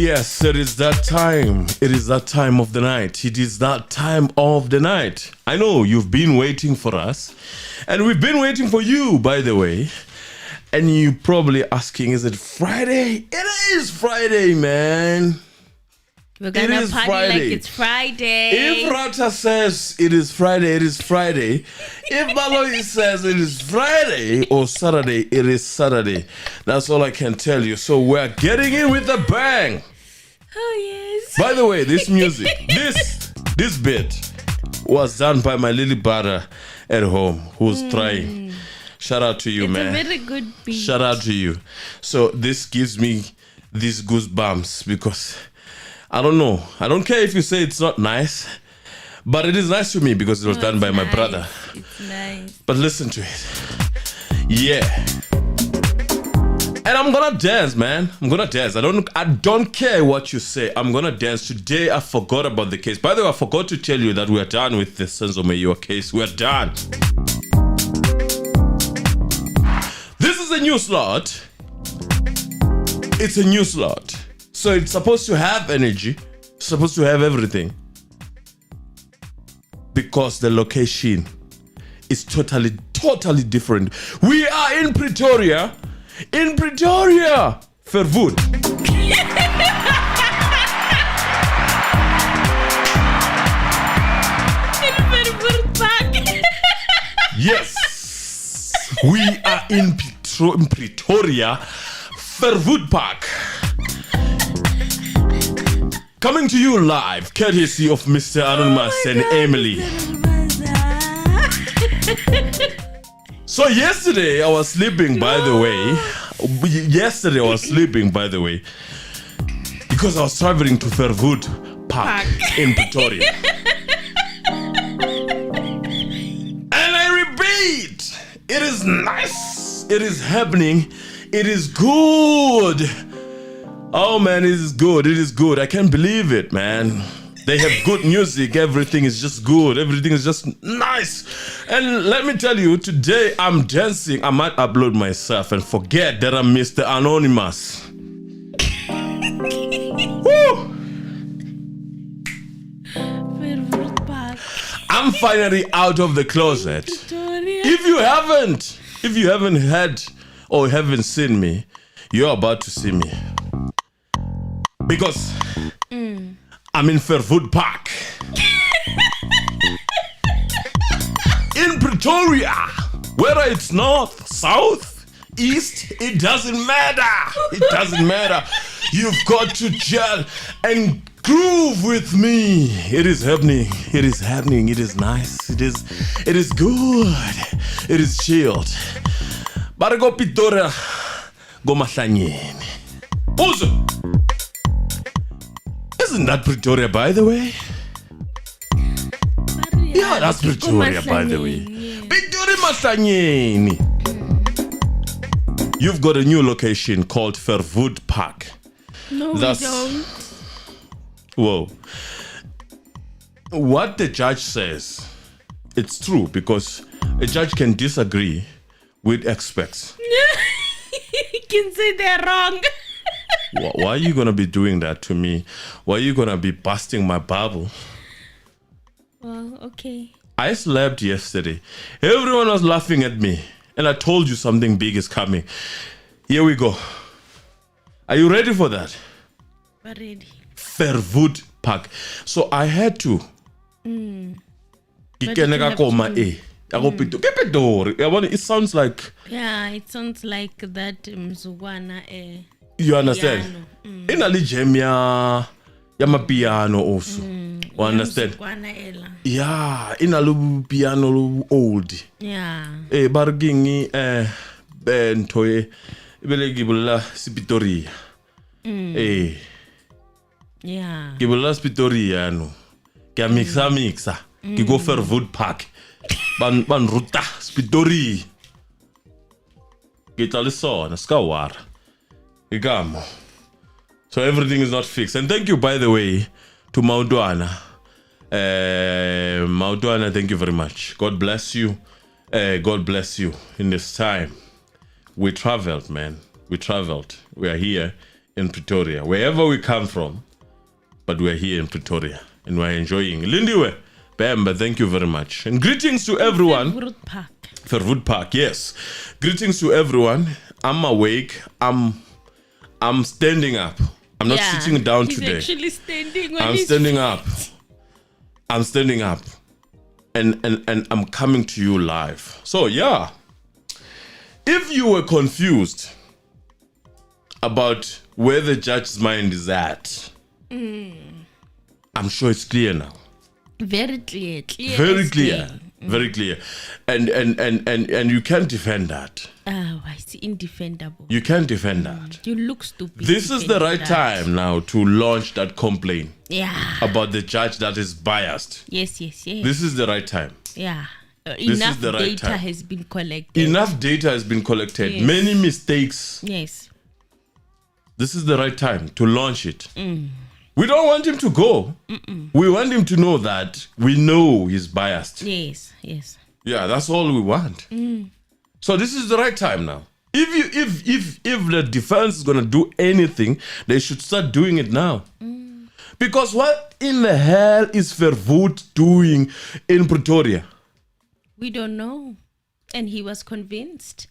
yes, it is that time. It is that time of the night. It is that time of the night. I know you've been waiting for us, and we've been waiting for you, by the way. And you probably asking, is it Friday? It is Friday, man. We're gonna party like it's Friday. If Ratha says it is Friday, it is Friday. If Balayi says it is Friday or Saturday, it is Saturday. That's all I can tell you. So we're getting in with a bang. Oh yes. By the way, this music, this bit was done by my little brother at home who's trying. Shout out to you, man. It's a very good beat. Shout out to you. So this gives me these goosebumps because I don't know. I don't care if you say it's not nice, but it is nice to me because it was done by my brother. It's nice. But listen to it. Yeah. And I'm gonna dance, man. I'm gonna dance. I don't care what you say. I'm gonna dance. Today I forgot about the case. By the way, I forgot to tell you that we're done with the Senzo Meyiwa case. We're done. This is a new slot. It's a new slot. So it's supposed to have energy, supposed to have everything. Because the location is totally different. We are in Pretoria. In Pretoria, Verwoerd. In Verwoerd Park. Yes. We are in Pretoria, Ferv Park. Coming to you live, courtesy of Mr. Anonymous and Emily. So yesterday I was sleeping, by the way. Because I was traveling to Verwoerd Park in Pretoria. And I repeat, it is nice. It is happening. It is good. Oh man, it is good. It is good. I can't believe it, man. They have good music. Everything is just good. Everything is just nice. And let me tell you, today I'm dancing. I might upload myself and forget that I'm Mr. Anonymous. Woo! I'm finally out of the closet. If you haven't had or haven't seen me, you're about to see me. Because I'm in Verwoerd Park. In Pretoria. Whether it's north, south, east, it doesn't matter. It doesn't matter. You've got to gel and groove with me. It is happening. It is happening. It is nice. It is good. It is chilled. But go Pretoria, go Mahlanyeni. Uzo. Isn't that Pretoria, by the way? Yeah, that's Pretoria, by the way. Pretoria Mahlanyeni. You've got a new location called Verwoerd Park. No, we don't. Whoa. What the judge says, it's true because a judge can disagree with experts. He can say they're wrong. Why are you going to be doing that to me? Why are you going to be busting my bubble? Well, okay. I slept yesterday. Everyone was laughing at me. And I told you something big is coming. Here we go. Are you ready for that? We're ready. Verwoerd Park. So I had to. It sounds like. Yeah, it sounds like that Mzukwana. You understand? Inali jam ya piano also. You understand? Yeah, inalu piano old. Yeah. Bargingi bentoye belegibula Pretoria. Yeah. Gibula Pretoria no. Ke mixa. Ke go Verwoerd Park. Ban ruta Pretoria. Ke tla le sona ska wara. So everything is not fixed. And thank you, by the way, to Maudwana. Maudwana, thank you very much. God bless you. God bless you in this time. We traveled, man. We traveled. We are here in Pretoria, wherever we come from, but we're here in Pretoria and we're enjoying. Lindiwe, Bamba, thank you very much. And greetings to everyone. Verwoerd Park. Verwoerd Park, yes. Greetings to everyone. I'm awake. I'm standing up. I'm not sitting down today. He's actually standing. I'm standing up. I'm standing up. And I'm coming to you live. So yeah. If you were confused about where the judge's mind is at, I'm sure it's clear now. Very clear. Very clear. Very clear. And you can't defend that. Oh, it's indefendable. You can't defend that. You look stupid. This is the right time now to launch that complaint. Yeah. About the judge that is biased. Yes. This is the right time. Yeah. Enough data has been collected. Enough data has been collected. Yes. Many mistakes. Yes. This is the right time to launch it. We don't want him to go. We want him to know that we know he's biased. Yes. Yeah, that's all we want. So this is the right time now. If the defense is gonna do anything, they should start doing it now. Because what in the hell is Verwoerd doing in Pretoria? We don't know. And he was convinced.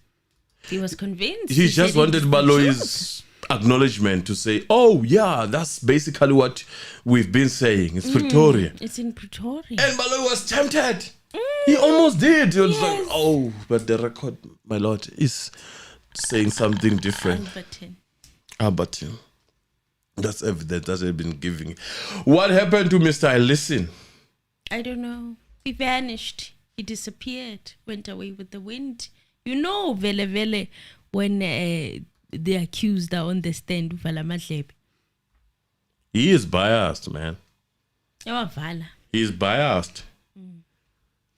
He just wanted Balayi's acknowledgement to say, oh yeah, that's basically what we've been saying. It's Pretoria. It's in Pretoria. And Balayi was tempted. He almost did. He was like, oh, but the record, my lord, is saying something different. Albertine. That's evidence that they've been giving. What happened to Mr. Listen? I don't know. He vanished. He disappeared, went away with the wind. You know, vele, when the accused are on the stand, he is biased, man. He is biased.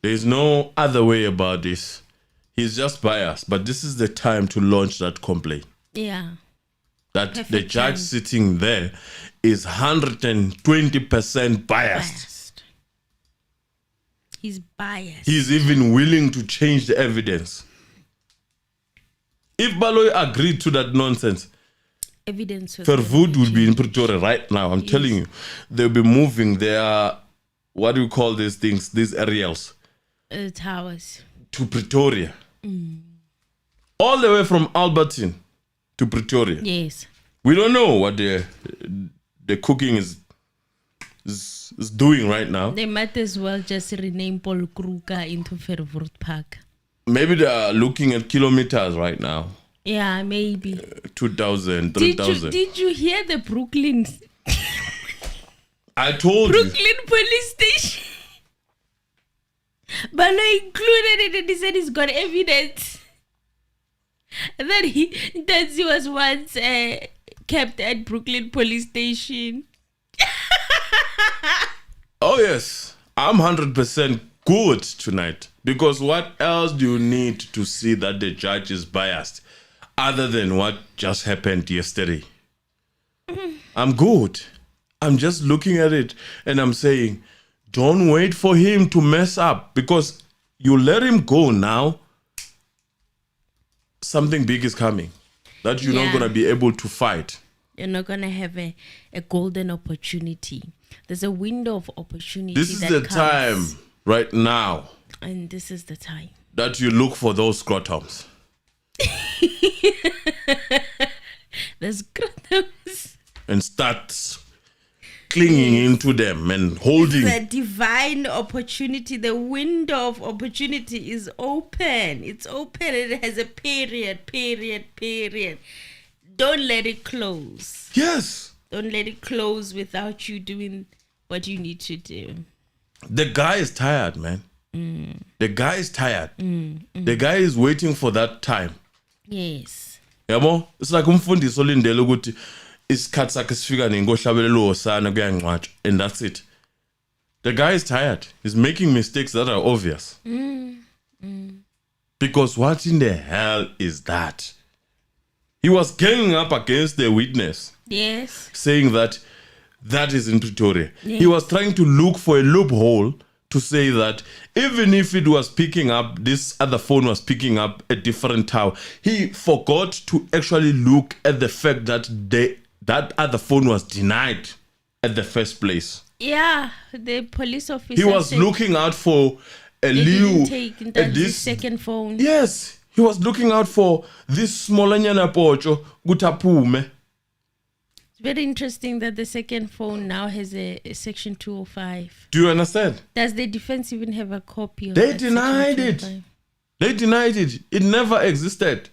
There's no other way about this. He's just biased. But this is the time to launch that complaint. Yeah. That perfect the judge sitting there is 120% biased. He's biased. He's even willing to change the evidence. If Balayi agreed to that nonsense, Verwoerd will be in Pretoria right now. I'm telling you. They'll be moving their, what do you call these things? These aerials. Towers. To Pretoria. All the way from Albertine to Pretoria. Yes. We don't know what the cooking is doing right now. They might as well just rename Paul Kruger into Verwoerd Park. Maybe they are looking at kilometers right now. Yeah, maybe. 2,000, 3,000. Did you hear the Brooklyn? I told you. Brooklyn police station. Balayi included it and he said he's got evidence. And then Ntanzi was once kept at Brooklyn police station. Oh yes, I'm 100% good tonight. Because what else do you need to see that the judge is biased other than what just happened yesterday? I'm good. I'm just looking at it and I'm saying, don't wait for him to mess up, because you let him go now, something big is coming that you're not going to be able to fight. You're not going to have a golden opportunity. There's a window of opportunity. This is the time right now. And this is the time that you look for those scrotums. The scrotums. And start clinging into them and holding. The divine opportunity, the window of opportunity is open. It's open. It has a period. Don't let it close. Yes. Don't let it close without you doing what you need to do. The guy is tired, man. The guy is tired. The guy is waiting for that time. Yes. Yabo, it's like umfundisi olindele ukuthi isikhathi sakhe sifika nengohlabelelo hosana kuyangcwatshwa, and that's it. The guy is tired. He's making mistakes that are obvious. Because what in the hell is that? He was ganging up against the witness. Yes. Saying that is in Pretoria. Yes. He was trying to look for a loophole to say that even if it was picking up, this other phone was picking up a different tower. He forgot to actually look at the fact that that other phone was denied at the first place. Yeah, the police officer. He was looking out for a didn't take this second phone. Yes, he was looking out for this smolanyana pocho gutapume. It's very interesting that the second phone now has a section 205. Do you understand? Does the defense even have a copy of They that denied section it. 205? They denied it. It never existed.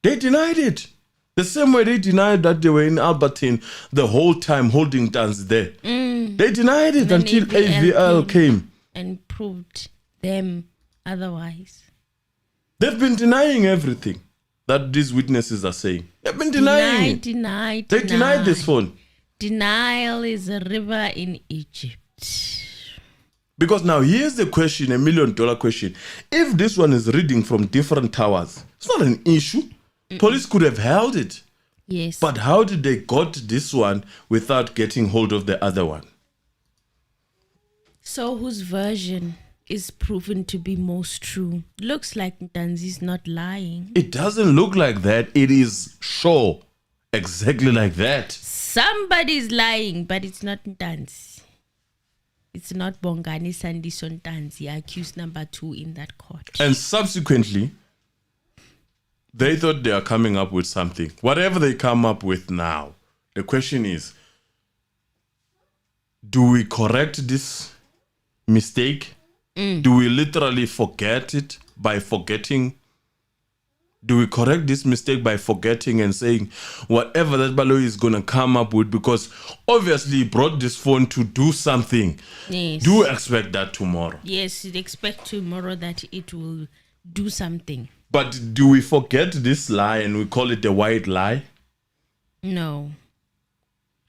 They denied it. The same way they denied that they were in Albertine the whole time holding Ntanzi there. They denied it until AVL came. And proved them otherwise. They've been denying everything that these witnesses are saying. They've been denying. Denied. They denied this phone. Denial is a river in Egypt. Because now here's the question, $1 million question. If this one is reading from different towers, it's not an issue. Police could have held it. Yes. But how did they got this one without getting hold of the other one? So whose version is proven to be most true? Looks like Ntanzi's not lying. It doesn't look like that. It is sure exactly like that. Somebody's lying, but it's not Ntanzi. It's not Bongani Sandiso Ntanzi, accused number 2 in that court. And subsequently, they thought they are coming up with something. Whatever they come up with now, the question is, do we correct this mistake? Do we literally forget it by forgetting? Do we correct this mistake by forgetting and saying whatever that Balayi is going to come up with, because obviously he brought this phone to do something. Yes. Do expect that tomorrow. Yes, you'd expect tomorrow that it will do something. But do we forget this lie and we call it a white lie? No.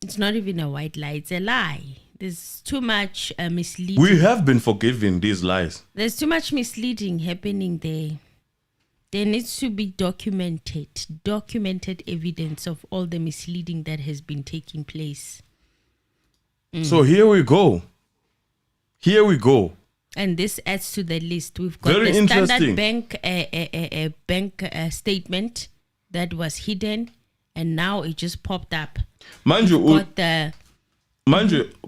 It's not even a white lie. It's a lie. There's too much misleading. We have been forgiving these lies. There's too much misleading happening there. There needs to be documented evidence of all the misleading that has been taking place. So here we go. And this adds to the list. We've got Very the interesting. Standard Bank statement that was hidden, and now it just popped up. Manje,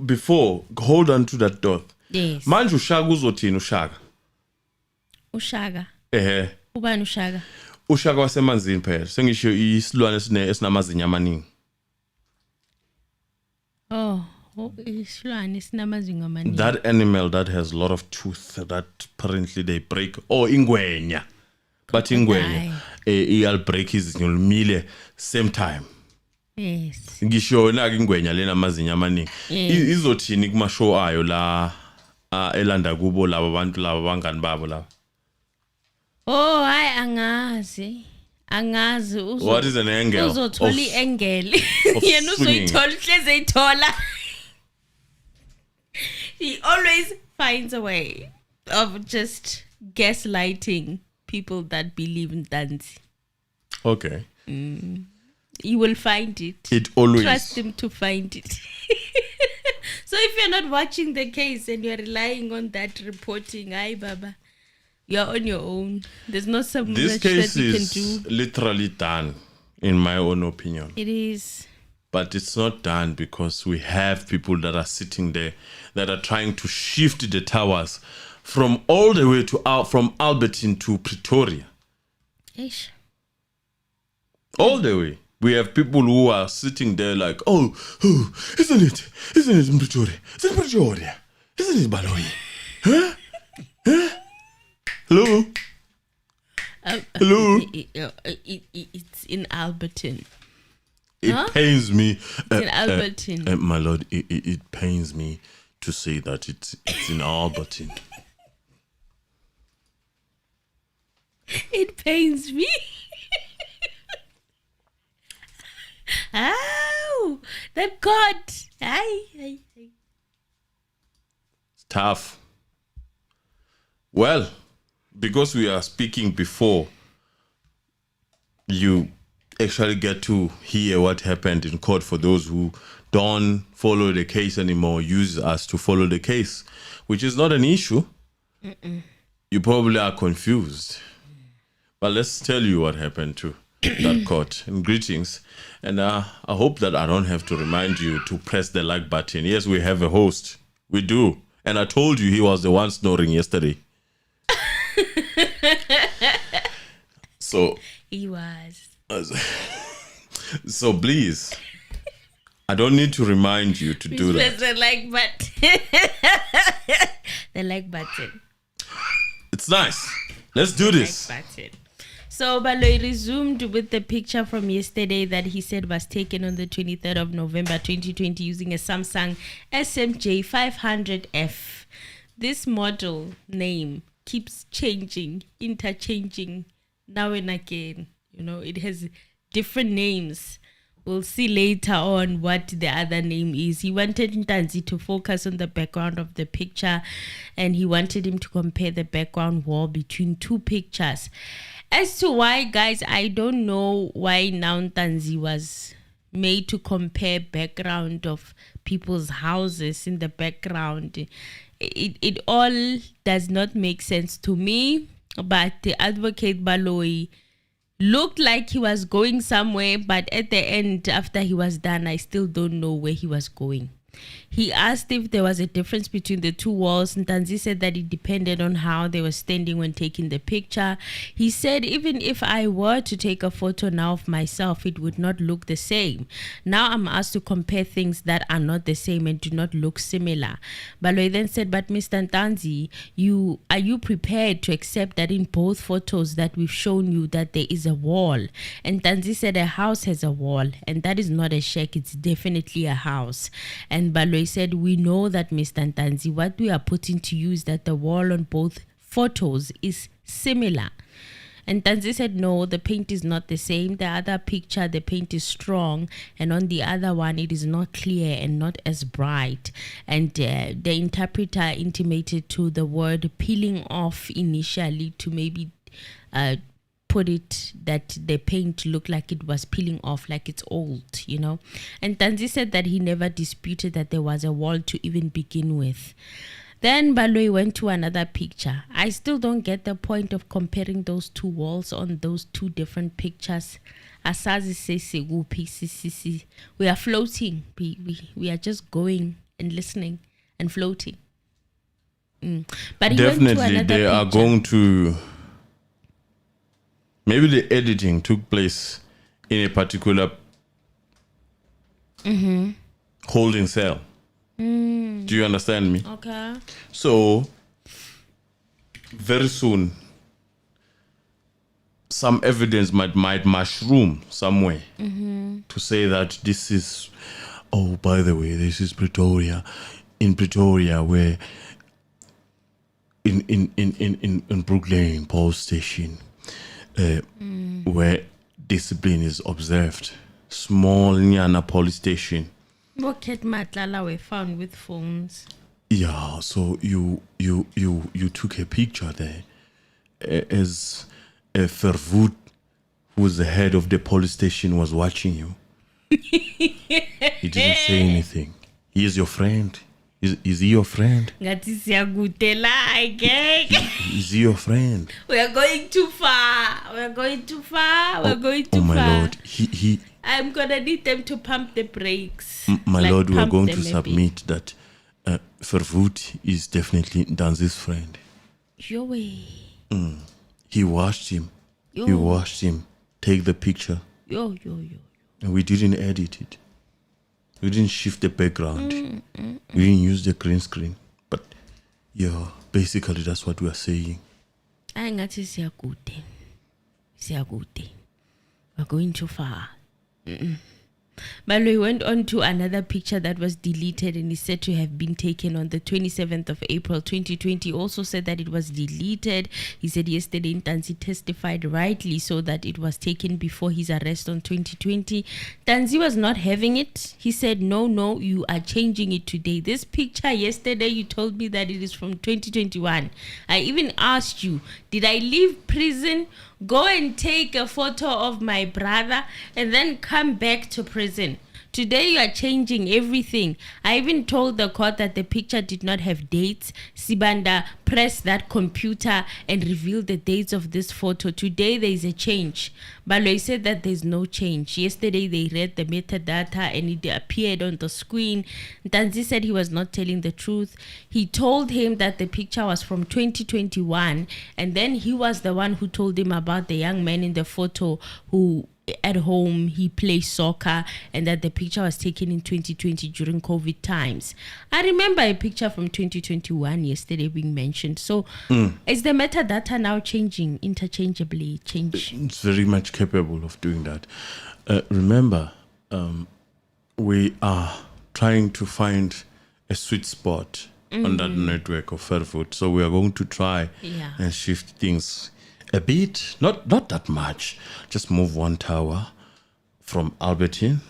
before, hold on to that thought. Yes. Manje uShaka uzothini uShaka? Ushaga. Ubani Ushaga? uShaka wasemanzini phela. Sengisho isilwane esinamazinyo amaningi. Isilwane sinamazinyo amaningi. That animal that has a lot of tooth that apparently they break. Ingwenya. But ingwenya i'll break izinyo limile same time. Yes. Ngisho na ingwenya lena amazinyo amaningi. Izothini kuma show ayo la elanda kubo laba abantu laba bangani babo laba. Hayi angazi. What is an angle? Uzothola iengeli. Yena uzoyithola hleze ithola. He always finds a way of just gaslighting people that believe in Ntanzi. Okay. You will find it. It always. Trust him to find it. So if you're not watching the case and you're relying on that reporting, aye baba, you're on your own. There's no so much this case that you can is do. literally done, in my own opinion. It is. But it's not done because we have people that are sitting there that are trying to shift the towers from all the way to from Albertine to Pretoria. Ish. All the way. We have people who are sitting there like, isn't it in Pretoria? It's in Pretoria. Isn't it Balayi? Huh? Hello? Hello? It's in Albertine. It pains me. It's in Albertine. My lord, it pains me to say that it's in Albertine. It pains me. Oh, that God. Aye. It's tough. Well, because we are speaking before you actually get to hear what happened in court, for those who don't follow the case anymore, use us to follow the case, which is not an issue. You probably are confused. But let's tell you what happened too. that court. And greetings. And I hope that I don't have to remind you to press the like button. Yes, we have a host. We do. And I told you he was the one snoring yesterday. So he was. So please, I don't need to remind you to do that. Press the like button. The like button. It's nice. Let's do this. Like button. So Balayi resumed with the picture from yesterday that he said was taken on the 23rd of November 2020 using a Samsung SMJ 500F. This model name keeps changing, interchanging now and again. You know, it has different names. We'll see later on what the other name is. He wanted Ntanzi to focus on the background of the picture, and he wanted him to compare the background wall between two pictures. As to why, guys, I don't know why now Ntanzi was made to compare background of people's houses in the background. It all does not make sense to me, but the advocate Balayi looked like he was going somewhere, but at the end, after he was done, I still don't know where he was going. He asked if there was a difference between the two walls. Ntanzi said that it depended on how they were standing when taking the picture. He said, even if I were to take a photo now of myself, it would not look the same. Now I'm asked to compare things that are not the same and do not look similar. Balayi then said, but Mr. Ntanzi, are you prepared to accept that in both photos that we've shown you that there is a wall? And Ntanzi said a house has a wall, and that is not a shack, it's definitely a house. And Balayi said, we know that, Mr. Ntanzi, what we are putting to you is that the wall on both photos is similar. And Ntanzi said, no, the paint is not the same. The other picture, the paint is strong, and on the other one, it is not clear and not as bright. And the interpreter intimated to the word peeling off initially to maybe put it that the paint looked like it was peeling off, like it's old, you know. And Ntanzi said that he never disputed that there was a wall to even begin with. Then Balayi went to another picture. I still don't get the point of comparing those two walls on those two different pictures. Asazi says, we are floating. We are just going and listening and floating. But he definitely went to another they are picture. going to. Maybe the editing took place in a particular holding cell. Do you understand me? Okay. So, very soon, some evidence might mushroom somewhere to say that this is, oh, by the way, this is Pretoria. In Pretoria, where in Brooklyn Police Station, where discipline is observed. Small Nyana police station. Boket Matlala were found with phones. Yeah, so you took a picture there as Verwoerd, who was the head of the police station, was watching you. He didn't say anything. He is your friend. Is he your friend? Is he your friend? We are going too far. We're going too far. Oh my Lord. I'm going to need them to pump the brakes. My Lord, we are going to submit that Verwoerd is definitely Ntanzi's friend. Your way. He watched him. He watched him take the picture. Yo. And we didn't edit it. We didn't shift the background. We didn't use the green screen. But, yeah, basically that's what we are saying. I got to say we're going too far. Balayi went on to another picture that was deleted and is said to have been taken on the 27th of April 2020. Also said that it was deleted. He said yesterday Ntanzi testified rightly so that it was taken before his arrest on 2020. Ntanzi was not having it. He said, no, you are changing it today. This picture yesterday, you told me that it is from 2021. I even asked you, did I leave prison, go and take a photo of my brother, and then come back to prison Today you are changing everything. I even told the court that the picture did not have dates. Sibanda pressed that computer and revealed the dates of this photo. Today there is a change. Balayi said that there's no change. Yesterday they read the metadata and it appeared on the screen. Ntanzi said he was not telling the truth. He told him that the picture was from 2021, and then he was the one who told him about the young man in the photo who at home he plays soccer, and that the picture was taken in 2020 during COVID times. I remember a picture from 2021 yesterday being mentioned. So is the metadata now changing interchangeably? It's very much capable of doing that. Remember, we are trying to find a sweet spot on that network of Verwoerd. So we are going to try and shift things a bit, not that much. Just move one tower from Albertine,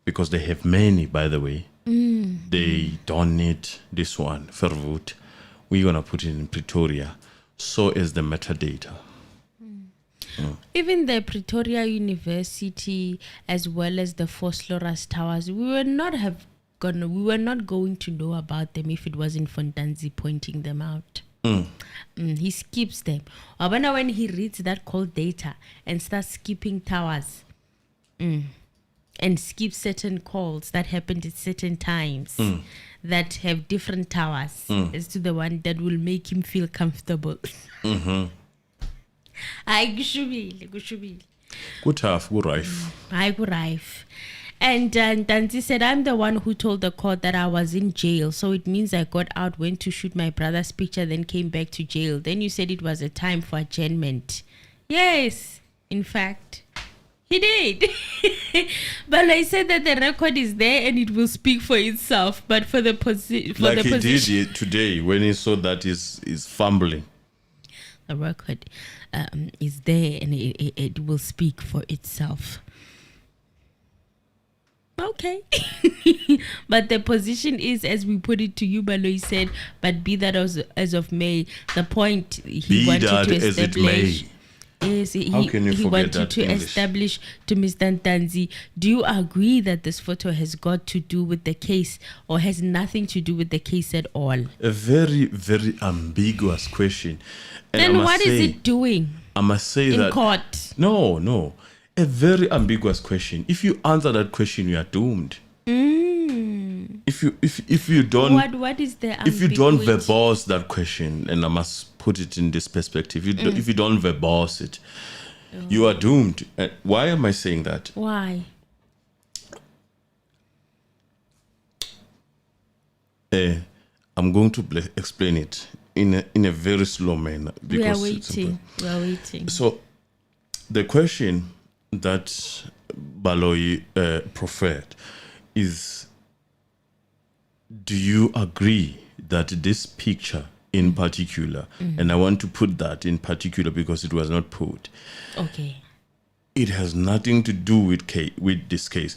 because they have many, by the way. They don't need this one, Verwoerd. We're going to put it in Pretoria. So is the metadata. Even the Pretoria University, as well as the Phosphorus Towers, we were not going to know about them if it wasn't for Ntanzi pointing them out. He skips them. Abana, when he reads that call data and starts skipping towers, and skips certain calls that happened at certain times that have different towers as to the one that will make him feel comfortable. Ay, kushubile. Good half, good rife. Ay, good rife. And Ntanzi said, I'm the one who told the court that I was in jail. So it means I got out, went to shoot my brother's picture, then came back to jail. Then you said it was a time for adjournment. Yes, in fact, he did. But I said that the record is there and it will speak for itself. But for the position... Like he did today when he saw that he's fumbling. The record is there and it will speak for itself. Okay. But the position is, as we put it to you, Balayi said, but be that as of May, the point he wanted to establish. Yes, he wanted to establish to Mr. Ntanzi, do you agree that this photo has got to do with the case or has nothing to do with the case at all? A very, very ambiguous question. And then what is it doing? I must say in that... court? No. A very ambiguous question. If you answer that question, you are doomed. If you don't... What is the ambiguity? If you don't verbose that question, and I must put it in this perspective, if you don't verbose it, you are doomed. Why am I saying that? Why? I'm going to explain it in a very slow manner. Because we are waiting. So, the question that Balayi proffered is, do you agree that this picture in particular, and I want to put that in particular because it was not put, okay, it has nothing to do with this case.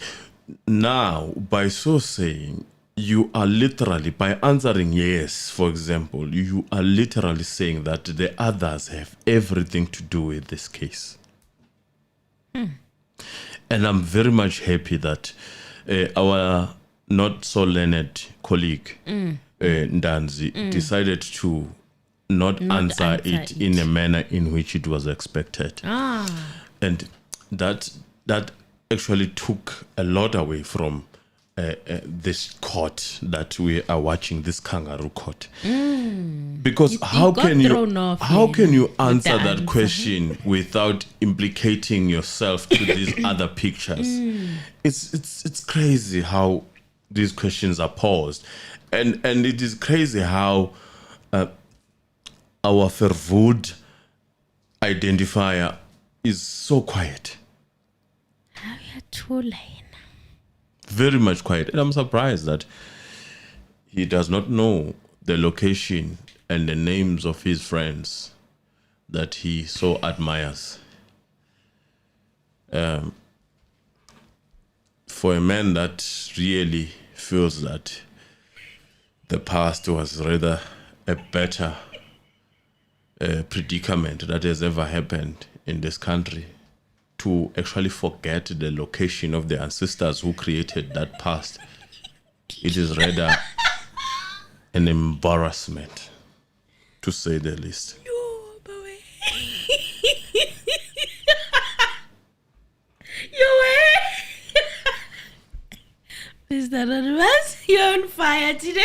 Now, by so saying, you are literally, by answering yes, for example, you are literally saying that the others have everything to do with this case. And I'm very much happy that our not so learned colleague, Ntanzi, decided to not answer it in a manner in which it was expected. And that actually took a lot away from this court that we are watching, this kangaroo court. Because how can you answer that question without implicating yourself to these other pictures? It's crazy how these questions are posed, and it is crazy how our Verwoerd identifier is so quiet. Very much quiet. And I'm surprised that he does not know the location and the names of his friends that he so admires. For a man that really feels that the past was rather a better predicament that has ever happened in this country, to actually forget the location of the ancestors who created that past. It is rather an embarrassment, to say the least. Yo, boy. Yo, Mr. Anonymous, you're on fire today.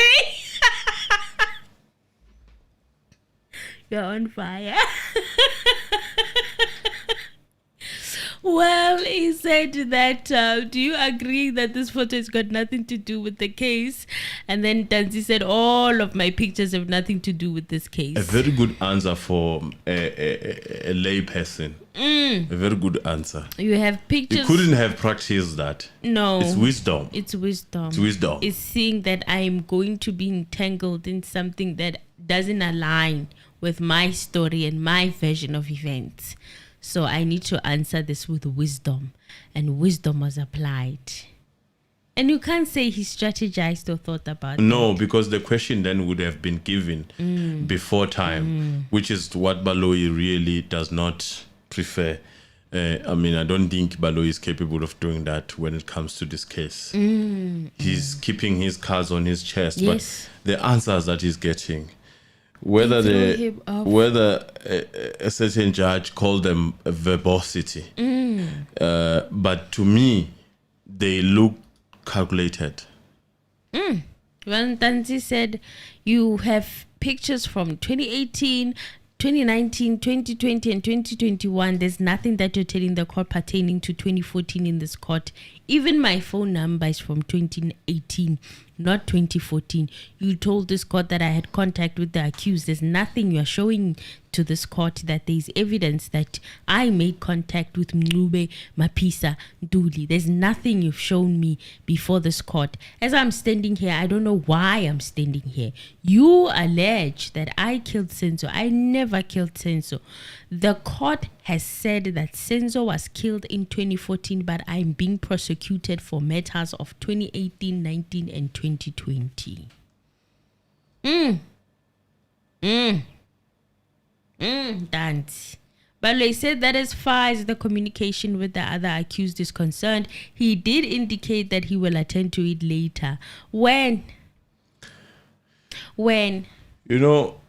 You're on fire. Well, he said that, do you agree that this photo has got nothing to do with the case? And then Ntanzi said, all of my pictures have nothing to do with this case. A very good answer for a lay person. A very good answer. You have pictures. You couldn't have practiced that. No. It's wisdom. It's wisdom. It's wisdom. It's seeing that I am going to be entangled in something that doesn't align with my story and my version of events. So I need to answer this with wisdom. And wisdom was applied. And you can't say he strategized or thought about it. No, because the question then would have been given before time, which is what Balayi really does not prefer. I mean, I don't think Balayi is capable of doing that when it comes to this case. He's keeping his cards on his chest. Yes. But the answers that he's getting, whether a certain judge called them a verbosity, but to me, they look calculated. Well, Ntanzi said you have pictures from 2018, 2019, 2020, and 2021. There's nothing that you're telling the court pertaining to 2014 in this court. Even my phone number is from 2018, not 2014. You told this court that I had contact with the accused. There's nothing you're showing to this court that there's evidence that I made contact with Mlube, Mapisa, Duli. There's nothing you've shown me before this court. As I'm standing here, I don't know why I'm standing here. You allege that I killed Senzo. I never killed Senzo. The court has said that Senzo was killed in 2014, but I'm being prosecuted for matters of 2018, 19, and 2020. Dance. Balayi said that as far as the communication with the other accused is concerned, he did indicate that he will attend to it later. When? You know,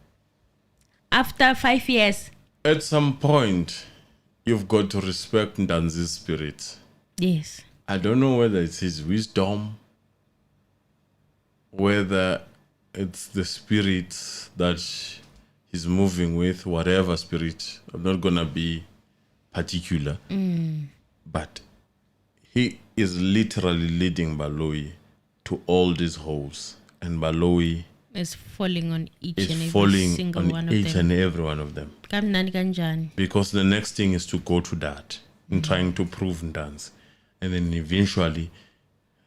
after 5 years. At some point, you've got to respect Ntanzi's spirit. Yes. I don't know whether it's his wisdom, whether it's the spirit that he's moving with, whatever spirit. I'm not going to be particular. But he is literally leading Balayi to all these holes. And Balayi is falling on each and every single one of them. each and every one of them. Because the next thing is to go to that in trying to prove Ntanzi. And then eventually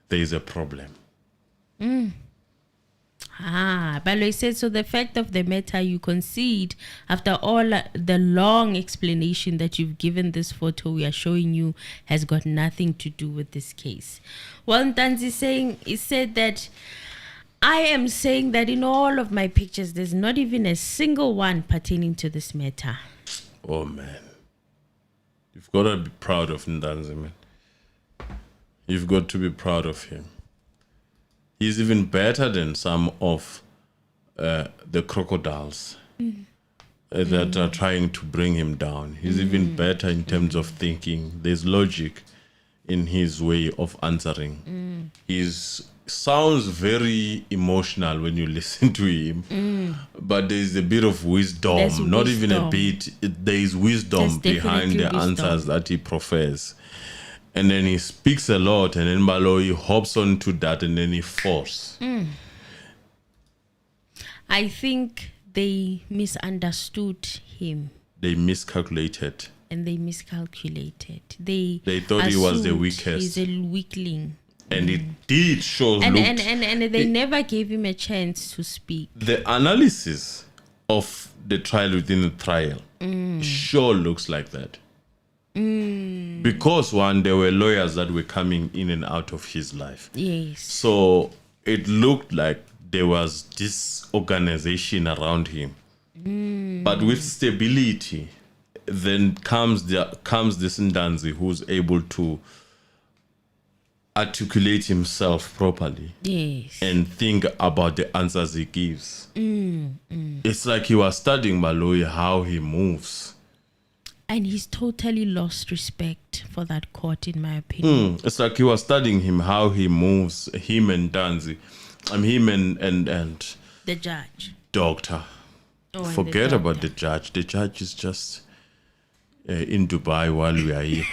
there is a problem. Balayi said, so the fact of the matter, you concede after all the long explanation that you've given, this photo we are showing you has got nothing to do with this case. Well, Ntanzi said that I am saying that in all of my pictures, there's not even a single one pertaining to this matter. Oh, man. You've got to be proud of Ntanzi, man. You've got to be proud of him. He's even better than some of the crocodiles that are trying to bring him down. He's even better in terms of thinking. There's logic in his way of answering. He sounds very emotional when you listen to him, but there's a bit of wisdom. Not even a bit. There is wisdom behind the answers that he professes. And then he speaks a lot, and then Balayi hops onto that, and then he falls. I think they misunderstood him. They miscalculated. And they miscalculated. They thought he was the weakest. He's a weakling. And it did show. And they never gave him a chance to speak. The analysis of the trial within the trial sure looks like that. Because there were lawyers that were coming in and out of his life. Yes. So it looked like there was this organization around him. But with stability then comes this Ntanzi who's able to articulate himself properly. Yes. And think about the answers he gives. It's like he was studying Balayi, how he moves. And he's totally lost respect for that court, in my opinion. It's like he was studying him, how he moves, him and Ntanzi. Him and The judge. doctor. Oh, and Forget the about the judge. The judge is just in Dubai while we are here.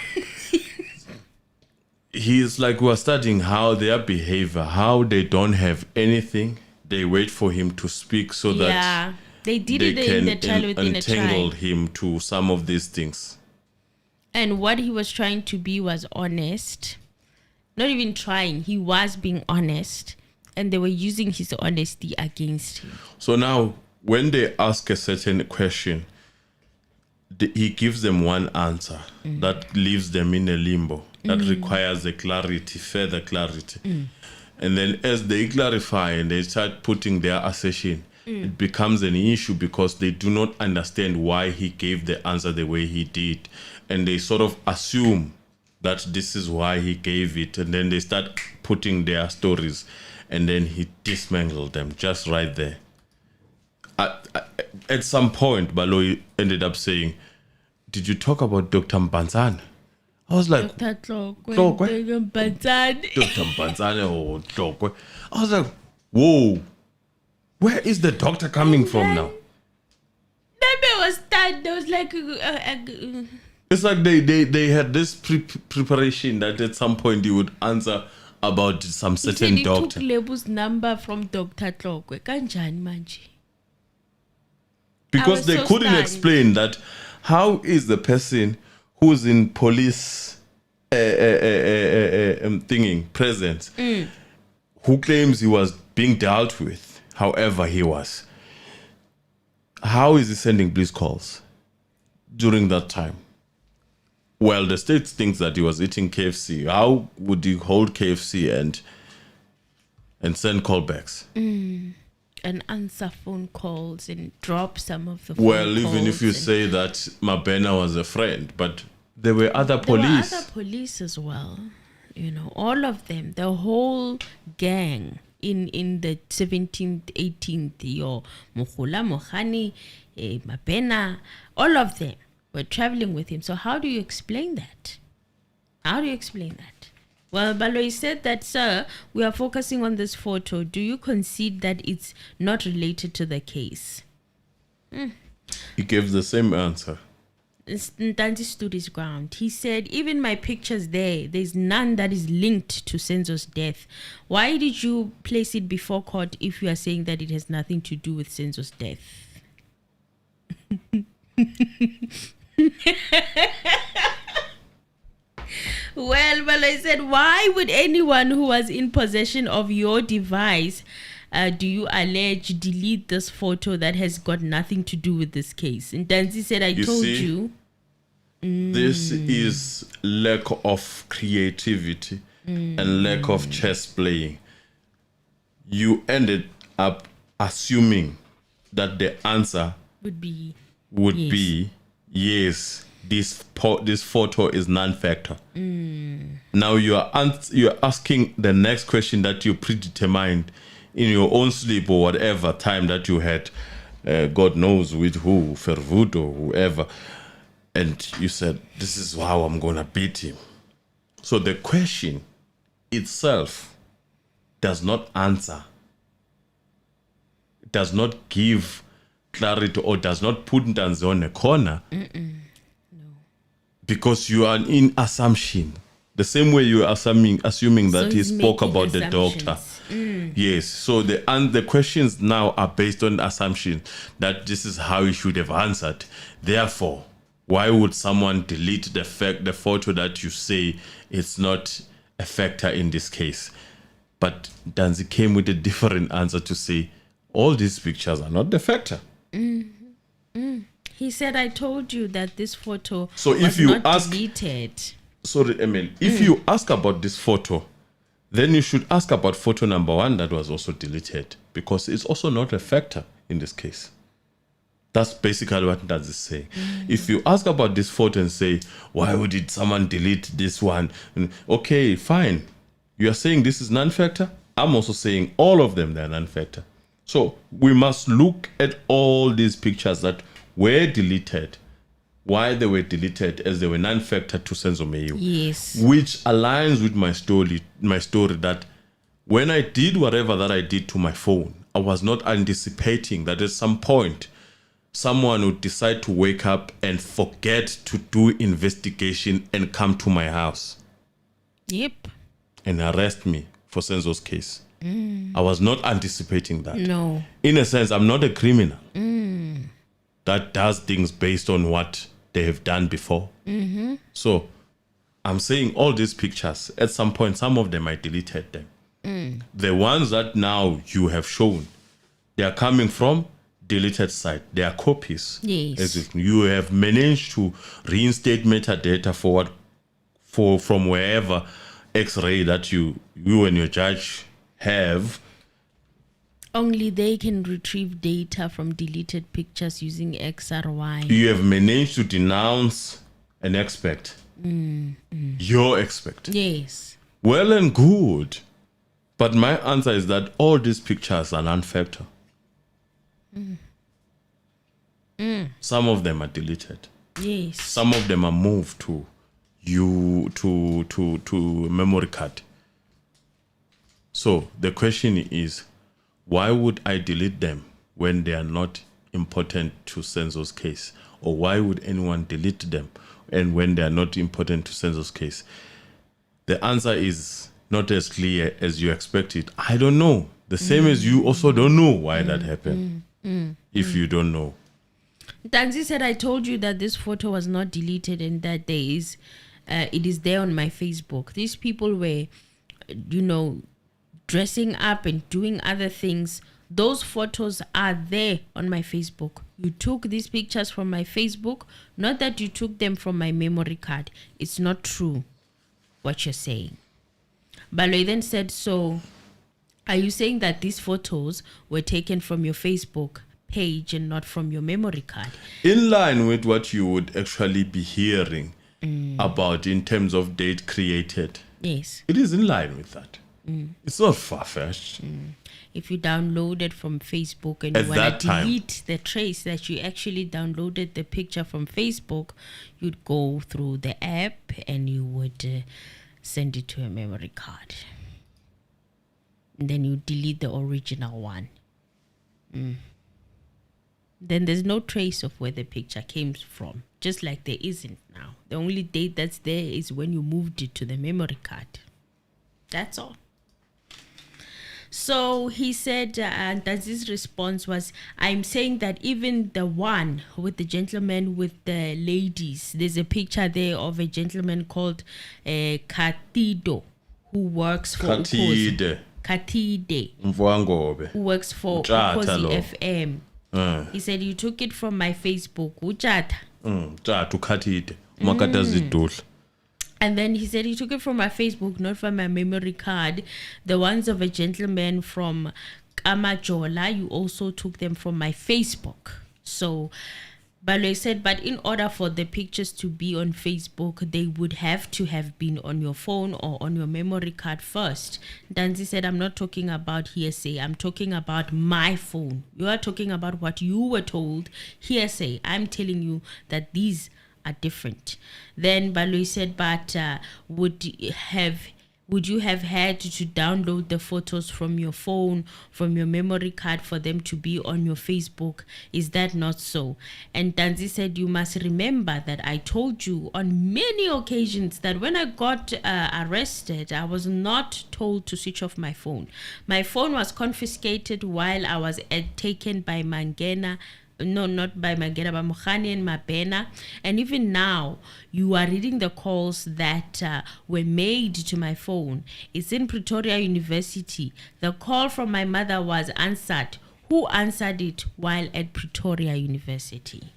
He's like, we're studying how their behavior, how they don't have anything. They wait for him to speak so that they did they it can in the trial within a untangle trial. him to some of these things. And what he was trying to be was honest. Not even trying. He was being honest. And they were using his honesty against him. So now, when they ask a certain question, he gives them one answer that leaves them in a limbo, that requires a clarity, further clarity. And then as they clarify and they start putting their assertion, it becomes an issue because they do not understand why he gave the answer the way he did. And they sort of assume that this is why he gave it. And then they start putting their stories. And then he dismantled them just right there. At some point, Balayi ended up saying, "Did you talk about Dr. Mbanzane?" I was like, Dr. Dr. Mbanzane or Tlokwe. I was like, whoa, where is the doctor coming from now? That man was stunned. I was like, It's like they had this preparation that at some point he would answer about some certain he doctor. took Lebu's number from Dr. Tlokwe. Kanjani manje? Because was they so couldn't stunned. explain that. How is the person who's in police thinking present, who claims he was being dealt with, however he was, how is he sending police calls during that time? Well, the state thinks that he was eating KFC. How would you hold KFC and send callbacks? And answer phone calls and drop some of the phone Well, calls. even if you and say that Mabena was a friend, but there were other there police. were other police as well. You know, all of them, the whole gang in the 17th, 18th, yo, Mukula, Mohani, Mabena, all of them were traveling with him. So how do you explain that? How do you explain that? Well, Balayi said that, sir, we are focusing on this photo. Do you concede that it's not related to the case? He gave the same answer. Ntanzi stood his ground. He said, even my pictures there's none that is linked to Senzo's death. Why did you place it before court if you are saying that it has nothing to do with Senzo's death? Well, Balayi said, why would anyone who was in possession of your device, do you allege, delete this photo that has got nothing to do with this case? And Ntanzi said, I told you. This is lack of creativity and lack of chess playing. You ended up assuming that the answer Would be yes, this photo is non-factor. Now you are asking the next question that you predetermined in your own sleep or whatever time that you had, God knows with who, Verwoerd or whoever, and you said, this is how I'm gonna beat him. So the question itself does not answer, does not give clarity, or does not put Ntanzi on a corner. Because you are in assumption. The same way you are assuming that he spoke about the doctor. Yes. So the questions now are based on the assumption that this is how he should have answered. Therefore, why would someone delete the photo that you say it's not a factor in this case? But Ntanzi came with a different answer to say all these pictures are not the factor. He said, I told you that this photo So was if you not ask, deleted. sorry, Emil, if you ask about this photo, then you should ask about photo number 1 that was also deleted, because it's also not a factor in this case. That's basically what Ntanzi is saying. If you ask about this photo and say, why did someone delete this one? Okay, fine. You are saying this is non-factor. I'm also saying all of them, they're non-factor. So we must look at all these pictures that were deleted, why they were deleted, as they were non-factor to Senzo Meyiwa. Yes. Which aligns with my story that when I did whatever that I did to my phone, I was not anticipating that at some point someone would decide to wake up and forget to do investigation and come to my house. Yep. And arrest me for Senzo's case. I was not anticipating that. No. In a sense, I'm not a criminal that does things based on what they have done before. So I'm saying all these pictures, at some point, some of them I deleted them. The ones that now you have shown, they are coming from deleted site. They are copies. Yes. As if you have managed to reinstate metadata from wherever X-ray that you and your judge have. Only they can retrieve data from deleted pictures using XRY. You have managed to denounce an expert. Your expert. Yes. Well and good. But my answer is that all these pictures are non-factor. Some of them are deleted. Yes. Some of them are moved to memory card. So the question is, why would I delete them when they are not important to Senzo's case? Or why would anyone delete them and when they are not important to Senzo's case? The answer is not as clear as you expect it. I don't know. The same as you also don't know why that happened. If you don't know. Ntanzi said, I told you that this photo was not deleted and that it is there on my Facebook. These people were, dressing up and doing other things. Those photos are there on my Facebook. You took these pictures from my Facebook, not that you took them from my memory card. It's not true what you're saying. Balayi then said, so are you saying that these photos were taken from your Facebook page and not from your memory card? In line with what you would actually be hearing about in terms of date created. Yes. It is in line with that. It's not far-fetched. If you download it from Facebook and At you want to delete the trace that you actually downloaded the picture from Facebook, you'd go through the app and you would send it to a memory card. And then you delete the original one. Then there's no trace of where the picture came from, just like there isn't now. The only date that's there is when you moved it to the memory card. That's all. So he said, and his response was, I'm saying that even the one with the gentleman with the ladies, there's a picture there of a gentleman called Katido, who works for Katide, who works for Ukozi FM. He said, you took it from my Facebook. And then he said he took it from my Facebook, not from my memory card. The ones of a gentleman from Kamajola, you also took them from my Facebook. So Balayi said, but in order for the pictures to be on Facebook, they would have to have been on your phone or on your memory card first. Ntanzi said, I'm not talking about hearsay. I'm talking about my phone. You are talking about what you were told, hearsay. I'm telling you that these are different. Then Balayi said, but would you have had to download the photos from your phone, from your memory card for them to be on your Facebook? Is that not so? And Ntanzi said, you must remember that I told you on many occasions that when I got arrested, I was not told to switch off my phone. My phone was confiscated while I was taken by Mangena. No, not by Magera, by Mokhani and Mabena. And even now, you are reading the calls that were made to my phone. It's in Pretoria University. The call from my mother was answered. Who answered it while at Pretoria University?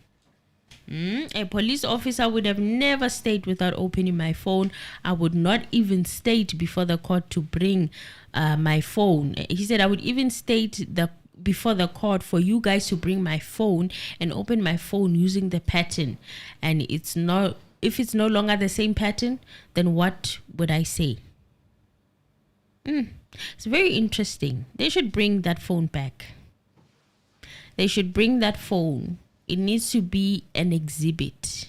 A police officer would have never stayed without opening my phone. I would not even state before the court to bring my phone. He said I would even state before the court for you guys to bring my phone and open my phone using the pattern, and if it's no longer the same pattern, then what would I say? It's very interesting. They should bring that phone back. They should bring that phone. It needs to be an exhibit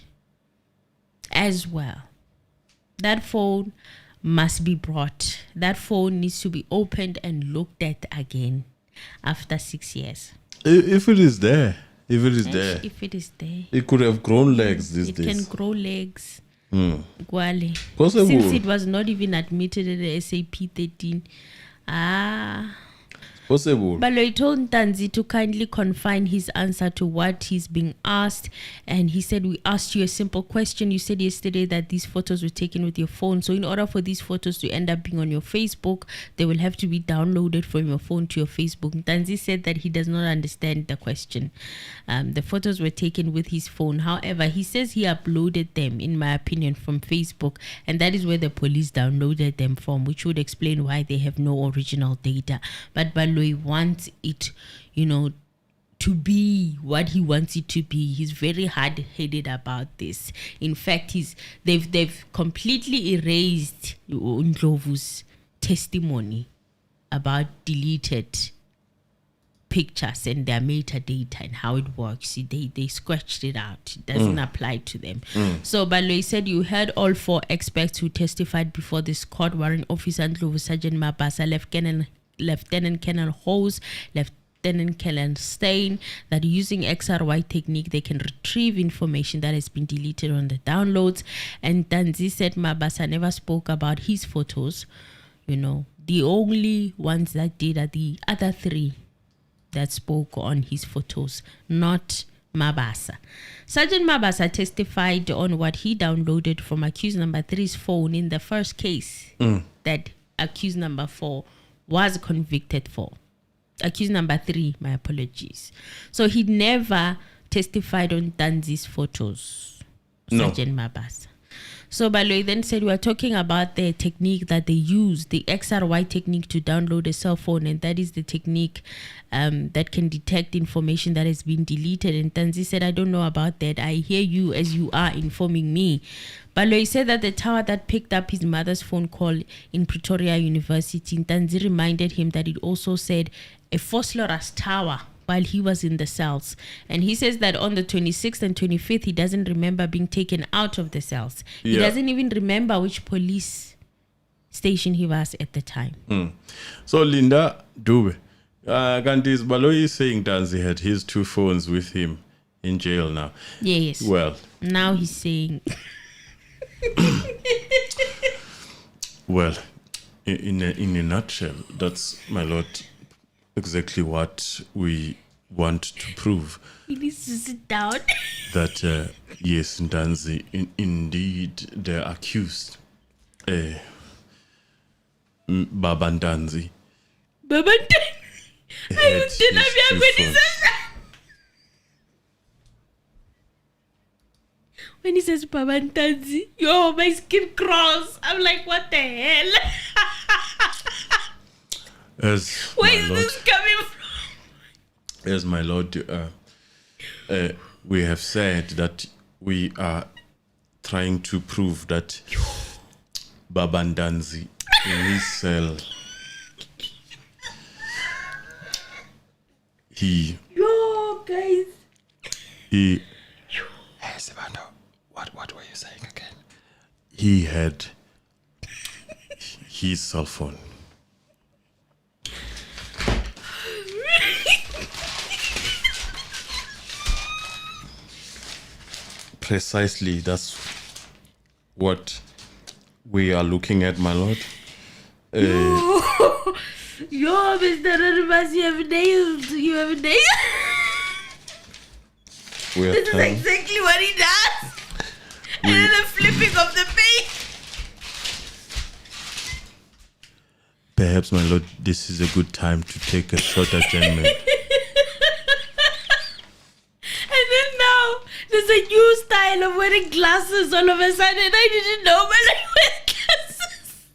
as well. That phone must be brought. That phone needs to be opened and looked at again after 6 years. If it is there. If it is there. It could have grown legs these days. It can grow legs. Possible. Since it was not even admitted in the SAP 13. Possible. Balayi told Ntanzi to kindly confine his answer to what he's being asked. And he said, we asked you a simple question. You said yesterday that these photos were taken with your phone. So in order for these photos to end up being on your Facebook, they will have to be downloaded from your phone to your Facebook. Ntanzi said that he does not understand the question. The photos were taken with his phone. However, he says he uploaded them, in my opinion, from Facebook. And that is where the police downloaded them from, which would explain why they have no original data. But Balayi wants it, to be what he wants it to be. He's very hard-headed about this. In fact, they've completely erased Ndlovu's testimony about deleted pictures and their metadata and how it works. They scratched it out. It doesn't apply to them. So Balayi said, you heard all 4 experts who testified before this court: Warrant Officer Ndlovu, Sergeant Mabasa, Lieutenant Colonel Hose, Lieutenant Colonel Stein, that using XRY technique, they can retrieve information that has been deleted on the downloads. And Ntanzi said Mabasa never spoke about his photos. The only ones that did are the other 3 that spoke on his photos, not Mabasa. Sergeant Mabasa testified on what he downloaded from accused number 3's phone in the first case that accused number 4 was convicted for. Accused number 3, my apologies. So he never testified on Ntanzi's photos, Sergeant Mabasa. So Balayi then said, we are talking about the technique that they use, the XRY technique to download a cell phone, and that is the technique that can detect information that has been deleted. And Ntanzi said, I don't know about that. I hear you as you are informing me. Balayi said that the tower that picked up his mother's phone call in Pretoria University, Ntanzi reminded him that it also said a Phosphorus tower while he was in the cells. And he says that on the 26th and 25th, he doesn't remember being taken out of the cells. He doesn't even remember which police station he was at the time. So Linda Dube, Gandhi's Balayi is saying Ntanzi had his 2 phones with him in jail now. Yes. Well, now he's saying... Well, in a nutshell, that's, my lord, exactly what we want to prove. He needs to sit down. That, yes, Ntanzi, indeed, the accused, Baba Ntanzi. Baba Ntanzi. When he says Baba Ntanzi, my skin crawls. I'm like, what the hell? Where is this coming from? As my lord, we have said that we are trying to prove that Baba Ntanzi in his cell, guys. Hey, Sibando, what were you saying again? He had his cell phone. Precisely, that's what we are looking at, my lord. Mr. Anonymous, you have nailed. This is exactly what he does. And then the flipping of the page. Perhaps, my lord, this is a good time to take a short adjournment. And then now, there's a new style of wearing glasses all of a sudden. I didn't know when I wear glasses.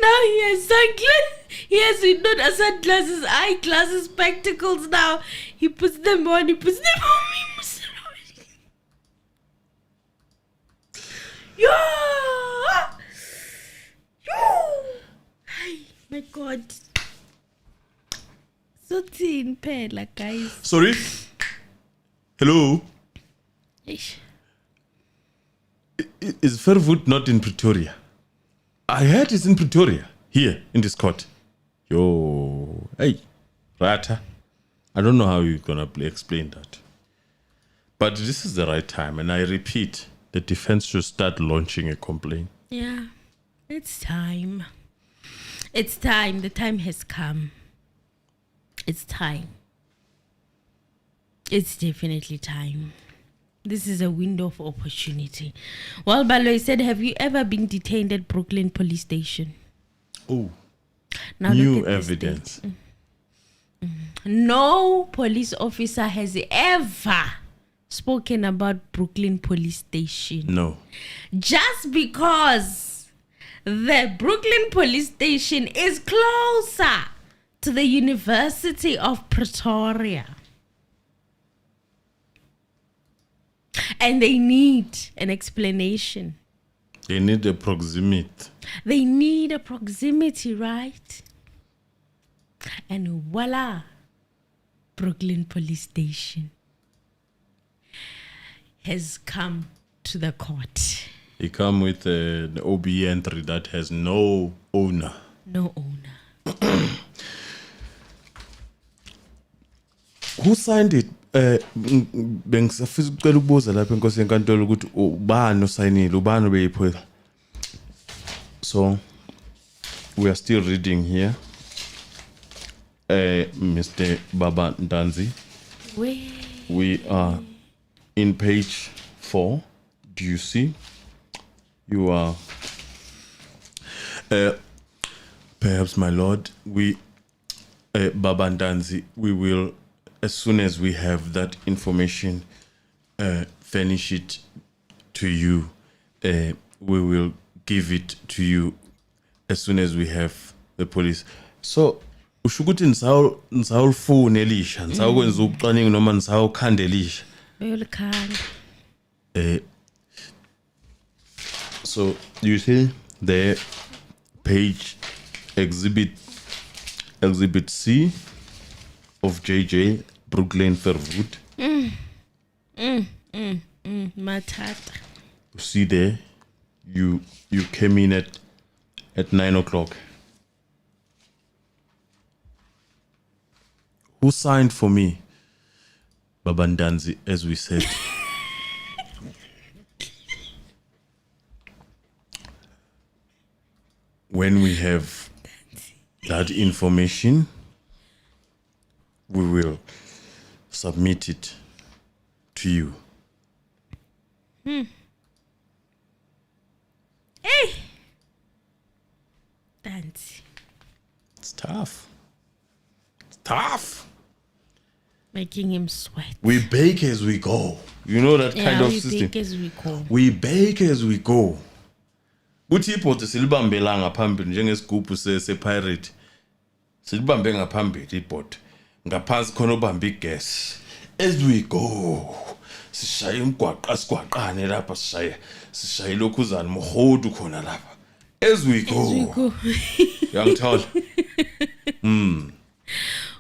Now he has sunglasses. He has not sunglasses, eyeglasses, spectacles now. He puts them on. Yeah. Ay, my God. So thin, pela, guys. Sorry? Hello? Ish. Is Verwoerd not in Pretoria? I heard it's in Pretoria, here, in this court. Yo, hey, Ratha. I don't know how you're going to explain that. But this is the right time, and I repeat, the defense should start launching a complaint. Yeah, it's time. It's time. The time has come. It's time. It's definitely time. This is a window of opportunity. Well, Balayi said, have you ever been detained at Brooklyn Police Station? Oh, Now new evidence. No police officer has ever spoken about Brooklyn Police Station. No. Just because the Brooklyn Police Station is closer to the University of Pretoria. And they need an explanation. They need a proximity. They need a proximity, right? And voila, Brooklyn Police Station has come to the court. He come with an OB entry that has no owner. No owner. Who signed it? Bengisafisa ukucela ukubuza lapha inkosi yenkantolo ukuthi ubani osayinile, ubani obeyiphola. So we are still reading here. Mr. Baba Ntanzi. We are in page 4. Do you see? You are perhaps, my lord, we Baba Ntanzi, we will, as soon as we have that information, furnish it to you. We will give it to you as soon as we have the police. So usho ukuthi nisawulifuna elisha, nisawukwenza ubucwaningo noma nisawukhanda elisha. Uyolikhanda. So you see the page exhibit C of JJ Brooklyn Verwoerd. Metadata. You see there, you came in at 9 o'clock. Who signed for me? Baba Ntanzi, as we said. When we have that information, we will submit it to you. Hey! Ntanzi. It's tough. It's tough. Making him sweat. We bake as we go. You know that kind of system. We bake as we go. We bake as we go. Uthi ibhodo silibambela ngaphambili njengesigubhu sepirate. Silibambe ngaphambili ibhodo. Ngaphansi khona ubamba igas. As we go. Sishaya imgwaqa sigwaqane lapha sishaya lokhuzana mohodu khona lapha. As we go. As we go. Yangithola.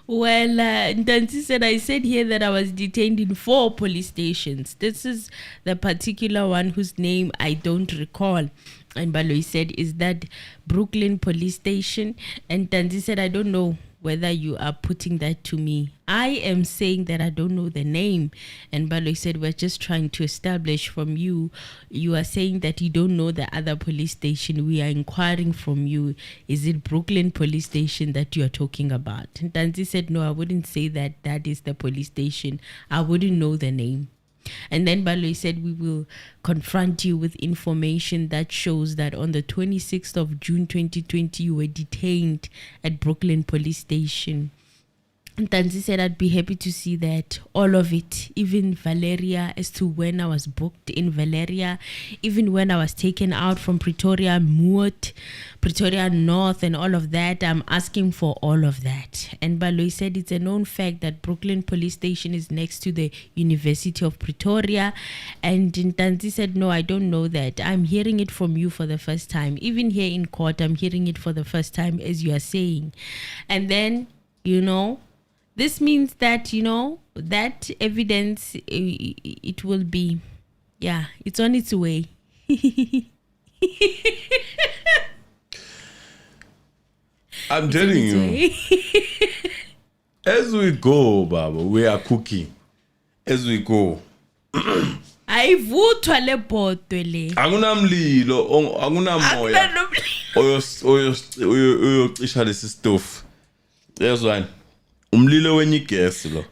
Well, Ntanzi said, I said here that I was detained in 4 police stations. This is the particular one whose name I don't recall. And Balayi said, is that Brooklyn Police Station? And Ntanzi said, I don't know whether you are putting that to me. I am saying that I don't know the name. And Balayi said, we're just trying to establish from you. You are saying that you don't know the other police station. We are inquiring from you. Is it Brooklyn Police Station that you are talking about? And Ntanzi said, no, I wouldn't say that that is the police station. I wouldn't know the name. And then Balayi said, we will confront you with information that shows that on the 26th of June 2020, you were detained at Brooklyn Police Station. Ntanzi said, I'd be happy to see that. All of it. Even Valeria, as to when I was booked in Valeria. Even when I was taken out from Pretoria, Verwoerd, Pretoria North and all of that. I'm asking for all of that. And Balayi said it's a known fact that Brooklyn Police Station is next to the University of Pretoria. And Ntanzi said, no, I don't know that. I'm hearing it from you for the first time. Even here in court, I'm hearing it for the first time, as you are saying. And then, this means that, that evidence, it will be, it's on its way. I'm telling you, as we go, Baba, we are cooking. As we go. Ayivuthwa le bhodwe le. Akunamlilo, akunamoya. Oyocisha lesi stove. There's one. Umlilo wenye gas lo.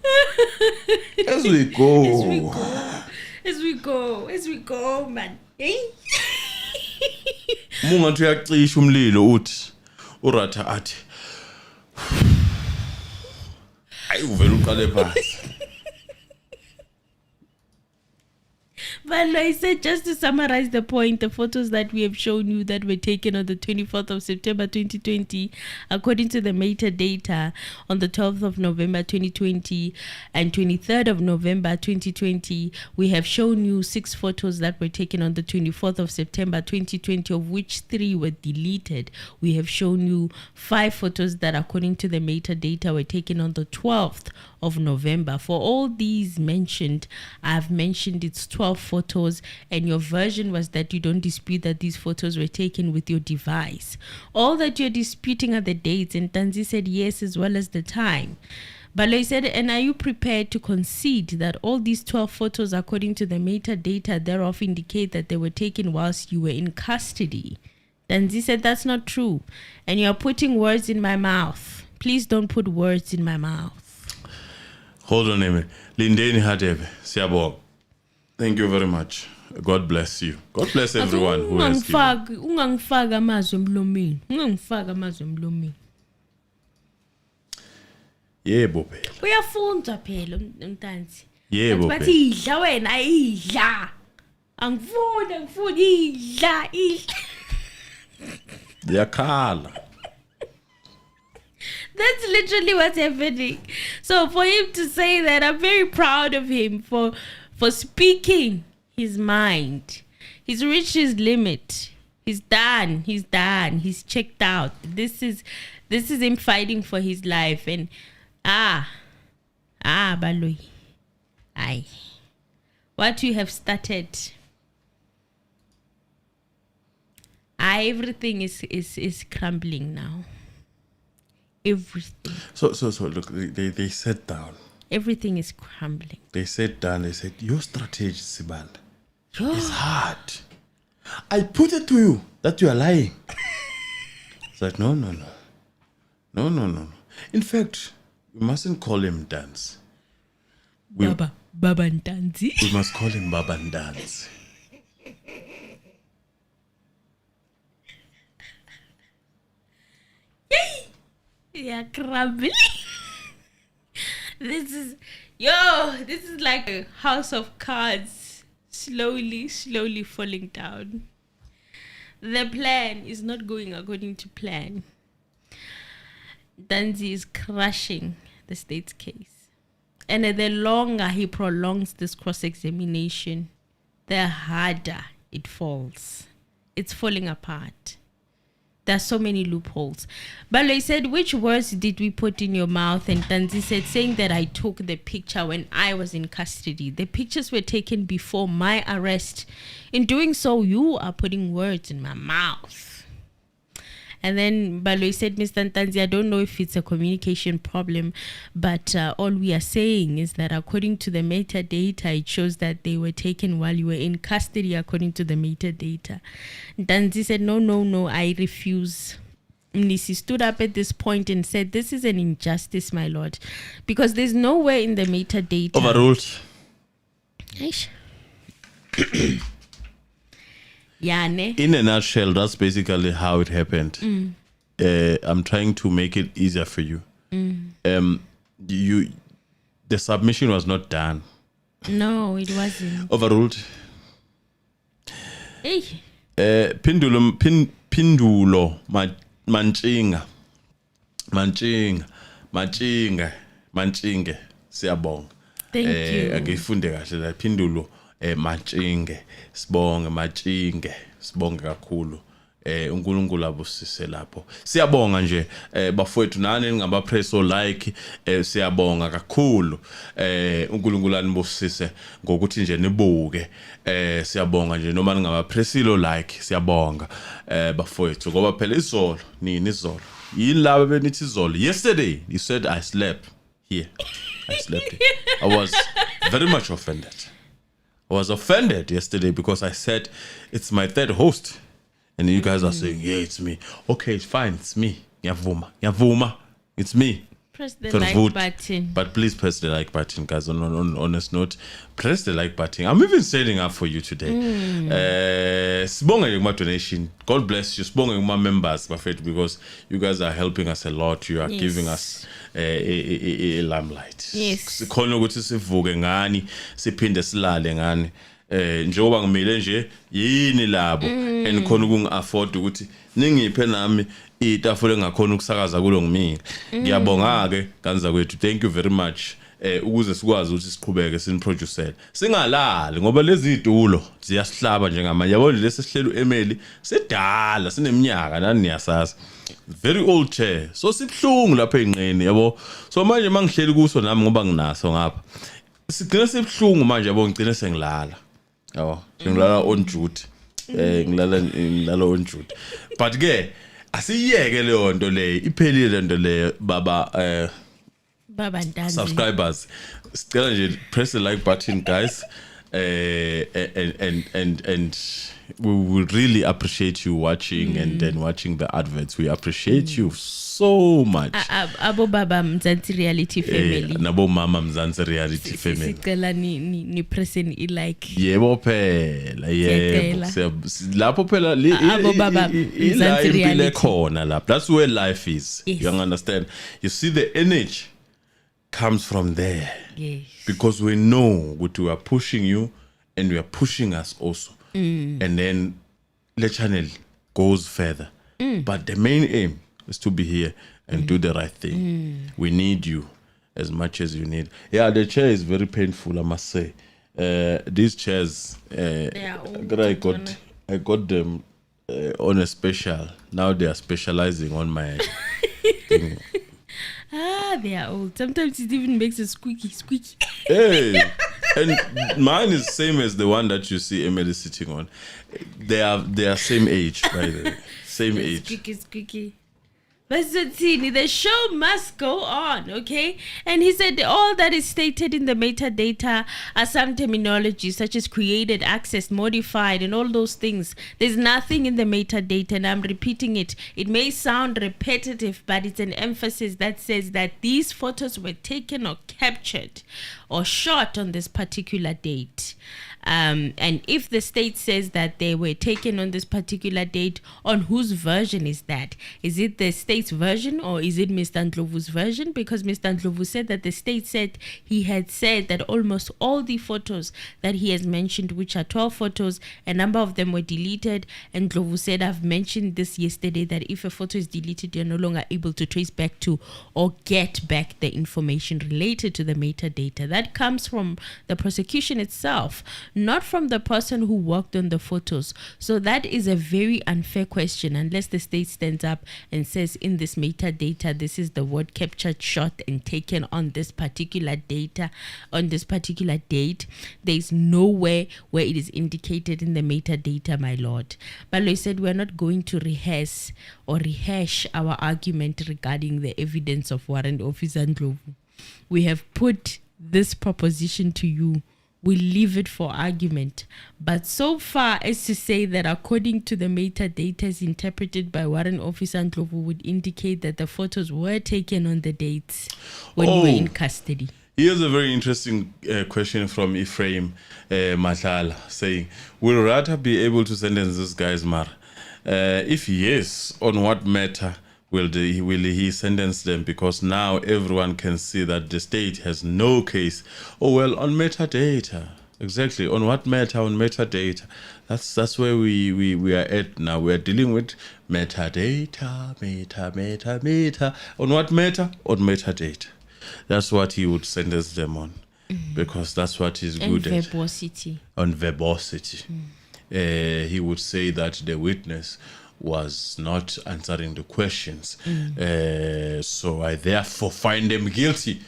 As we go. As we go, man. Mungathi uyacisha umlilo uthi uRatha athi. Ayi uvela uqale phansi. Balayi said, just to summarize the point, the photos that we have shown you that were taken on the 24th of September 2020, according to the metadata, on the 12th of November 2020 and 23rd of November 2020, we have shown you 6 photos that were taken on the 24th of September 2020, of which 3 were deleted. We have shown you 5 photos that, according to the metadata, were taken on the 12th of November. For all these mentioned, I've mentioned it's 12 photos, and your version was that you don't dispute that these photos were taken with your device. All that you're disputing are the dates, and Ntanzi said yes, as well as the time. Balayi said, and are you prepared to concede that all these 12 photos, according to the metadata thereof, indicate that they were taken whilst you were in custody? Ntanzi said, that's not true, and you're putting words in my mouth. Please don't put words in my mouth. Hold on a minute. Lindeni Hadebe, Siyabonga. Thank you very much. God bless you. God bless everyone who has given. Ungangifaka amazwi emlomeni. Yebo phela. Uyafunda phela Ntanzi. Yebo phela. Bathi idla wena idla. Angifuni idla. Yakhala. That's literally what's happening. So for him to say that, I'm very proud of him for speaking his mind. He's reached his limit. He's done. He's checked out. This is him fighting for his life. And Balayi. Aye. What you have started. Everything is crumbling now. Everything. So look, they sat down. Everything is crumbling. They sat down, they said, your strategy, Sibanda, is hard. I put it to you that you are lying. It's like, no. In fact, we mustn't call him Ntanzi. Baba Ntanzi. We must call him Baba Ntanzi. Yeah, crumbling. This is like a house of cards slowly falling down. The plan is not going according to plan. Ntanzi is crushing the state's case. And the longer he prolongs this cross-examination, the harder it falls. It's falling apart. There are so many loopholes. Balayi said, which words did we put in your mouth? And Ntanzi said, saying that I took the picture when I was in custody. The pictures were taken before my arrest. In doing so, you are putting words in my mouth. And then Balayi said, Mr. Ntanzi, I don't know if it's a communication problem, but all we are saying is that according to the metadata, it shows that they were taken while you were in custody, according to the metadata. Ntanzi said, no, I refuse. Nisi stood up at this point and said, this is an injustice, my lord, because there's nowhere in the metadata. Overruled. In a nutshell, that's basically how it happened. I'm trying to make it easier for you. the submission was not done. No, it wasn't. Overruled. Hey. Pindulo manchinga siyabonga. Thank you. Akifunde kahle la Pindulo manchinge sibonge kakhulu. uNkulunkulu abusise lapho siyabonga nje bafowethu nani ngaba press o like siyabonga kakhulu uNkulunkulu anibusise ngokuthi nje nibuke siyabonga nje noma ngaba press lo like siyabonga bafowethu ngoba phela izolo izolo yilabo benithi izolo yesterday you said I slept here I slept here. I was very much offended. I was offended yesterday because I said it's my third host. And you guys are saying, yeah, it's me. Okay, it's fine. It's me. Yavuma. It's me. Press the like button. But please press the like button, guys. On honest note, press the like button. I'm even setting up for you today. Sibonga my donation. God bless you. Sibonga my members, my faith, because you guys are helping us a lot. You are giving us a limelight. Yes. Khona ukuthi sivuke ngani, siphinde silale ngani. Njengoba ngimile nje yini labo enikhona ukungi-afford ukuthi ningiphe nami itafule engakhona ukusakaza kulo ngimile ngiyabonga ke kanza kwethu thank you very much ukuze sikwazi ukuthi siqhubeke siniproducele singalali ngoba lezi zitulo ziyasihlaba njengamanje yabona lesi sihlelo Emily sidala sineminyaka nani niyasazi very old chair so sibhlungu lapha enqeni yabo so manje mangihleli kuso nami ngoba nginaso ngapha sigcina sibhlungu manje yabo ngicina sengilala yabo ngilala on duty ngilala on duty but ke asiyeke leyo nto leyo iphelile le nto leyo baba Ntanzi subscribers sicela nje press the like button guys and we will really appreciate you watching and then watching the adverts. We appreciate you so much. Abo baba Ntanzi reality family. Nabo mama Ntanzi reality family. Sicela ni press ni like. Yebo phela yebo. Lapho phela abo baba Ntanzi reality khona lapho. That's where life is. Yes. You understand? You see the energy comes from there. Yes. Because we know what we are pushing you and we are pushing us also. And then the channel goes further. But the main aim is to be here and do the right thing. We need you as much as you need. Yeah, the chair is very painful, I must say. These chairs, I got them on a special. Now they are specializing on my thing. They are old. Sometimes it even makes a squeaky. Hey, and mine is same as the one that you see Emily sitting on. They are same age, by the way. Same age. Squeaky. But the show must go on, okay? And he said all that is stated in the metadata are some terminology such as created, accessed, modified, and all those things. There's nothing in the metadata, and I'm repeating it. It may sound repetitive, but it's an emphasis that says that these photos were taken or captured or shot on this particular date. And if the state says that they were taken on this particular date, on whose version is that? Is it the state's version or is it Mr. Ndlovu's version? Because Mr. Ndlovu said that the state said he had said that almost all the photos that he has mentioned, which are 12 photos, a number of them were deleted. And Ndlovu said, I've mentioned this yesterday, that if a photo is deleted, you're no longer able to trace back to or get back the information related to the metadata. That comes from the prosecution itself, not from the person who worked on the photos. So that is a very unfair question unless the state stands up and says in this metadata, this is the word captured, shot, and taken on this particular data, on this particular date. There's nowhere where it is indicated in the metadata, my lord. Balayi said we're not going to rehash our argument regarding the evidence of Warrant Officer Ndlovu. We have put this proposition to you. We leave it for argument. But so far as to say that according to the metadata as interpreted by Warrant Officer Ndlovu would indicate that the photos were taken on the dates when we were in custody. Here's a very interesting question from Ephraim Matala saying, will Ratha be able to sentence this guy's Mar? If yes, on what matter will he sentence them? Because now everyone can see that the state has no case. Oh well, on metadata. Exactly. On what matter? On metadata. That's where we are at now. We are dealing with metadata, meta. On what matter? On metadata. That's what he would sentence them on. Because that's what he's good at. Verbosity. On verbosity. He would say that the witness was not answering the questions. So I therefore find them guilty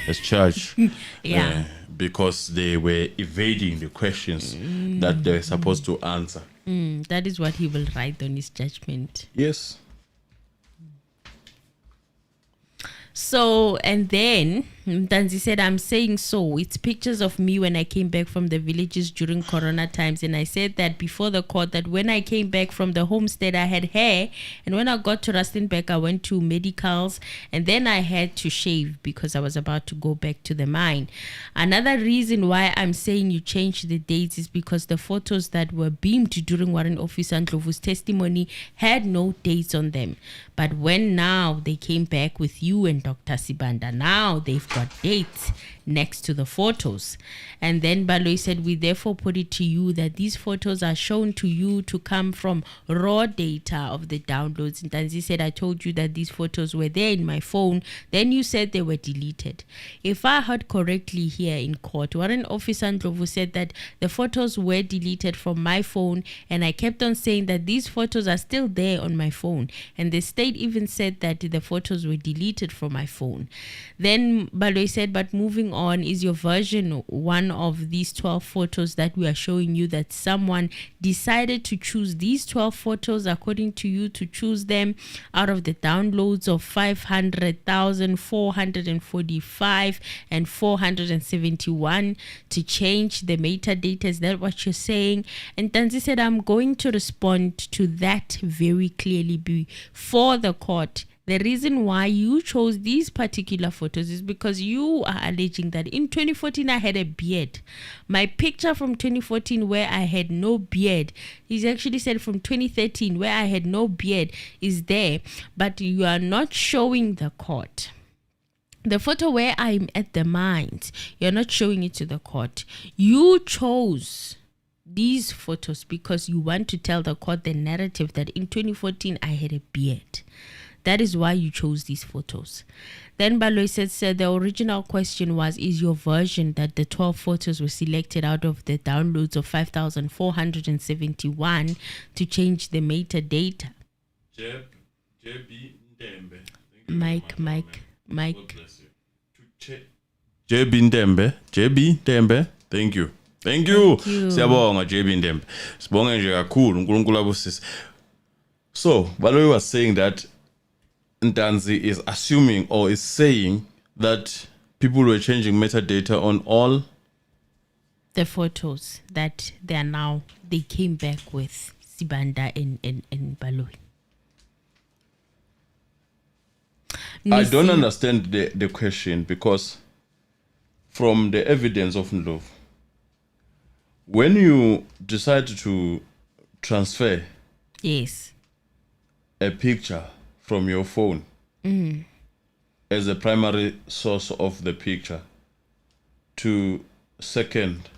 as charged. Yeah. Because they were evading the questions that they were supposed to answer. That is what he will write on his judgment. Yes. So, and then Ntanzi said, I'm saying so. It's pictures of me when I came back from the villages during Corona times. And I said that before the court, that when I came back from the homestead, I had hair. And when I got to Rustenburg, I went to medicals. And then I had to shave because I was about to go back to the mine. Another reason why I'm saying you change the dates is because the photos that were beamed during Warrant Officer Ndlovu's testimony had no dates on them. But when now they came back with you and Dr. Sibanda, now they've got dates next to the photos. And then Balayi said, we therefore put it to you that these photos are shown to you to come from raw data of the downloads. And Ntanzi said, I told you that these photos were there in my phone. Then you said they were deleted. If I heard correctly here in court, Warrant Officer Ndlovu said that the photos were deleted from my phone. And I kept on saying that these photos are still there on my phone. And the state even said that the photos were deleted from my phone. Then Balayi said, but moving on, is your version one of these 12 photos that we are showing you, that someone decided to choose these 12 photos according to you, to choose them out of the downloads of 500,445 and 471 to change the metadata? Is that what you're saying? And Ntanzi said, I'm going to respond to that very clearly before the court. The reason why you chose these particular photos is because you are alleging that in 2014 I had a beard. My picture from 2014 where I had no beard, he's actually said from 2013 where I had no beard is there, but you are not showing the court. The photo where I'm at the mines, you're not showing it to the court. You chose these photos because you want to tell the court the narrative that in 2014 I had a beard. That is why you chose these photos. Then Balayi said the original question was, is your version that the 12 photos were selected out of the downloads of 5,471 to change the metadata? Mike. JB Ndembe. Thank you. Siyabonga JB Ndembe. Sibonga nje kakhulu uNkulunkulu abusise. So, Balayi was saying that Ntanzi is assuming or is saying that people were changing metadata on all the photos that they came back with Sibanda and Balayi. I don't understand the question, because from the evidence of Ndlovu, when you decide to transfer a picture from your phone as a primary source of the picture to second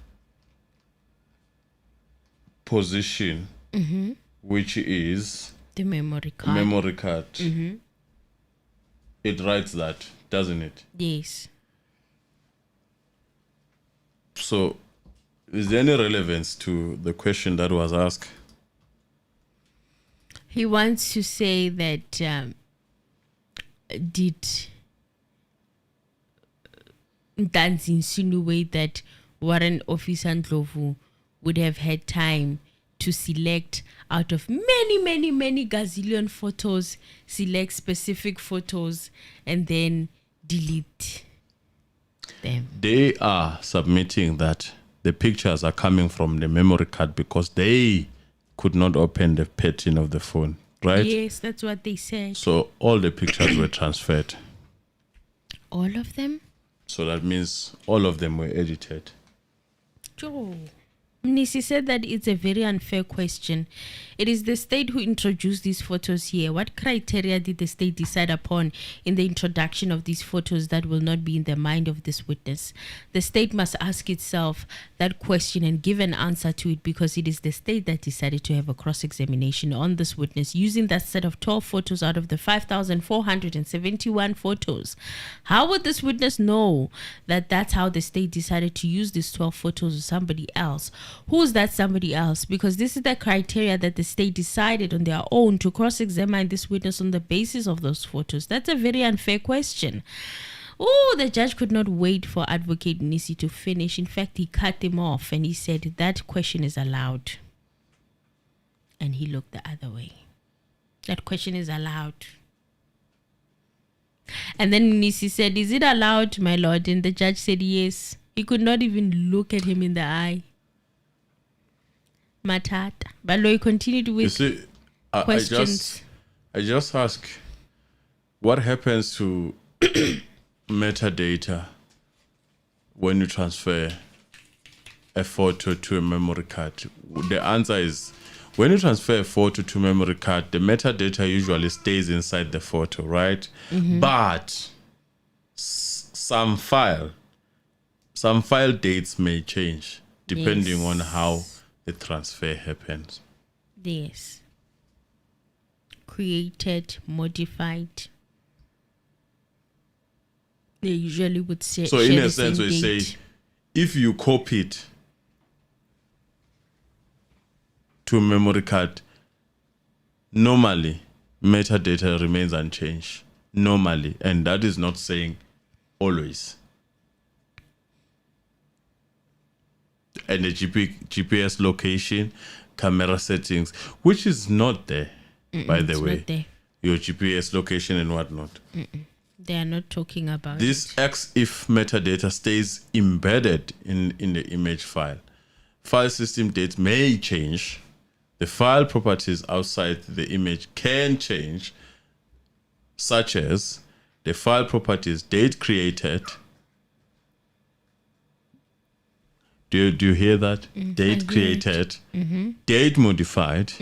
position, which is the memory card. It writes that, doesn't it? Yes. So is there any relevance to the question that was asked? He wants to say that did Ntanzi insinuate that Warrant Officer Ndlovu would have had time to select out of many gazillion photos, select specific photos, and then delete them? They are submitting that the pictures are coming from the memory card because they could not open the pattern of the phone, right? Yes, that's what they said. So all the pictures were transferred. All of them? So that means all of them were edited. Oh. Nisi said that it's a very unfair question. It is the state who introduced these photos here. What criteria did the state decide upon in the introduction of these photos that will not be in the mind of this witness? The state must ask itself that question and give an answer to it, because it is the state that decided to have a cross-examination on this witness using that set of 12 photos out of the 5,471 photos. How would this witness know that that's how the state decided to use these 12 photos of somebody else? Who's that somebody else? Because this is the criteria that the state decided on their own to cross-examine this witness on the basis of those photos. That's a very unfair question. Oh, the judge could not wait for Advocate Nisi to finish. In fact, he cut him off and he said that question is allowed. And he looked the other way. That question is allowed. And then Nisi said, "Is it allowed, my lord?" And the judge said yes. He could not even look at him in the eye. Matata. Balayi continued with questions. I just ask, what happens to metadata when you transfer a photo to a memory card? The answer is, when you transfer a photo to memory card, the metadata usually stays inside the photo, right? Mm-hmm. But some file dates may change depending on how the transfer happens. Yes. Created, modified. They usually would say. So in a sense, we say, if you copy it to a memory card, normally metadata remains unchanged. Normally, and that is not saying always. And the GPS location, camera settings, which is not there, by the way. Not there. Your GPS location and whatnot. They are not talking about this. If metadata stays embedded in the image file. File system dates may change. The file properties outside the image can change, such as the file properties date created. Do you hear that? Date created, date modified,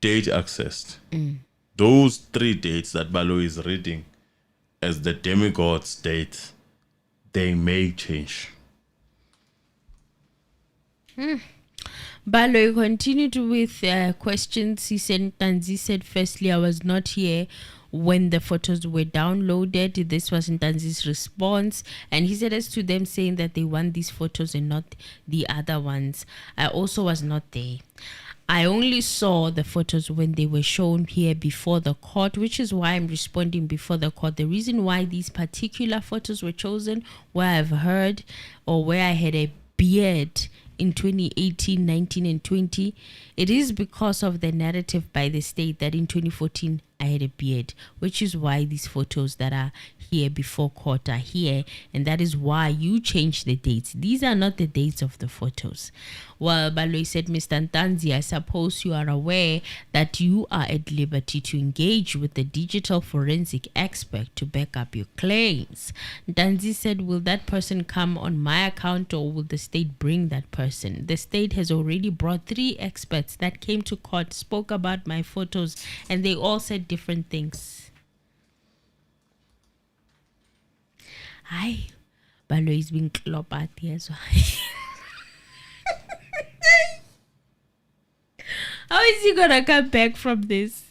date accessed. Those three dates that Balayi is reading as the demigod's dates, they may change. Balayi continued with questions. He said, Ntanzi said, firstly, I was not here when the photos were downloaded. This was Ntanzi's response. And he said, as to them saying that they want these photos and not the other ones, I also was not there. I only saw the photos when they were shown here before the court, which is why I'm responding before the court. The reason why these particular photos were chosen, where I've heard or where I had a beard in 2018, 19 and 20, it is because of the narrative by the state that in 2014 I had a beard, which is why these photos that are here before court are here, and that is why you change the dates. These are not the dates of the photos. Well, Balayi said, Mr. Ntanzi, I suppose you are aware that you are at liberty to engage with the digital forensic expert to back up your claims. Ntanzi said, will that person come on my account or will the state bring that person? The state has already brought 3 experts that came to court, spoke about my photos, and they all said different things. Hi, Balayi's been clopped at here, so how is he gonna come back from this?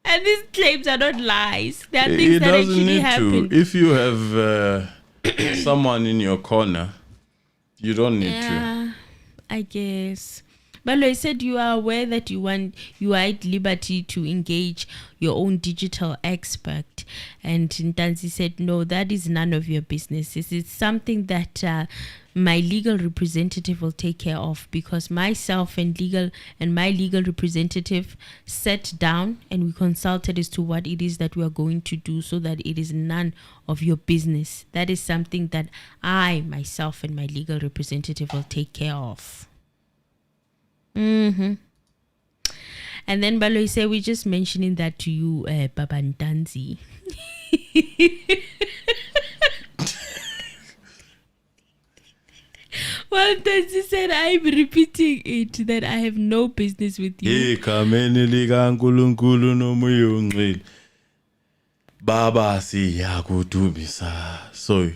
And these claims are not lies. They are things that actually happened. If you have someone in your corner, you don't need to. I guess. Balayi said you are aware that you are at liberty to engage your own digital expert. And Ntanzi said, no, that is none of your business. This is something that my legal representative will take care of, because myself and my legal representative sat down and we consulted as to what it is that we are going to do, so that it is none of your business. That is something that I, myself, and my legal representative will take care of. And then Balayi said, we're just mentioning that to you, Baba Ntanzi. Well, Ntanzi said, I'm repeating it, that I have no business with you. Ikameni likaNkulunkulu nomuyungcwele. Baba siyakudumisa. So,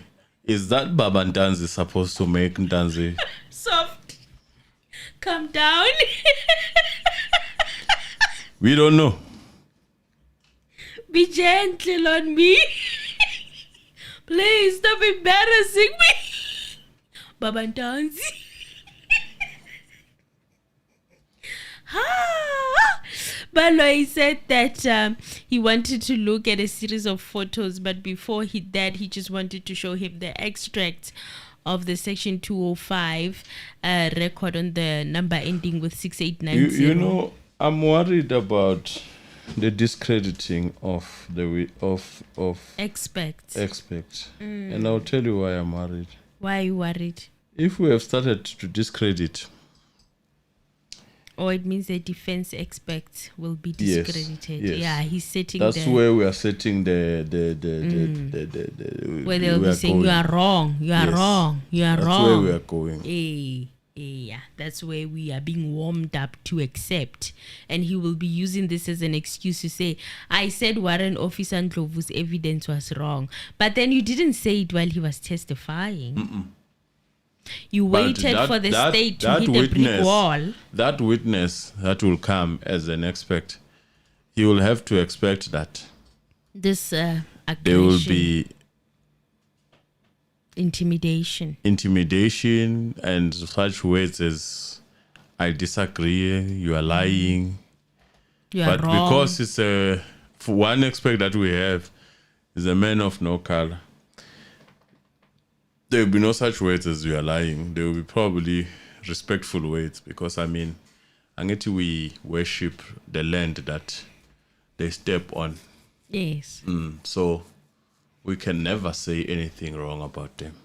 is that Baba Ntanzi supposed to make Ntanzi? Soft. Calm down. We don't know. Be gentle on me. Please stop embarrassing me. Baba Ntanzi. Balayi said that he wanted to look at a series of photos, but before he just wanted to show him the extract of the Section 205 record on the number ending with 6890. You know, I'm worried about the discrediting of experts. And I'll tell you why I'm worried. Why are you worried? If we have started to discredit, or it means the defense experts will be discredited. Yes. Yeah, he's setting. That's where we are setting the where they'll be saying you are wrong. You are wrong. You are That's wrong. That's where we are going. Yeah, that's where we are being warmed up to accept. And he will be using this as an excuse to say, I said Warren Officer Ndlovu's evidence was wrong. But then you didn't say it while he was testifying. You waited for the state to hit a brick wall. That witness that will come as an expert, he will have to expect that this there will be intimidation and such words as I disagree, you are lying. You are but wrong. Because it's one expert that we have is a man of no color, there will be no such words as you are lying. There will be probably respectful words, because we worship the land that they step on. Yes. So we can never say anything wrong about them.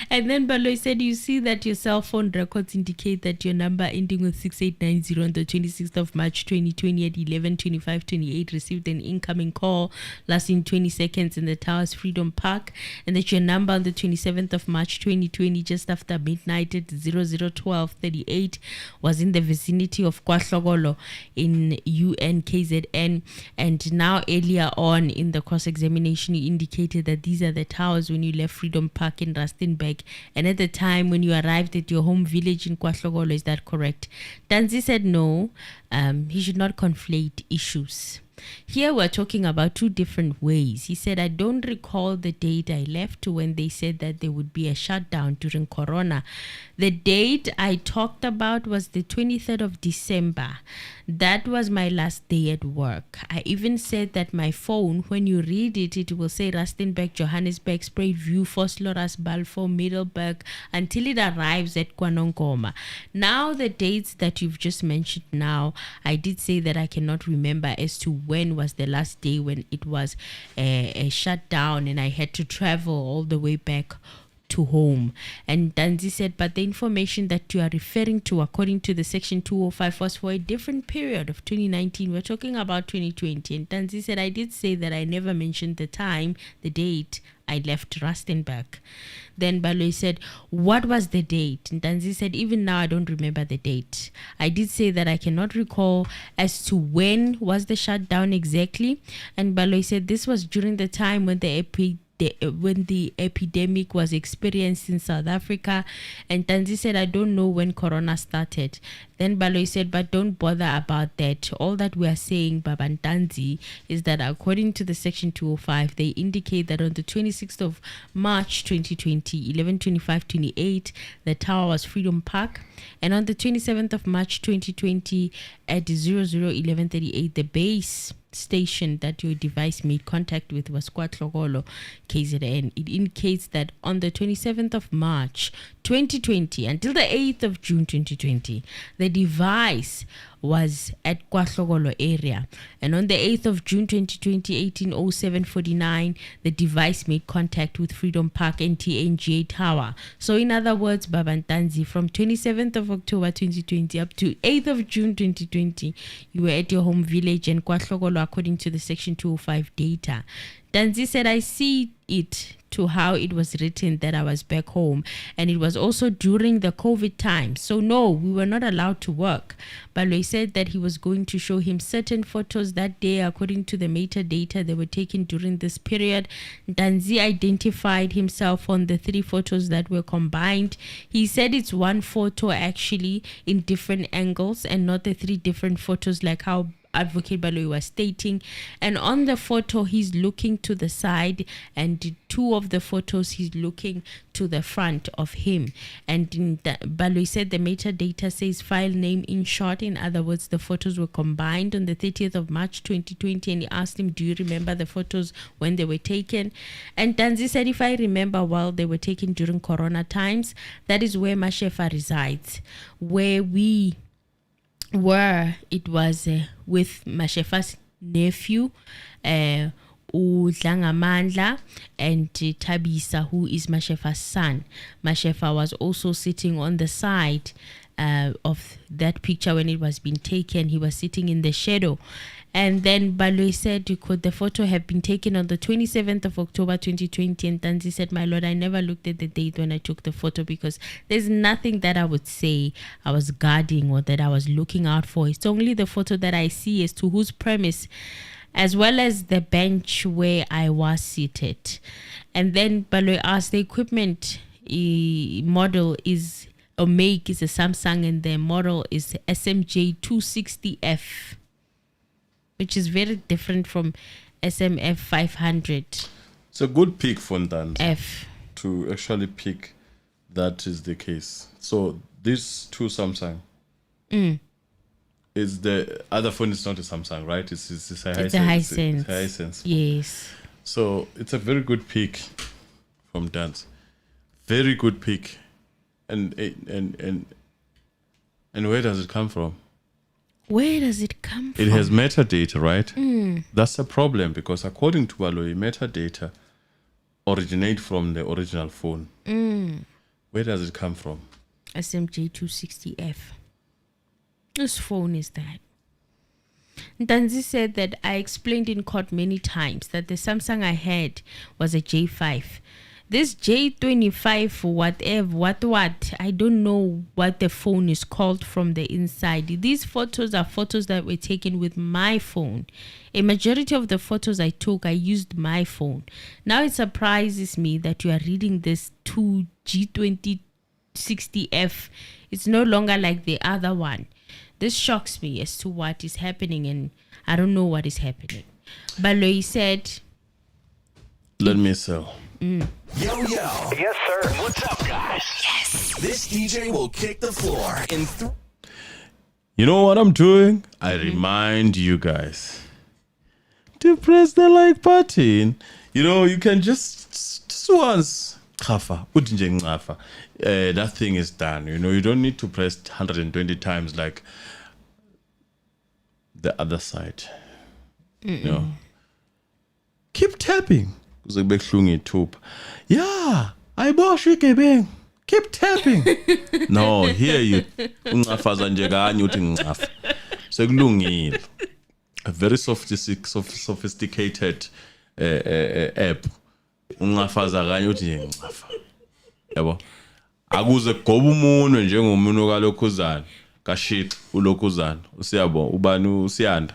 And then Balayi said, you see that your cell phone records indicate that your number ending with 6890 on the 26th of March 2020 at 11:25:28 received an incoming call lasting 20 seconds in the Towers Freedom Park, and that your number on the 27th of March 2020 just after midnight at 00:12:38 was in the vicinity of KwaHlokolo in UNKZN. And now earlier on in the cross-examination, you indicated that these are the towers when you left Freedom Park in Rustenburg, and at the time when you arrived at your home village in KwaHlokolo. Is that correct? Ntanzi said no, he should not conflate issues. Here we're talking about two different ways. He said, I don't recall the date I left to when they said that there would be a shutdown during Corona. The date I talked about was the 23rd of December. That was my last day at work. I even said that my phone, when you read it, it will say Rustenburg, Johannesburg, Spruitview, Vosloorus, Balfour, Middelburg, until it arrives at Kwanongoma. Now the dates that you've just mentioned now, I did say that I cannot remember as to when was the last day when it was a shutdown and I had to travel all the way back to home. And Ntanzi said, but the information that you are referring to according to the Section 205 was for a different period of 2019. We're talking about 2020. And Ntanzi said, I did say that I never mentioned the time, the date I left Rustenburg. Then Balayi said, what was the date? Ntanzi said, even now I don't remember the date. I did say that I cannot recall as to when was the shutdown exactly. And Balayi said, this was during the time when the epidemic was experienced in South Africa. And Ntanzi said, I don't know when Corona started. Then Balayi said, but don't bother about that. All that we are saying, Baba Ntanzi, is that according to the Section 205, they indicate that on the 26th of March 2020, 11:25:28, the tower was Freedom Park. And on the 27th of March 2020, at 00:11:38, the base station that your device made contact with was KwaHlokolo, KZN. It indicates that on the 27th of March 2020 until the 8th of June 2020, the device was at KwaHlokolo area. And on the 8th of June 2020, 18:07:49, the device made contact with Freedom Park NTA Tower. So in other words, Baba Ntanzi, from 27th of October 2020 up to 8th of June 2020, you were at your home village in KwaHlokolo according to the Section 205 data. Ntanzi said, I see it to how it was written that I was back home. And it was also during the COVID time. So no, we were not allowed to work. Balayi said that he was going to show him certain photos that day according to the metadata they were taken during this period. Ntanzi identified himself on the 3 photos that were combined. He said it's one photo actually in different angles and not the 3 different photos like how Advocate Balayi was stating. And on the photo he's looking to the side, and 2 of the photos he's looking to the front of him. And Balayi said the metadata says file name in short. In other words, the photos were combined on the 30th of March 2020, and he asked him, do you remember the photos when they were taken? And Ntanzi said, if I remember well, they were taken during Corona times. That is where Mashefa resides. Where we were, it was with Mashefa's nephew, Udlangamandla, and Tabisa, who is Mashefa's son. Mashefa was also sitting on the side of that picture when it was being taken. He was sitting in the shadow. And then Balayi said, could the photo have been taken on the 27th of October 2020? And Ntanzi said, my lord, I never looked at the date when I took the photo because there's nothing that I would say I was guarding or that I was looking out for. It's only the photo that I see as to whose premise, as well as the bench where I was seated. And then Balayi asked, the equipment model is, or make is a Samsung, and the model is SMJ 260F. Which is very different from SMF 500. It's a good pick for Ntanzi F. to actually pick that is the case. So these 2 Samsung. Is the other phone is not a Samsung, right? It's a Highsense. It's a Highsense. It's a Highsense. Yes. So it's a very good pick from Ntanzi. Very good pick. And where does it come from? Where does it come from? It has metadata, right? That's a problem because according to Balayi, metadata originate from the original phone. Where does it come from? SMJ 260F. Whose phone is that? Ntanzi said that I explained in court many times that the Samsung I had was a J5. This J25, whatever, I don't know what the phone is called from the inside. These photos are photos that were taken with my phone. A majority of the photos I took, I used my phone. Now it surprises me that you are reading this 2 G2060F. It's no longer like the other one. This shocks me as to what is happening, and I don't know what is happening. Balayi said, let me sell. Yo. Yes, sir. What's up, guys? Yes. This DJ will kick the floor in You know what I'm doing? I remind you guys to press the like button. You know, you can just once. That thing is done. You know, you don't need to press 120 times like the other side. You know, keep tapping. Yeah, I bought Bang. Keep tapping. No, here you. A very sophisticated app. Yabo. Akuze goba umuntu njengomuntu kalokhuzana kashit ulokhuzana usiyabo ubani usiyanda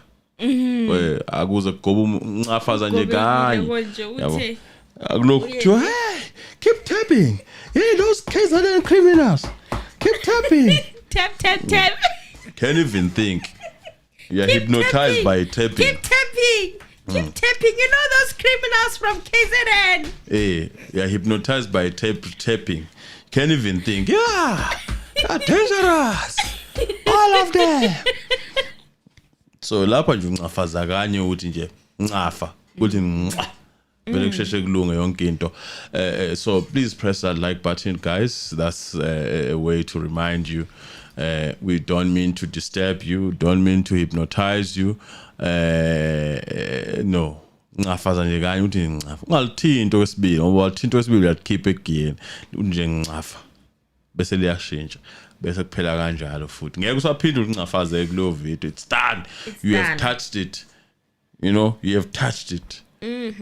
akuze goba uncafaza nje kanye yabo akulokhu hey keep tapping, hey those kids are the criminals, keep tapping. tap Can't even think. You're hypnotized by tapping. Keep tapping. You know those criminals from KZN. Hey, you're hypnotized by tapping. Can't even think. Yeah, they're dangerous. All of them. So lapha nje uncafaza kanye uthi nje ncafa uthi vele kusheshe kulunge yonke into. So please press that like button, guys. That's a way to remind you. We don't mean to disturb you, don't mean to hypnotize you. No. Ngafaza nje kanye uthi ncafa. Ungalithinto kwesibili ngoba lithinto kwesibili uyakhipha again nje ncafa. Bese liyashintsha. Bese kuphela kanjalo futhi. Ngeke usaphinde ukuncafaze kulo video. It's done. You have touched it. You know, you have touched it.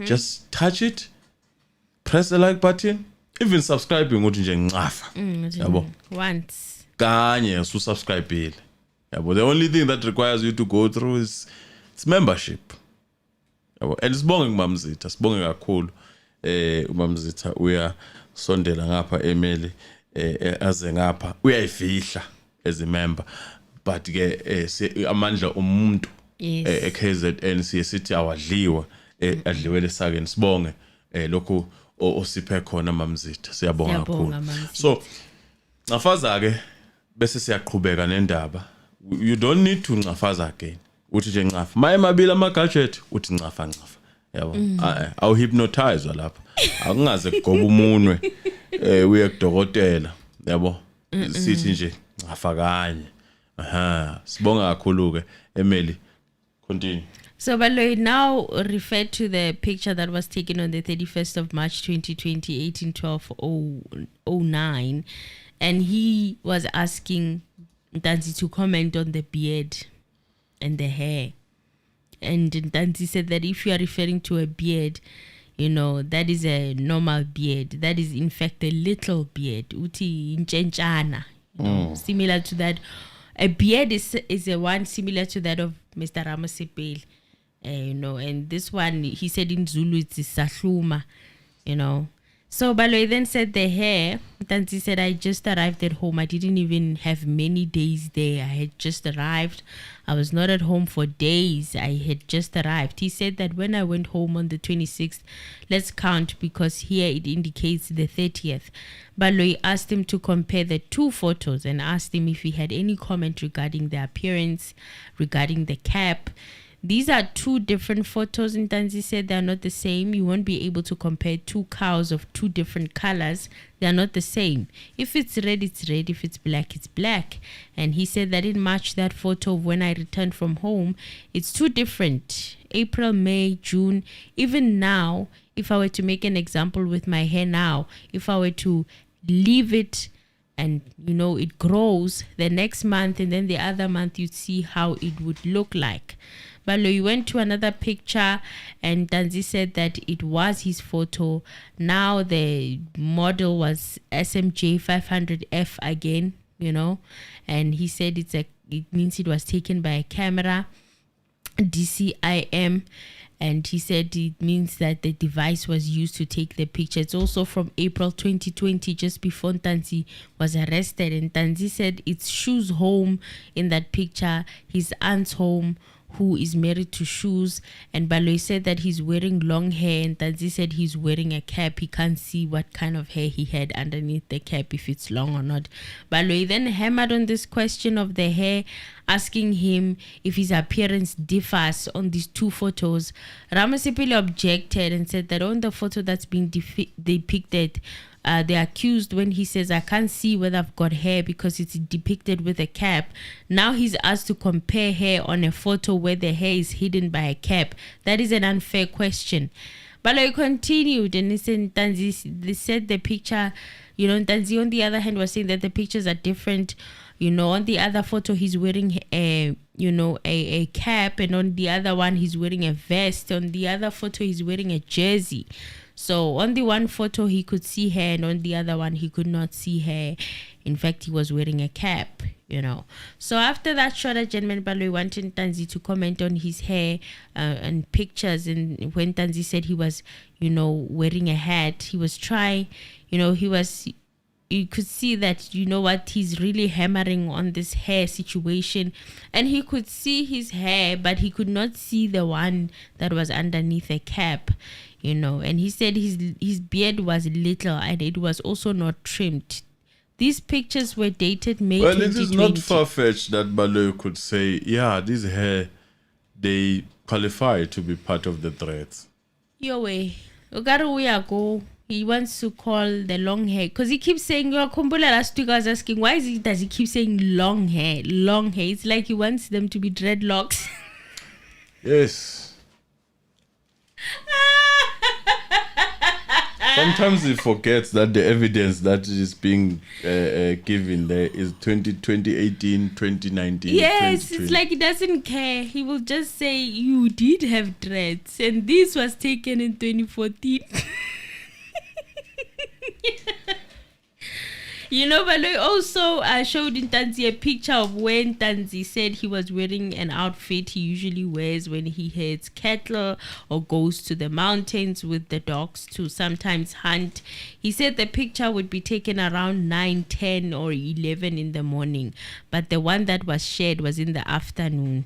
Just touch it. press the like button, even subscribing uthi nje ncafa yabo once kanye ususubscribe yabo. The only thing that requires you to go through is it's membership yabo. And sibonge kumamzitha, sibonge kakhulu umamzitha uyasondela ngapha emeli aze ngapha uyayifihla as a member, but ke amandla umuntu KZN sithi awadliwa adliwele sakeni. Sibonge lokho osiphe khona mamzitha, siyabonga kakhulu. So ncafaza ke bese siyaqhubeka nendaba. You don't need to ncafaza again uthi nje ncafa maye mabili ama gadget uthi ncafa yabo. Awu hypnotize lapha akungaze kugoba umunwe uye kudokotela yabo sithi nje ncafa kanye. Sibonga kakhulu ke Emily, continue. So Baloyi now referred to the picture that was taken on the 31st of March 2020, 18/12/09, and he was asking Ntanzi to comment on the beard and the hair. And Ntanzi said that if you are referring to a beard, that is a normal beard. That is in fact a little beard. Uti inchenchana, similar to that. A beard is a one similar to that of Mr. Ramasipeli. And this one, he said in Zulu, it's sahluma, So Baloyi then said the hair, Ntanzi said, I just arrived at home. I didn't even have many days there. I had just arrived. I was not at home for days. I had just arrived. He said that when I went home on the 26th, let's count because here it indicates the 30th. Baloyi asked him to compare the two photos and asked him if he had any comment regarding the appearance, regarding the cap. These are two different photos. Ntanzi said they are not the same. You won't be able to compare two cows of two different colors. They are not the same. If it's red, it's red. If it's black, it's black. And he said that didn't match that photo of when I returned from home. It's two different. April, May, June. Even now, if I were to make an example with my hair now, if I were to leave it and it grows the next month and then the other month, you'd see how it would look like. Baloyi went to another picture and Ntanzi said that it was his photo. Now the model was SMJ 500F again, and he said it means it was taken by a camera, DCIM, and he said it means that the device was used to take the picture. It's also from April 2020, just before Ntanzi was arrested. And Ntanzi said it's Shu's home in that picture, his aunt's home, who is married to Shoes. And Baloyi said that he's wearing long hair, and Ntanzi said he's wearing a cap. He can't see what kind of hair he had underneath the cap, if it's long or not. Baloyi then hammered on this question of the hair, asking him if his appearance differs on these two photos. Ramasipeli objected and said that on the photo that's being depicted, the accused, when he says, I can't see whether I've got hair because it's depicted with a cap. Now he's asked to compare hair on a photo where the hair is hidden by a cap. That is an unfair question. Baloyi continued and he said, Ntanzi, they said the picture, Ntanzi on the other hand was saying that the pictures are different. On the other photo he's wearing a cap, and on the other one he's wearing a vest. On the other photo he's wearing a jersey. So on the one photo he could see hair, and on the other one he could not see hair. In fact, he was wearing a cap, So after that short adjournment, Baloyi wanted Ntanzi to comment on his hair and pictures. And when Ntanzi said he was, wearing a hat, he was trying, you could see that, he's really hammering on this hair situation. And he could see his hair, but he could not see the one that was underneath a cap. And he said his beard was little and it was also not trimmed. These pictures were dated May 2020. Well, it is not far-fetched that Baloyi could say, these hair, they qualify to be part of the threats. Your way. He wants to call the long hair because he keeps saying, Kumbula last week I was asking, why does he keep saying long hair? Long hair. It's like he wants them to be dreadlocks. Yes. Sometimes he forgets that the evidence that is being given there is 2018, 2019. Yes, it's like he doesn't care. He will just say, you did have dreads and this was taken in 2014. You know, Balayi also showed Ntanzi a picture of when Ntanzi said he was wearing an outfit he usually wears when he herds cattle or goes to the mountains with the dogs to sometimes hunt. He said the picture would be taken around 9, 10 or 11 in the morning, but the one that was shared was in the afternoon.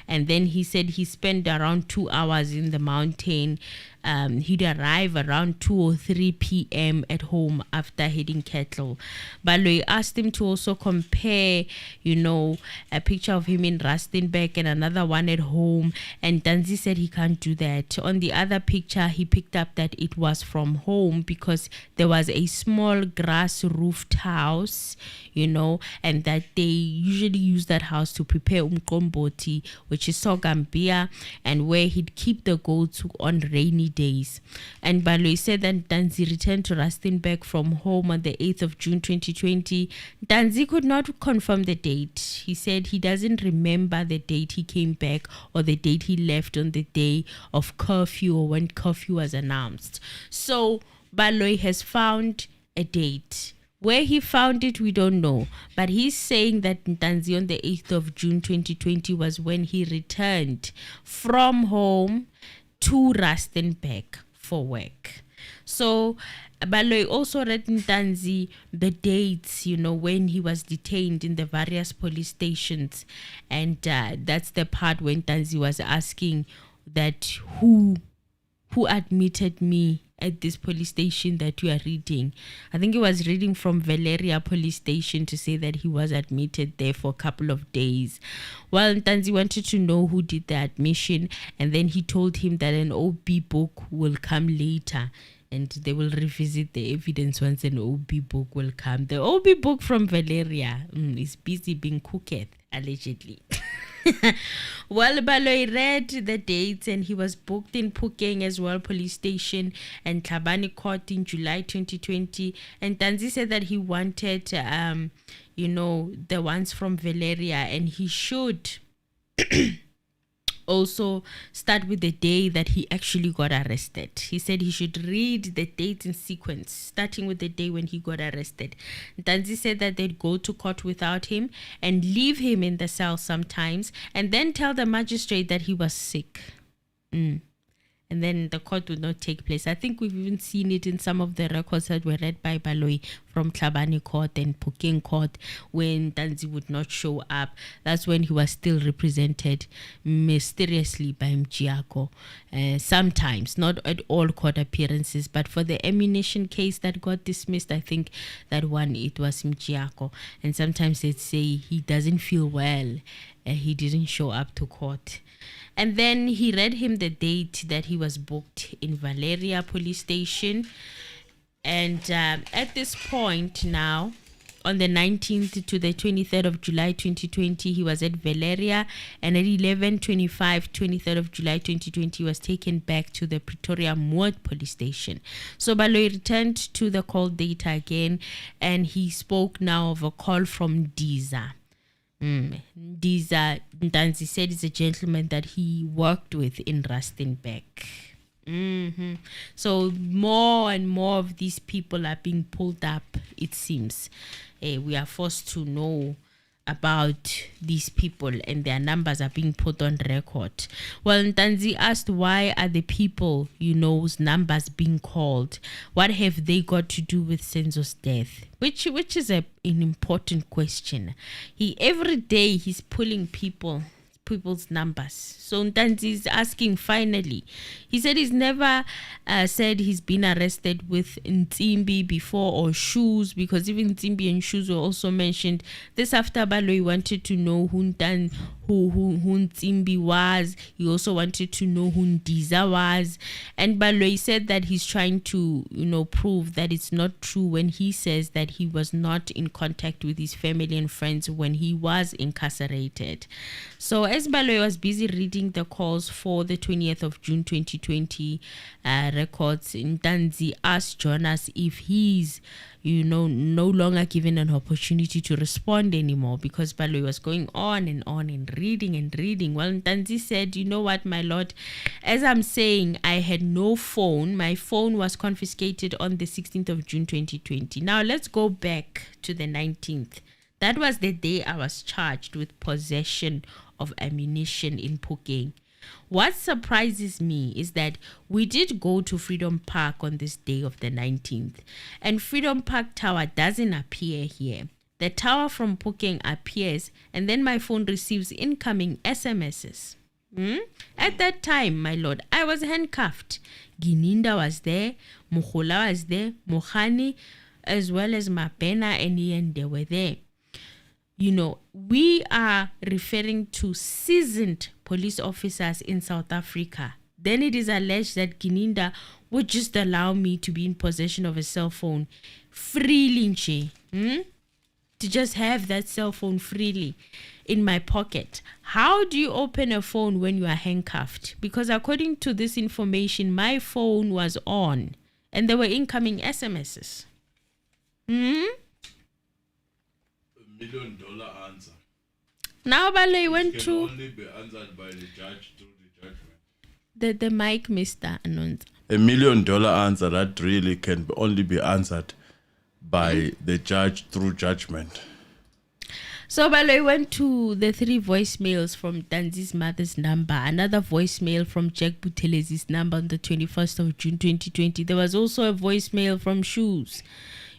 And then he said he spent around 2 hours in the mountain. He'd arrive around 2 or 3 p.m. at home after heading cattle. Balayi asked him to also compare, a picture of him in Rustenburg and another one at home. And Ntanzi said he can't do that. On the other picture, he picked up that it was from home because there was a small grass roofed house, and that they usually use that house to prepare umqomboti, which is sogambia, and where he'd keep the goats on rainy days. And Balayi said that Ntanzi returned to Rustenburg from home on the 8th of June 2020. Ntanzi could not confirm the date. He said he doesn't remember the date he came back or the date he left on the day of curfew or when curfew was announced. So Balayi has found a date. Where he found it, we don't know. But he's saying that Ntanzi on the 8th of June 2020 was when he returned from home to Rustenburg for work. So Balayi also read Ntanzi the dates, when he was detained in the various police stations. And that's the part when Ntanzi was asking that who admitted me at this police station that you are reading. I think he was reading from Valeria police station to say that he was admitted there for a couple of days. Well, Ntanzi wanted to know who did the admission, and then he told him that an OB book will come later and they will revisit the evidence once an OB book will come. The OB book from Valeria is busy being cooked, allegedly. Well, Balayi read the dates and he was booked in Phucot as well police station and Tlhabane court in July 2020. And Ntanzi said that he wanted, the ones from Valeria, and he should also start with the day that he actually got arrested. He said he should read the dates in sequence, starting with the day when he got arrested. Ntanzi said that they'd go to court without him and leave him in the cell sometimes and then tell the magistrate that he was sick. And then the court would not take place. I think we've even seen it in some of the records that were read by Balayi from Tlhabane court and Phucot court when Ntanzi would not show up. That's when he was still represented mysteriously by Mjiako. Sometimes, not at all court appearances, but for the ammunition case that got dismissed, I think that one, it was Mjiako. And sometimes they'd say he doesn't feel well. He didn't show up to court. And then he read him the date that he was booked in Valeria police station. And at this point now, on the 19th to the 23rd of July 2020, he was at Valeria. And at 11:25, 23rd of July 2020, he was taken back to the Pretoria Verwoerd police station. So Balayi returned to the call data again. And he spoke now of a call from Diza. Ntanzi said is a gentleman that he worked with in Rustenburg. So more and more of these people are being pulled up, it seems. We are forced to know about these people and their numbers are being put on record. Well, Ntanzi asked why are the people, whose numbers being called? What have they got to do with Senzo's death? Which is an important question. Every day he's pulling people's numbers. So Ntanzi is asking finally. He said he's never said he's been arrested with Ntsimbi before or Shoes, because even Ntsimbi and Shoes were also mentioned. This after Balayi wanted to know who Ntsimbi was. He also wanted to know who Ndiza was. And Balayi said that he's trying to, prove that it's not true when he says that he was not in contact with his family and friends when he was incarcerated. So as Balayi was busy reading the calls for the 20th of June 2020 records, Ntanzi asked Jonas if he's, no longer given an opportunity to respond anymore, because Balayi was going on and on in reading. Well, Ntanzi said, you know what, my lord, as I'm saying, I had no phone. My phone was confiscated on the 16th of June 2020. Now let's go back to the 19th. That was the day I was charged with possession of ammunition in Phucot. What surprises me is that we did go to Freedom Park on this day of the 19th, and Freedom Park Tower doesn't appear here. The tower from Phucot appears, and then my phone receives incoming SMSs. At that time, my lord, I was handcuffed. Gininda was there, Mukhola was there, Mohani, as well as Mapena and Ian, they were there. You know, we are referring to seasoned police officers in South Africa. Then it is alleged that Gininda would just allow me to be in possession of a cell phone freely, to just have that cell phone freely in my pocket. How do you open a phone when you are handcuffed? Because according to this information, my phone was on and there were incoming SMSs. $1 million answer. Now Balayi went Can to only be answered by the judge through the judgment. the mic, Mr. Anonza. $1 million answer that really can only be answered by the judge through judgment. So Balayi went to the 3 voicemails from Ntanzi's mother's number, another voicemail from Jack Buthelez's number on the 21st of June 2020. There was also a voicemail from Shoes.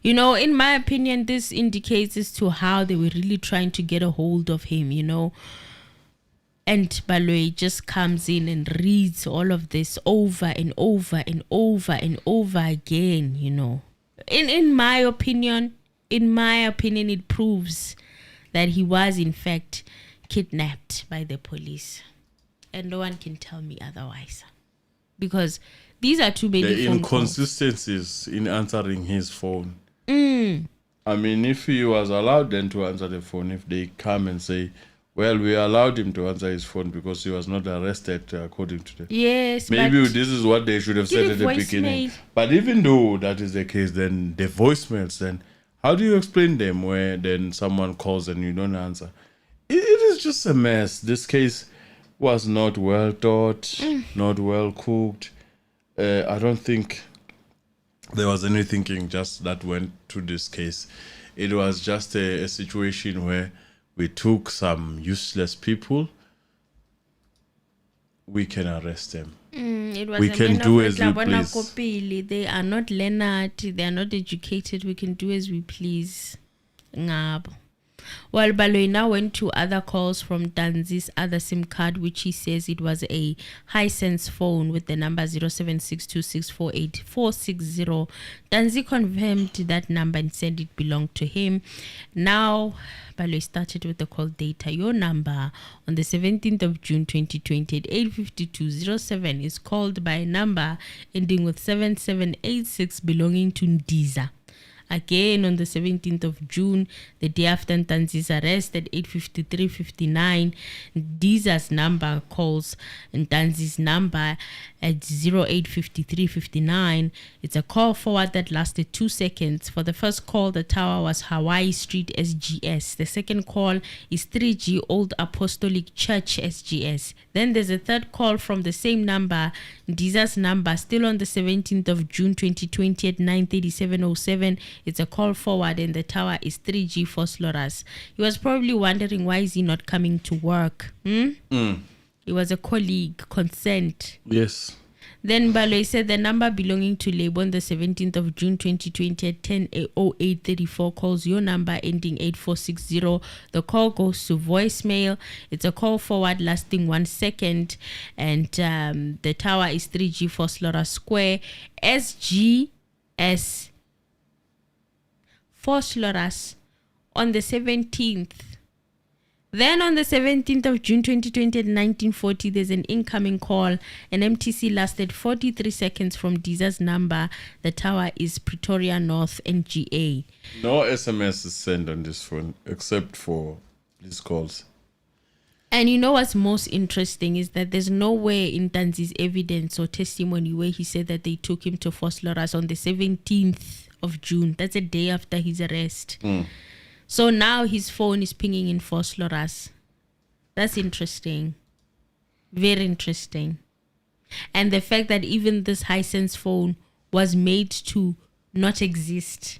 You know, in my opinion, this indicates as to how they were really trying to get a hold of him, you know. And Balayi just comes in and reads all of this over and over and over and over again, you know. In my opinion, it proves that he was in fact kidnapped by the police. And no one can tell me otherwise. Because these are too many The phone calls. inconsistencies in answering his phone. I mean, if he was allowed then to answer the phone, if they come and say, well, we allowed him to answer his phone because he was not arrested according to the... Yes, Maybe but this is what they should have said Give at the voicemail. beginning. But even though that is the case, then the voicemails, then how do you explain them where then someone calls and you don't answer? It is just a mess. This case was not well thought, not well cooked. I don't think there was any thinking just that went to this case. It was just a situation where we took some useless people. We can arrest them. it was We a can man do of as we Tlabona please. Kopili. They are not learned. They are not educated. We can do as we please. Ngabo. Well, Balayi now went to other calls from Ntanzi's other SIM card, which he says it was a Highsense phone with the number 0762648460. Ntanzi confirmed that number and said it belonged to him. Now, Balayi started with the call data. Your number on the 17th of June 2020 at 8:52:07 is called by a number ending with 7786 belonging to Ndiza. Again, on the 17th of June, the day after Ntanzi's arrest at 8:53:59, Ndiza's number calls Ntanzi's number at 08:53:59. It's a call forward that lasted 2 seconds. For the first call, the tower was Hawaii Street SGS. The second call is 3G Old Apostolic Church SGS. Then there's a third call from the same number, Ndiza's number, still on the 17th of June 2020 at 9:37:07. It's a call forward and the tower is 3G Phosphorus. He was probably wondering, why is he not coming to work? It was a colleague, consent. Yes. Then Balayi said the number belonging to Lebo on the 17th of June 2020 at 10:08:34 calls your number ending 8460. The call goes to voicemail. It's a call forward lasting 1 second, and the tower is 3G Phosphorus Square SGS Phosphorus on the 17th. Then on the 17th of June 2020 at 19:40, there's an incoming call. An MTC lasted 43 seconds from Ndiza's number. The tower is Pretoria North NGA. No SMS is sent on this phone except for these calls. And you know what's most interesting is that there's nowhere in Ntanzi's evidence or testimony where he said that they took him to Phosphorus on the 17th of June. That's a day after his arrest. So now his phone is pinging in Phosphorus. That's interesting. Very interesting. And the fact that even this Highsense phone was made to not exist.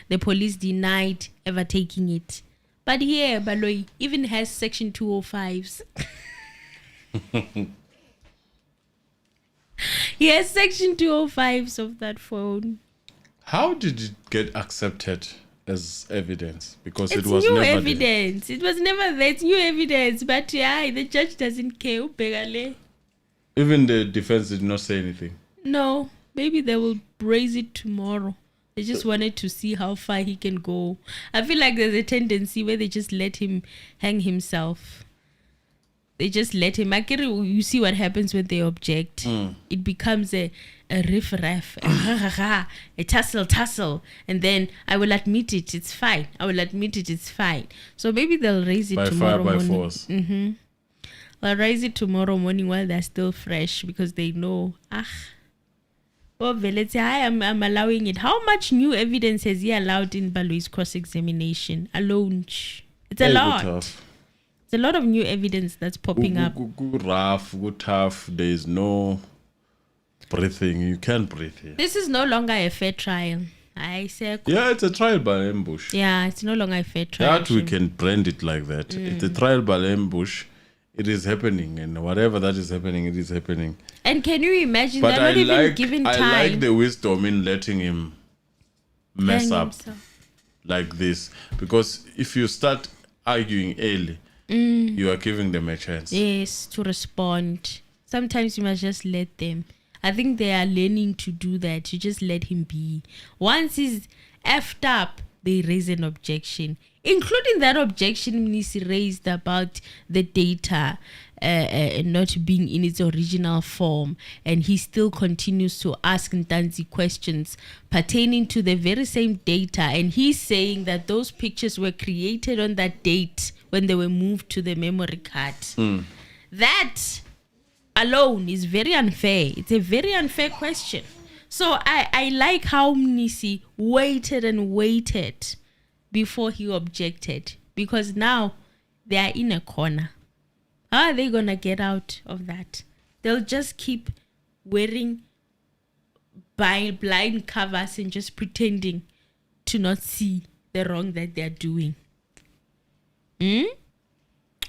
The police denied ever taking it. But here, Balayi even has Section 205s. He has Section 205s of that phone. How did it get accepted as evidence? Because It's it was new never evidence. It was never there. It's new evidence. But yeah, the judge doesn't care. Ubegale. Even the defense did not say anything. No, maybe they will raise it tomorrow. They just wanted to see how far he can go. I feel like there's a tendency where they just let him hang himself. They just let him. You see what happens when they object. It becomes a riff-raff, a tussle. And then, I will admit it, it's fine. I will admit it, it's fine. So maybe they'll raise it tomorrow morning. By force. They'll raise it tomorrow morning while they're still fresh because they know, let's say I'm allowing it. How much new evidence has he allowed in Balayi's cross-examination alone? It's a lot. It's a lot of new evidence that's popping up. Rough, tough. There is no breathing. You can't breathe here. This is no longer a fair trial. I say. Yeah, it's a trial by ambush. Yeah, it's no longer a fair trial. That we can brand it like that. It's a trial by ambush. It is happening, and whatever that is happening, it is happening. And can you imagine they're not even given time? I like the wisdom in letting him mess up himself like this, because if you start arguing early, you are giving them a chance. Yes, to respond. Sometimes you must just let them. I think they are learning to do that. You just let him be. Once he's effed up, they raise an objection, including that objection Nisi raised about the data not being in its original form, and he still continues to ask Ntanzi questions pertaining to the very same data, and he's saying that those pictures were created on that date when they were moved to the memory card. That alone is very unfair. It's a very unfair question. So I like how Mnisi waited and waited before he objected, because now they are in a corner. How are they going to get out of that? They'll just keep wearing blind covers and just pretending to not see the wrong that they're doing.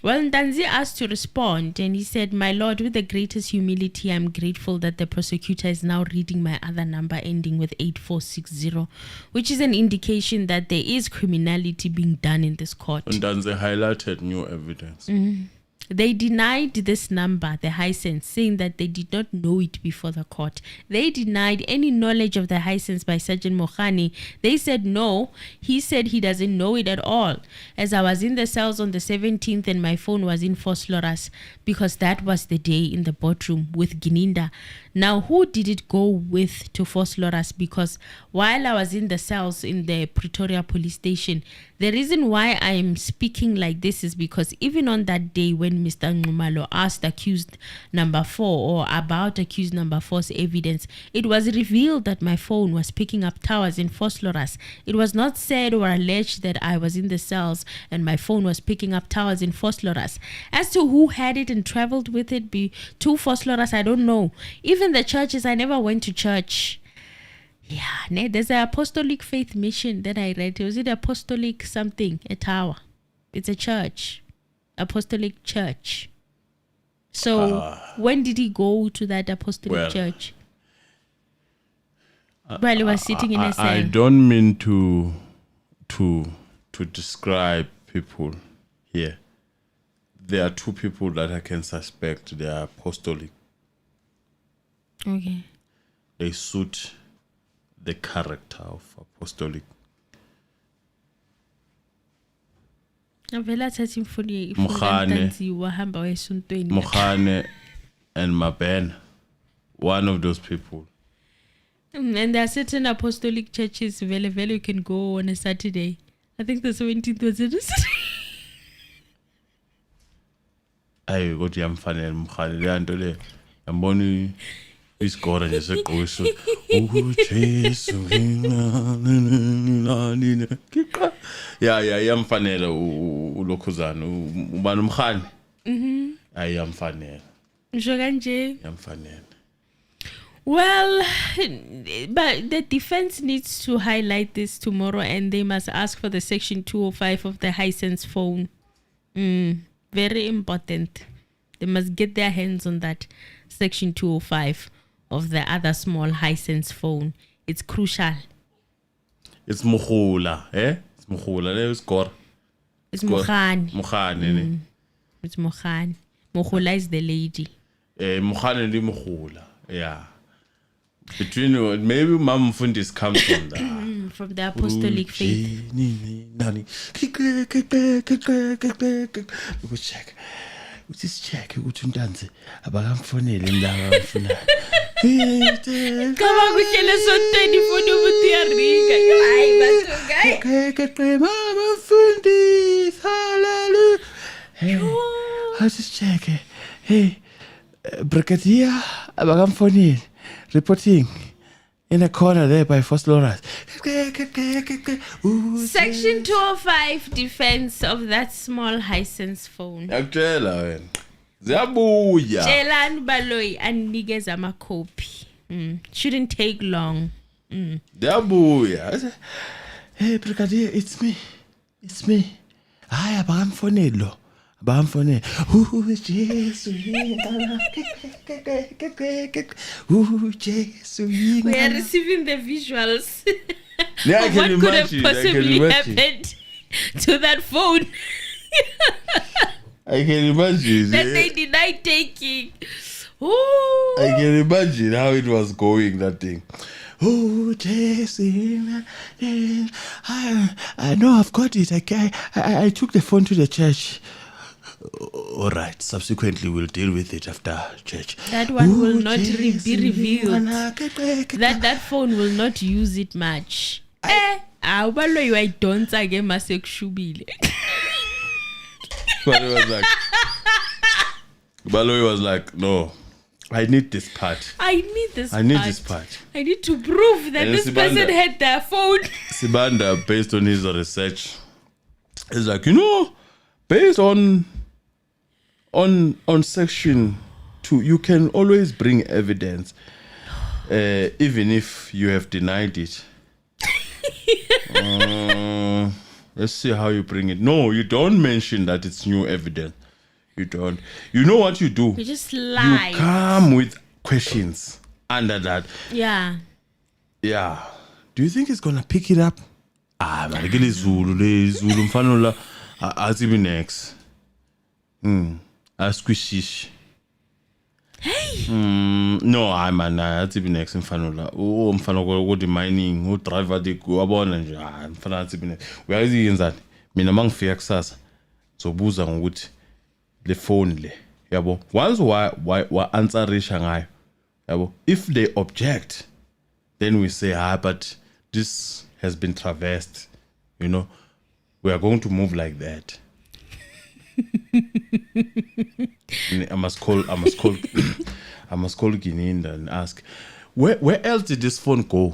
Well, Ntanzi asked to respond, and he said, "My Lord, with the greatest humility, I'm grateful that the prosecutor is now reading my other number ending with 8460, which is an indication that there is criminality being done in this court." Ntanzi highlighted new evidence. They denied this number, the Highsense, saying that they did not know it before the court. They denied any knowledge of the Highsense by Sergeant Mohani. They said no. He said he doesn't know it at all. As I was in the cells on the 17th and my phone was in Phosloras, because that was the day in the boardroom with Gininda. Now, who did it go with to Phosloras? Because while I was in the cells in the Pretoria police station, the reason why I am speaking like this is because even on that day when Mr. Nxumalo asked accused number 4 or about accused number 4's evidence, it was revealed that my phone was picking up towers in Phosloras. It was not said or alleged that I was in the cells and my phone was picking up towers in Phosloras. As to who had it and traveled with it to Phosloras, I don't know. Even the churches, I never went to church. Yeah, there's an apostolic faith mission that I read. Was it apostolic something? A tower. It's a church. Apostolic church. So when did he go to that apostolic church? While he was sitting in a cell. I don't mean to describe people here. There are two people that I can suspect they are apostolic. Okay. They suit the character of apostolic. Mokhane and Mabena, one of those people. And there are certain apostolic churches where you can go on a Saturday. I think the 17th was a Saturday. I got Yamfane and Mokhane. I'm born. Isikora nje seqoso uJesu ya yamfanele ulokhuzana ubani umkhani Ayamfanele. Njoganje. Yamfanele. Well, but the defense needs to highlight this tomorrow, and they must ask for the Section 205 of the Highsense phone. Very important. They must get their hands on that Section 205 of the other small Highsense phone. It's crucial. It's Mukhula, eh? It's Mukhula. Let's score. It's Mukhani. Mukhani. It's Mukhani. Mukhula is the lady. Mukhani and Mukhula. Yeah. Between maybe Mam Fundis comes from that. From the apostolic faith. We check. We just check. Ukuthi Ntanzi abakamfonele ndawo amfuna. Kama kuchele sontweni futhi ubuthi yaringa. Hayi batho Mama Fundis. Hallelujah. Hey. I just check. Hey. Brigadier abakamfonele. Reporting in a corner there by First Lawrence. Section 205 defense of that small Highsense phone. Yakutshela wena. Ziyabuya. Tshela Balayi anikeza amakhophi. Shouldn't take long. Ziyabuya. Hey Brigadier, it's me. Hayi abakamfonele lo. Bamfone. Jesus. Jesus. We are receiving the visuals Yeah, of what could have possibly happened to that phone I can imagine. that they denied taking. I can imagine how it was going, that thing. Oh, Jesus. I know I've got it. I took the phone to the church. All right. Subsequently, we'll deal with it after church. That one will not be revealed. That phone will not use it much. Balayi wayidonsa ke masekushubile. Balayi was like, no, I need this part. I need this part. I need to prove that this person had their phone. Sibanda, based on his research, is like, based on Section 2, you can always bring evidence, even if you have denied it. Let's see how you bring it. No, you don't mention that it's new evidence. You don't. You know what you do? You just lie. You come with questions under that. Yeah. Yeah. Do you think it's gonna pick it up? Man, get Zulu mfanola azibi next. Squishish. Hey. No, man, azibi next mfanola. Mfano go the mining, driver the go abona nje. Mfana azibi next. Uyazi yenzani? Mina mangifika kusasa. Zobuza ngokuthi le phone le. Yabo. Once wa answerisha ngayo. Yabo. If they object, then we say, but this has been traversed. We are going to move like that. I must call Gininda and ask, where else did this phone go?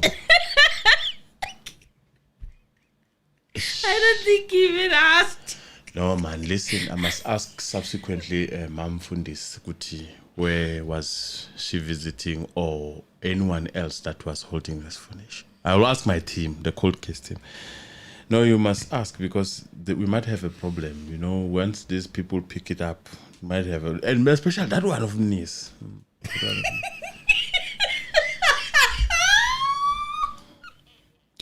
I don't think he even asked. No, man, listen, I must ask subsequently, Mam Fundis Kuti, where was she visiting, or anyone else that was holding this phone? I will ask my team, the cold case team. No, you must ask, because we might have a problem. Once these people pick it up, might have and especially that one of Nis.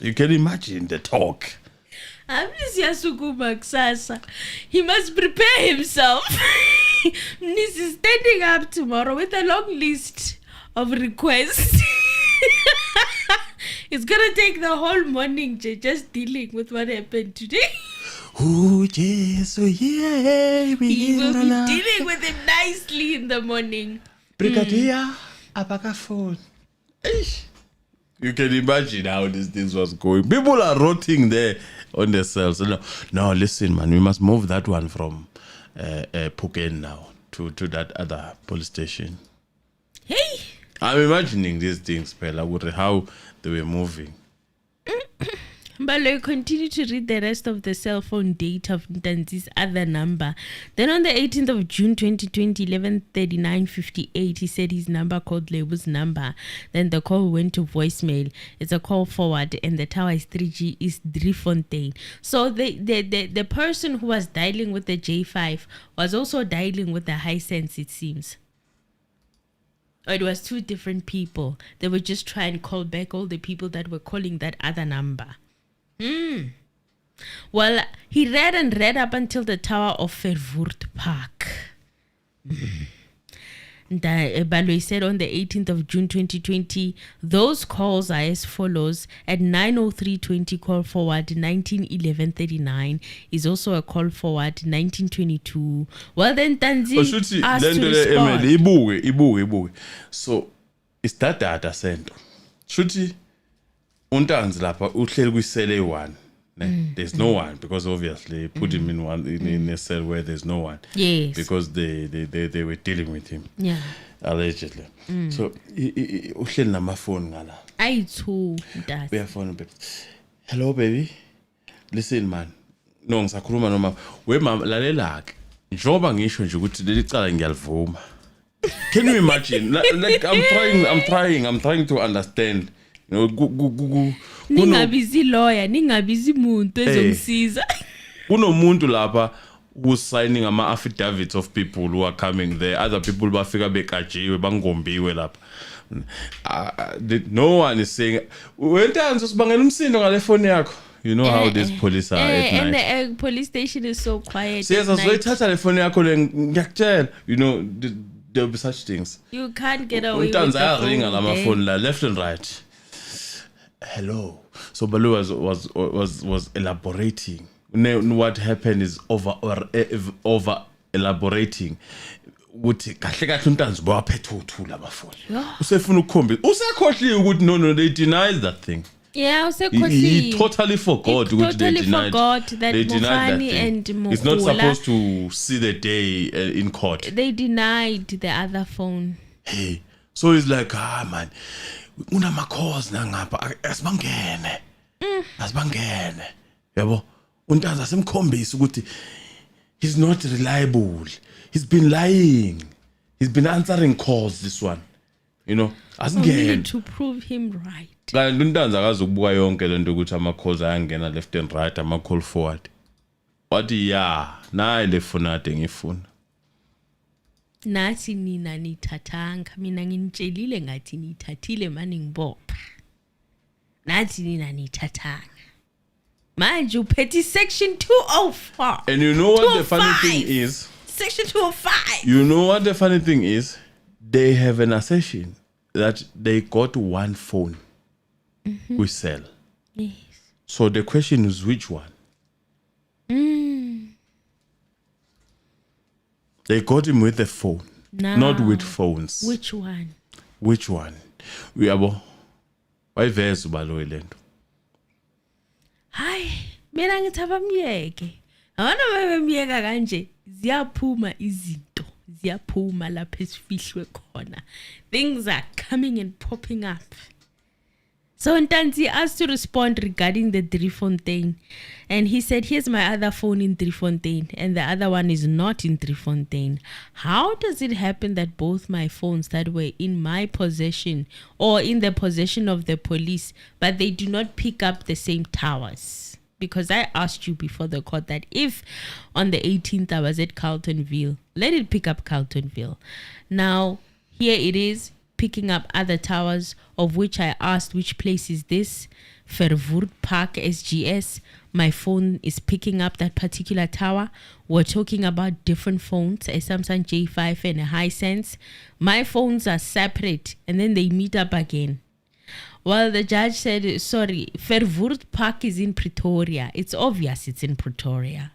You can imagine the talk. He must prepare himself. Nis is standing up tomorrow with a long list of requests. It's gonna take the whole morning just dealing with what happened today. Oh, yes, oh, yeah. He will be dealing with him nicely in the morning. Brigadier, abaka phone. You can imagine how this thing was going. People are rotting there on their cells. No, listen, man, we must move that one from Phucot now to that other police station. Hey! I'm imagining these things, Pella, with how they were moving. Balayi continued to read the rest of the cell phone data of Ntanzi's other number. Then on the 18th of June 2020, 11:39:58, he said his number called Lebu's number. Then the call went to voicemail. It's a call forward, and the tower is 3G is Driefontein. So the person who was dialing with the J5 was also dialing with the Highsense, it seems. Or it was two different people. They were just trying to call back all the people that were calling that other number. Well, he read and read up until the tower of Verwoerd Park. Balayi said on the 18th of June 2020, those calls are as follows. At 9:03:20, call forward 19:11:39 is also a call forward 19:22. Well, then Ntanzi asked to respond. Ibuke. So, is that data center? Shuti, Ntanzi lapha uhleli kwisele one. There's no one because obviously put him in one in a cell where there's no one. Yes. Because they were dealing with him. Yeah. Allegedly. So uhleli namafoni ngala. Ayi-2 that. Uyafona baby. Hello baby. Listen man. No ngisakhuluma noma we mama lalela ke. Njoba ngisho nje ukuthi lelicala ngiyalivuma. Can you imagine? Like I'm trying to understand. You know, ningabizi lawyer, ningabizi muntu ezongisiza. Kunomuntu lapha who's signing ama affidavits of people who are coming there. Other people bafika bekajiwe bangombiwe lapha. No one is saying wentanzi usibangela umsindo ngale phone yakho. You know how these police are at night. And the police station is so quiet. Yes, azoyithatha le phone yakho le ngiyakutshela. You know there'll be such things. You can't get away with Untanzi the ayaringa lama phone phone la left and right. Hello. So Balayi was elaborating. What happened is over elaborating. Uthi kahle kahle Ntanzi bawaphethe uthula amafoni. Usefuna ukukhombisa. Usekhohliwe ukuthi no they denied that thing. Yeah, he totally forgot. They denied that Mufani and Mukula, it's not supposed to see the day in court. They denied the other phone. Hey, so he's like, man, unama calls nangapha asibangene. Yabo, Ntanzi asemkhombisa ukuthi he's not reliable. He's been lying. He's been answering calls this one. You know, asingene to prove him right. Kanti Ntanzi akazukubuka yonke lento ukuthi ama calls ayangena left and right, ama call forward. Wathi nayi le phone ade ngifuna. Nathi nina nithathanga, mina nginitshelile ngathi nithathile manje ngibopha. Nathi nina nithathanga. Manje uphethe section 204. And you know what the funny thing is? Section 205. You know what the funny thing is? They have an assertion that they got one phone we sell. Yes. So the question is which one? They got him with a phone, not with phones. Which one? Which one? Uyabo. Wayiveza ubaloyi lento. Hayi, mina ngithi abamyeke. Abana bebemyeka kanje ziyaphuma izinto. Ziyaphuma lapha esifihlwe khona. Things are coming and popping up. So Ntanzi asked to respond regarding the Driefontein, and he said, here's my other phone in Driefontein, and the other one is not in Driefontein. How does it happen that both my phones that were in my possession or in the possession of the police, but they do not pick up the same towers? Because I asked you before the court that if on the 18th I was at Carltonville, let it pick up Carltonville. Now, here it is, picking up other towers, of which I asked which place is this? Verwoerd Park SGS. My phone is picking up that particular tower. We're talking about different phones, a Samsung J5 and a Highsense. My phones are separate and then they meet up again. Well, the judge said, sorry, Verwoerd Park is in Pretoria. It's obvious it's in Pretoria.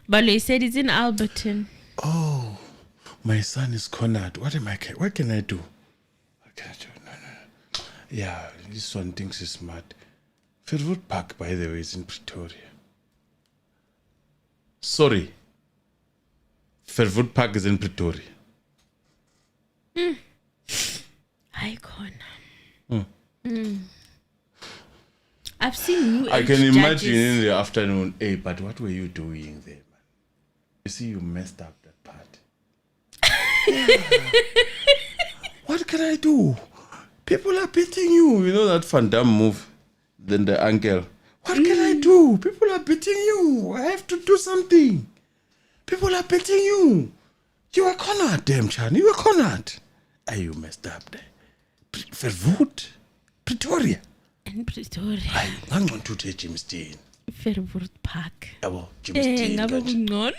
Balayi said it's in Alberton. Oh, my son is cornered. What can I do? No. Yeah, this one thinks he's smart. Ferv Park, by the way, is in Pretoria. Sorry. Ferv Park is in Pretoria. Hi, Connor. I've seen new I age can imagine judges. in the afternoon, hey, but what were you doing there, man? You see, you messed up that part. What can I do? People are beating you. You know that Van Damme move? Then the uncle. What can I do? People are beating you. I have to do something. People are beating you. You were cornered, damn Chan. You were cornered. Hey, you messed up there. Verwoerd, Pretoria. In Pretoria. I'm going to take Jim Steen. Verwoerd Park. Yabo, Jim Steen. Ngabe kungcono.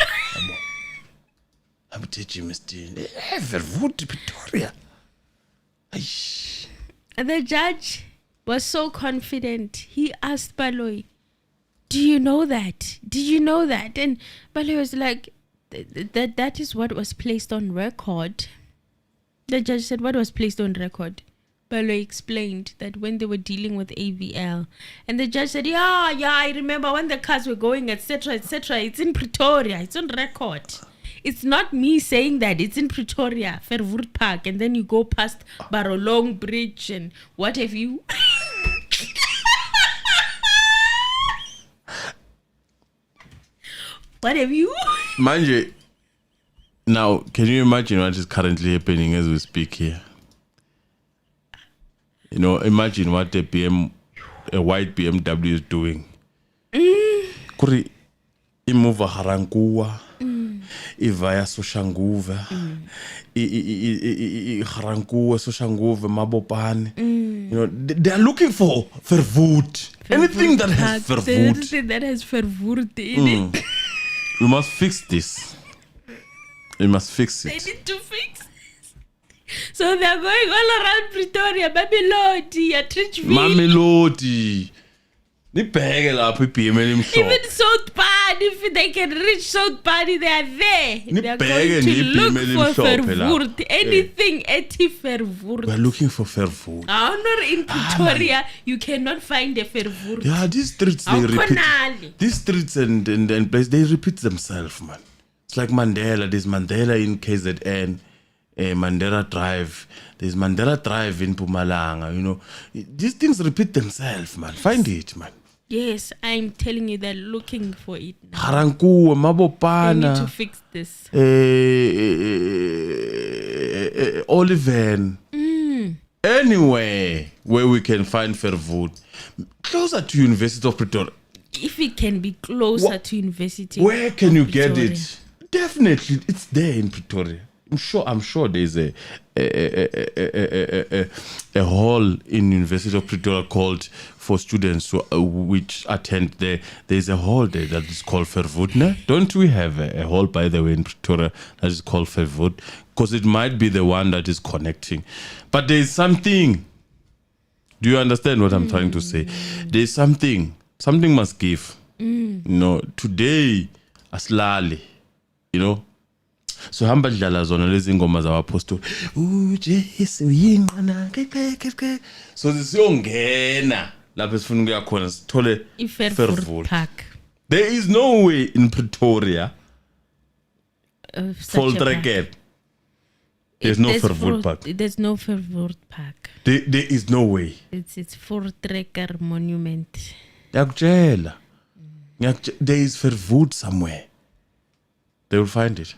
I'm teaching Jim Steen. Verwoerd, Pretoria. The judge was so confident. He asked Balayi, do you know that? Did you know that? And Balayi was like, that is what was placed on record. The judge said, what was placed on record? Balayi explained that when they were dealing with AVL, and the judge said, yeah, I remember when the cars were going, etc., it's in Pretoria, it's on record. It's not me saying that, it's in Pretoria, Verwoerd Park, and then you go past Barolong Bridge and what have you. What have you? Manje, now, can you imagine what is currently happening as we speak here? You know, imagine what a white BMW is doing. Kuri imuva harankuwa, ivaya soshanguva, harankuwa soshanguva mabopane. You know, they are looking for Verwoerd. Anything that has Verwoerd. Anything that has Verwoerd in it. We must fix this. We must fix They it. need to fix this. So they're going all around Pretoria, Mamelodi, Atteridgeville, Mamelodi. Nibheke lapho iBM elimhlophe. even South Park. If they can reach South Park, they are there. They are Nibheke going to nje look iBM for elimhlophe la. Verwoerd. Anything eti Verwoerd. We are looking for Verwoerd. Not in Pretoria, you cannot find a Verwoerd. Yeah, these streets they repeat. These streets and places they repeat themselves, man. It's like Mandela. There's Mandela in KZN, Mandela Drive. There's Mandela Drive in Mpumalanga. You know, these things repeat themselves, man. Find it, man. Yes, I'm telling you, they're looking for it now. Harankuwa, They Mabopana. need to fix this. Oliven. Anywhere where we can find Verwoerd. Closer to University of Pretoria. If it can be closer to University. Where can you get Pretoria. it? Definitely, it's there in Pretoria. I'm sure there's a hall in University of Pretoria called for students which attend there. There's a hall there that is called Verwoerd. Don't we have a hall, by the way, in Pretoria that is called Verwoerd? Because it might be the one that is connecting. But there's something. Do you understand what I'm trying to say? There's something. Something must give. You know, today, aslali. You know, so hamba dlala zona lezi ngoma zabaphostoli uJesu yinqana so siyongena lapho sifuna ukuya khona sithole Verwoerd Park. There is no way in Pretoria Such a park. There's no Verwoerd Park. There's no Verwoerd Park. There is no way. It's Voortrekker Monument. Ngiyakutshela. There is Verwoerd somewhere. They will find it.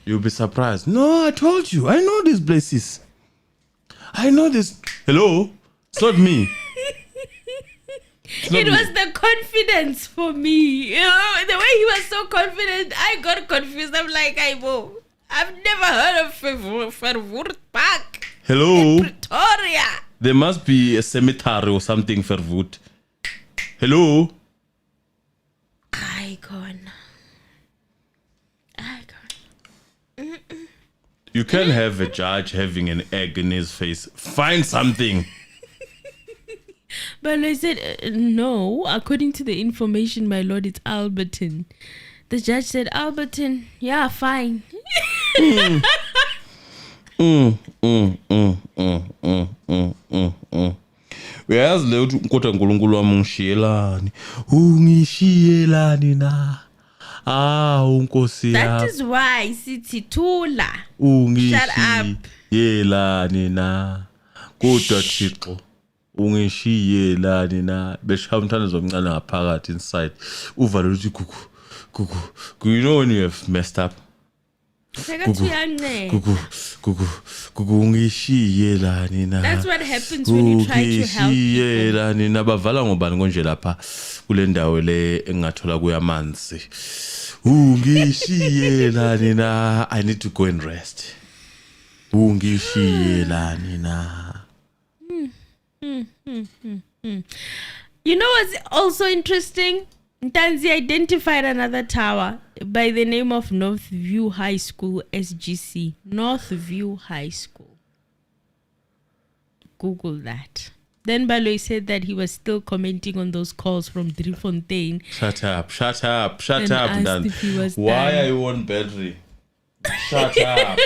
You'll be surprised. No, I told you. I know these places. I know this. Hello? It's not me. It was the confidence for me. You know, the way he was so confident, I got confused. I'm like, I've never heard of Verwoerd Park. Hello? In Pretoria. There must be a cemetery or something, Verwoerd. Hello? Icon. You can't have a judge having an egg in his face. Find something. But I said, no, according to the information, my lord, it's Alberton. The judge said, Alberton, yeah, fine. Uyazi le uthi kodwa uNkulunkulu wami ungishiyelani. Ungishiyelani na. Unkosi That yami. is why sithi thula. Shut up. Ungishiyelani na. Kodwa Thixo ungishiye lani na beshaya umntana zomncane ngaphakathi inside uvalo luthi gugu you know when you have messed up gugu ungishiye lani na that's what happens when you try to help people lani na bavala ngobani konje lapha kule ndawo le engathola kuyamanzi ungishiye lani na I need to go and rest ungishiye lani na You know what's also interesting? Ntanzi identified another tower by the name of Northview High School, SGC. Northview High School. Google that. Then Balayi said that he was still commenting on those calls from Driefontein. Shut up, asked if he was Why done. are you on battery? Shut up.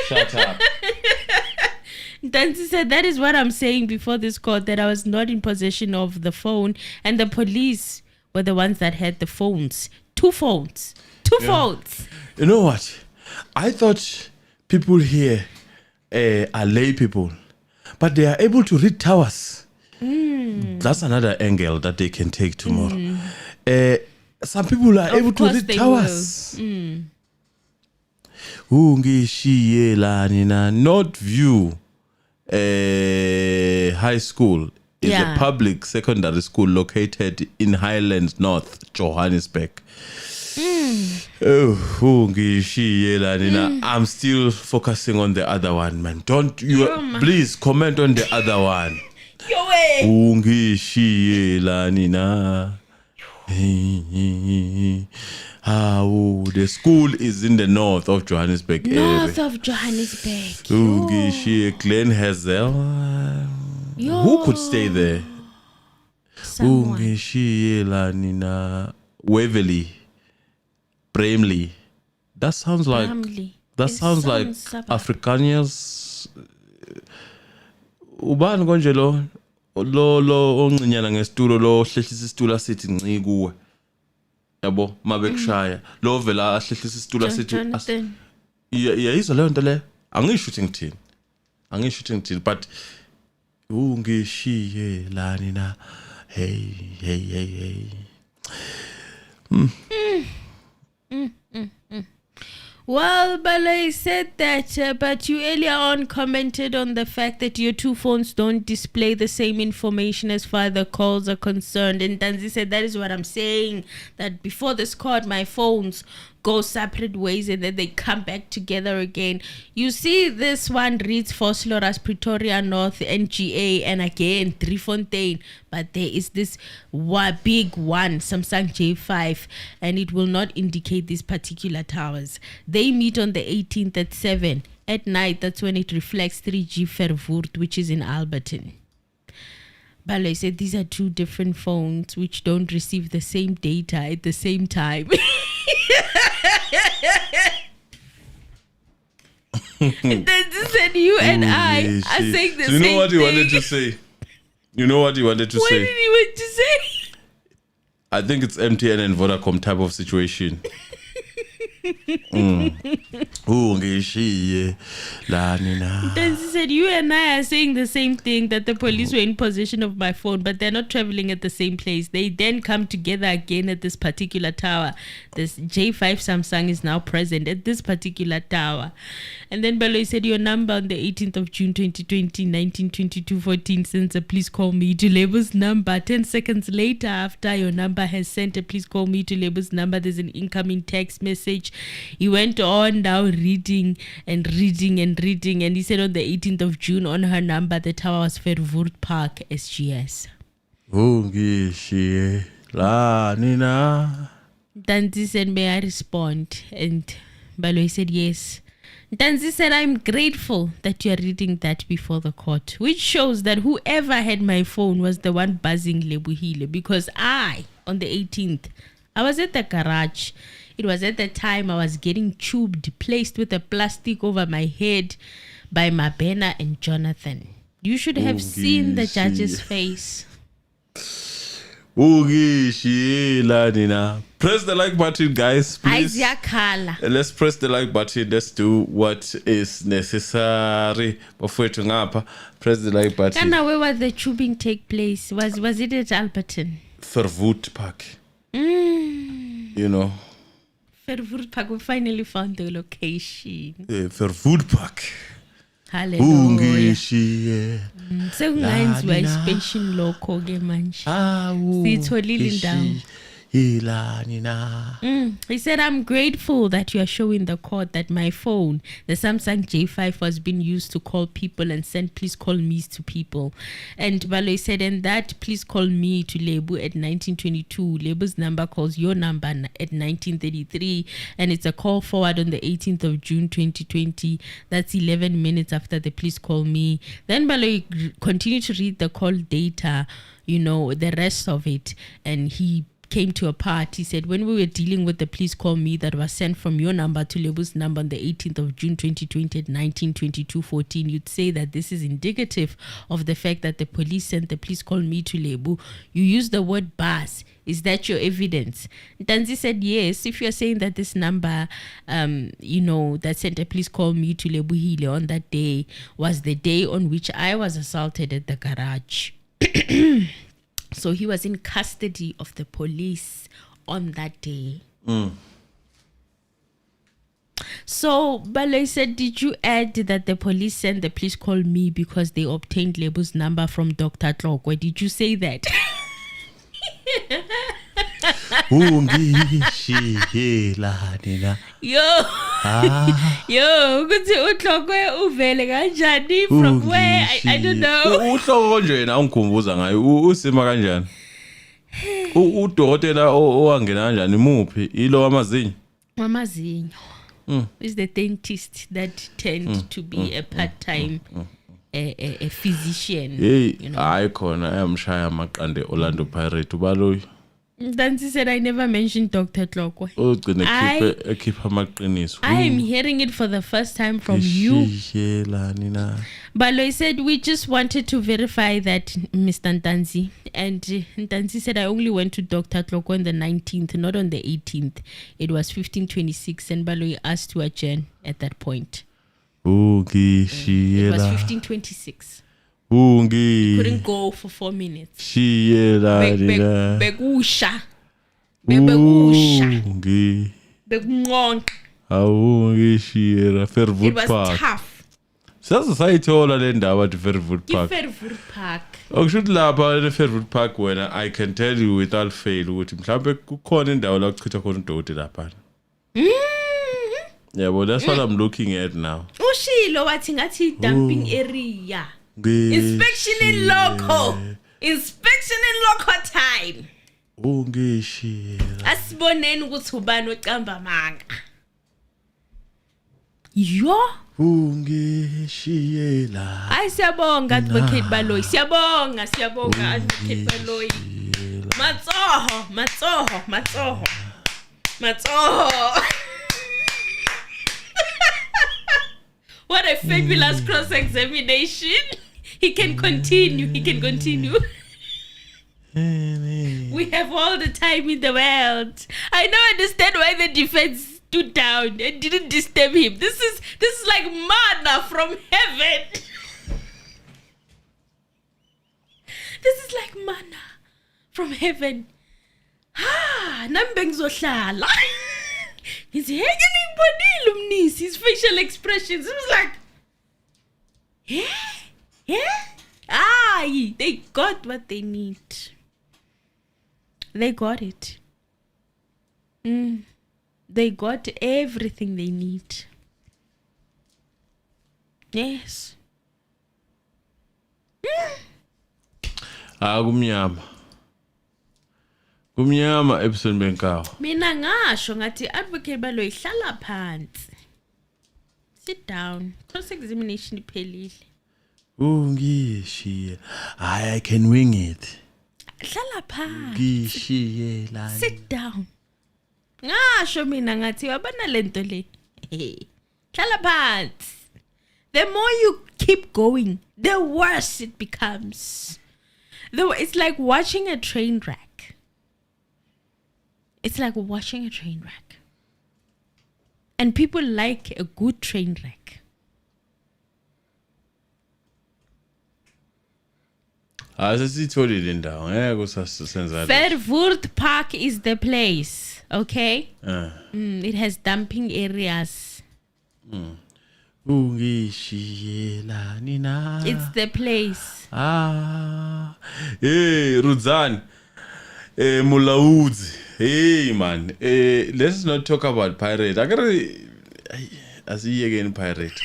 Ntanzi said, that is what I'm saying before this court, that I was not in possession of the phone, and the police were the ones that had the phones. Two phones. You know what? I thought people here are lay people, but they are able to read towers. That's another angle that they can take tomorrow. Some people are able to read towers. Ungishiye lani na Northview High School is a public secondary school located in Highlands North, Johannesburg. I'm still focusing on the other one, man. Don't you please comment on the other one. The school is in the north of Johannesburg. Of Johannesburg. Glen Hazel. Who could stay there? Waverley. Bramley. That sounds like Afrikaners. Ubani konje lo oncinyana ngesitulo lo hlehlisa isitulo asithi nci kuwe. Yabo mabekushaya lo vela ahlehlisa isitulo asithi yayizwa leyo nto le angisho ukuthi ngithini but ungishiye lani na hey Well, Balayi said that, but you earlier on commented on the fact that your two phones don't display the same information as far as the calls are concerned. And Ntanzi said, that is what I'm saying, that before this court, my phones go separate ways and then they come back together again. You see, this one reads Vosloorus as Pretoria North, NGA, and again, Driefontein. But there is this big one, Samsung J5, and it will not indicate these particular towers. They meet on the 18th at 7. At night, that's when it reflects 3G Verwoerd, which is in Alberton. Balayi said these are two different phones which don't receive the same data at the same time. Then just said you and I are saying the same thing. You know what he wanted to say? What did he want to say? I think it's MTN and Vodacom type of situation. Then she said, you and I are saying the same thing, that the police were in possession of my phone, but they're not traveling at the same place. They then come together again at this particular tower. This J5 Samsung is now present at this particular tower. And then Balayi said, your number on the 18th of June 2020, 1922-14, sends a please call me to label's number. 10 seconds later, after your number has sent a please call me to label's number, there's an incoming text message. He went on now reading, and he said on the 18th of June on her number, the tower was Ferv Park, SGS. Ntanzi said, may I respond? And Balayi said, yes. Ntanzi said, I'm grateful that you are reading that before the court, which shows that whoever had my phone was the one buzzing Lebuhile, because on the 18th, I was at the garage. It was at the time I was getting tubed, placed with a plastic over my head by Mabena and Jonathan. You should have seen the judge's face. Ungishiyela nina. Press the like button, guys, please. Let's press the like button. Let's do what is necessary. Before to ngapha, press the like button. Kana, where was the tubing take place? Was it at Alberton? Verwoerd Park. You know. Verwoerd Park. We finally found the location. Verwoerd Park. Hallelujah. Sekungayenzwa expansion lokho ke manje. Sitholile indawo. He said, I'm grateful that you are showing the court that my phone, the Samsung J5, was being used to call people and send please call me's to people. And Balayi said, and that please call me to Lebu at 1922. Lebu's number calls your number at 1933. And it's a call forward on the 18th of June 2020. That's 11 minutes after the please call me. Then Balayi continued to read the call data, the rest of it. And he came to a part. He said, when we were dealing with the please call me that was sent from your number to Lebu's number on the 18th of June 2020 at 19:22:14, you'd say that this is indicative of the fact that the police sent the please call me to Lebu. You use the word bus. Is that your evidence? Ntanzi said, yes, if you're saying that this number, that sent a please call me to Lebuhile on that day was the day on which I was assaulted at the garage. So he was in custody of the police on that day. So Balayi said, did you add that the police sent the please call me because they obtained Lebu's number from Dr. Tlokwe? Did you say that? Yo, kuthi uTlokwe uvele kanjani from where? I don't know. Uhloko konje yena ungikhumbuza ngayo usima kanjani? Udokotela owangena kanjani muphi? Ilo wamazinyo? Wamazinyo. Is the dentist that tend to be a part-time a physician. Hey, hayi khona ayamshaya amaqande Orlando Pirates ubaloyi. Ntanzi said, I never mentioned Dr. Tlokwe. I am hearing it for the first time from you. Balayi said, we just wanted to verify that, Mr. Ntanzi. And Ntanzi said, I only went to Dr. Tlokwe on the 19th, not on the 18th. It was 15:26, and Balayi asked to adjourn at that point. It was 15:26. Couldn't go for 4 minutes. Bekusha. It was tough. Sasayithola le ndawo at Verwoerd Park. Verwoerd Park. Okushuthi lapha le Verwoerd Park wena I can tell you without fail ukuthi mhlawumbe kukhona indawo la kuchitha khona udoti lapha. Yeah, well that's what I'm looking at now. Ushilo wathi ngathi dumping area. Inspection in local time. Asiboneni ukuthi ubani ocamba manga. Yo ungishiyela. Ay siyabonga advocate Balayi. Siyabonga advocate Balayi. Matsoho. What a fabulous cross-examination. He can continue. We have all the time in the world. I now understand why the defense stood down and didn't disturb him. This is like manna from heaven. This is like manna from heaven. Nambengizohlala. His facial expressions. It was like, they got what they need. They got it. They got everything they need. Yes. Kumnyama episode benkawo. Mina ngasho ngathi advocate Balayi hlala phansi. Sit down. Cross examination iphelile. Ungishiye. I can wing it. Hlala phansi. Ngishiyela. Sit down. Ngasho mina ngathi wabana lento le. Hlala phansi. The more you keep going, the worse it becomes. It's like watching a train wreck. It's like watching a train wreck. And people like a good train wreck. Verwoerd Park is the place, okay? It has dumping areas. It's the place. Hey, Rudzan. Mulaudzi. Hey, man. Let's not talk about pirate. I see again pirate.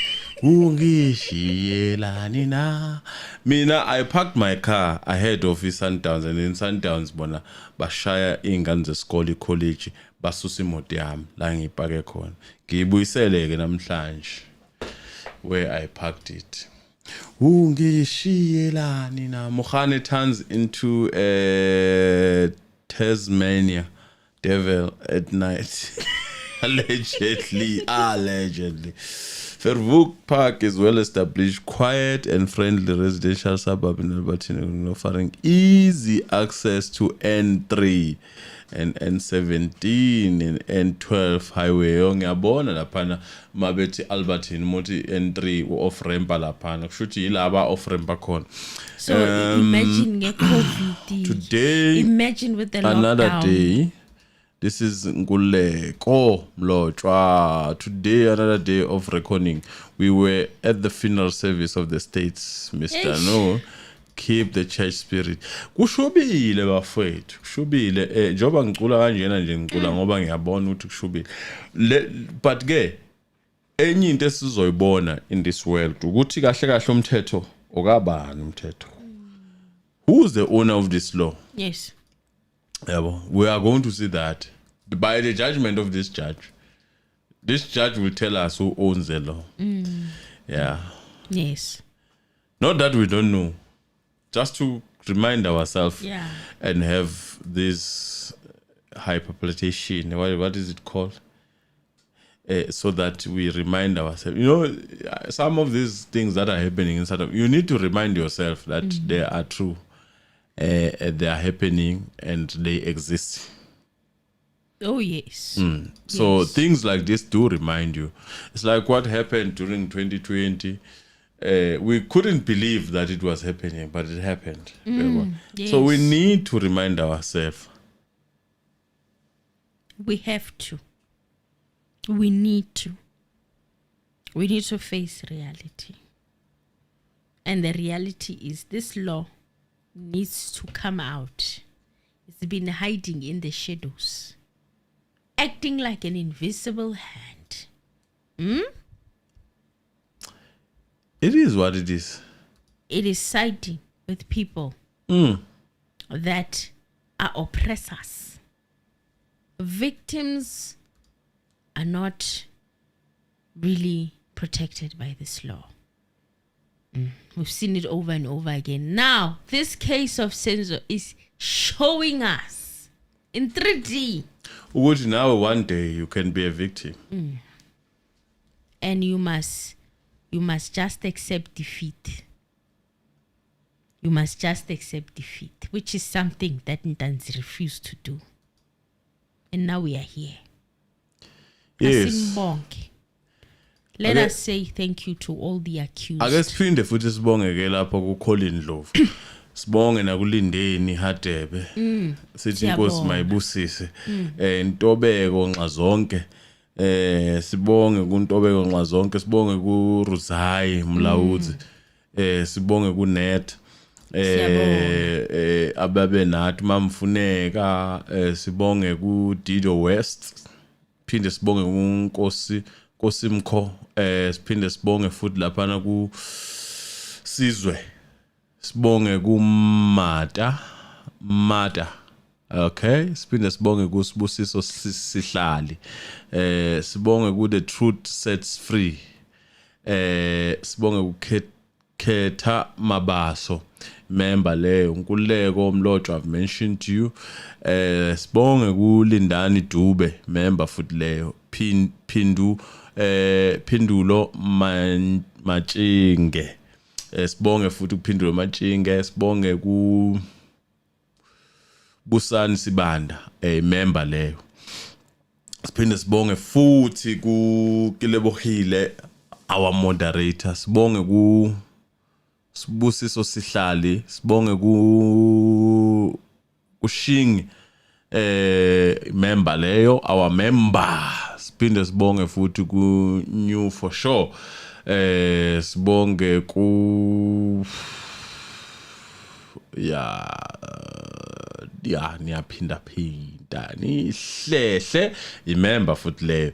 Mina, I parked my car ahead of Sundowns, and in Sundowns, bona bashaya ingane zesikole college basusa imoto yami la ngipake khona. Ngiyibuyisele-ke namhlanje where I parked it. Ungishiyelani na Mohane turns into Tasmania devil at night. Allegedly. Ferv Park is well established, quiet and friendly residential suburb in Albertine, offering easy access to N3 and N17 and N12 highway. Ngiyabona laphana mabethi Albertine moti N3 off rampa laphana. Kushuthi yilaba off rampa khona. So imagine COVID. Today, imagine with the another lockdown. day. This is Nguleko Mlotshwa. Today, another day of reckoning. We were at the funeral service of the states, Mr. No. Keep the church spirit. Kushubile bafethu. Kushubile. Njoba ngicula kanjena nje ngicula ngoba ngiyabona ukuthi kushubile. But ke enye into esizoyibona in this world ukuthi kahle kahle umthetho okabani umthetho. Who's the owner of this law? Yes. Yeah, we are going to see that by the judgment of this judge. This judge will tell us who owns the law. Yeah. Yes. Not that we don't know, just to remind ourselves and have this hyperpolation. What is it called? So that we remind ourselves. You know, some of these things that are happening inside of you need to remind yourself that they are true. They are happening and they exist. Oh, yes. So things like this do remind you. It's like what happened during 2020. We couldn't believe that it was happening, but it happened. Yes. So we need to remind ourselves. We have to. We need to. We need to face reality. And the reality is this law needs to come out. It's been hiding in the shadows, acting like an invisible hand. It is what it is. It is siding with people that are oppressors. Victims are not really protected by this law. We've seen it over and over again. Now, this case of Senzo is showing us in 3D. Would now one day you can be a victim. And you must just accept defeat. You must just accept defeat, which is something that Ntanzi refused to do. And now we are here. Yes. Let us say thank you to all the accused. Ake siphinde futhi sibonge ke lapho ku Colin Dlovu. Sibonge nakulindeni Hadebe. Sithi inkosi mayibusise. Ntobeko nxa zonke. Sibonge kuNtobeko nxa zonke, sibonge ku Ruzayi Mlawudzi. Sibonge ku Net. Ababe nathi mamfuneka, sibonge ku Dido West. Phinde sibonge kuNkosi Kosimkho, siphinde sibonge futhi laphana ku Sizwe, sibonge ku Mata, okay, siphinde sibonge ku Sibusiso Sihlali, sibonge ku The Truth Sets Free, sibonge ku Khetha Mabaso, member leyo Nkululeko Mlotshwa, I've mentioned to you, sibonge ku Lindani Dube, member futhi leyo, Phindulo Machinge, sibonge futhi kuphindulo Machinge, sibonge ku Busani Sibanda member leyo. Siphinde sibonge futhi ku Kilebohile our moderator. Sibonge ku Sibusiso Sihlali, sibonge ku Shing member leyo, our member. Siphinde sibonge futhi ku New for Sure. Sibonge ku niyaphinda nihlehle imember futhi leyo.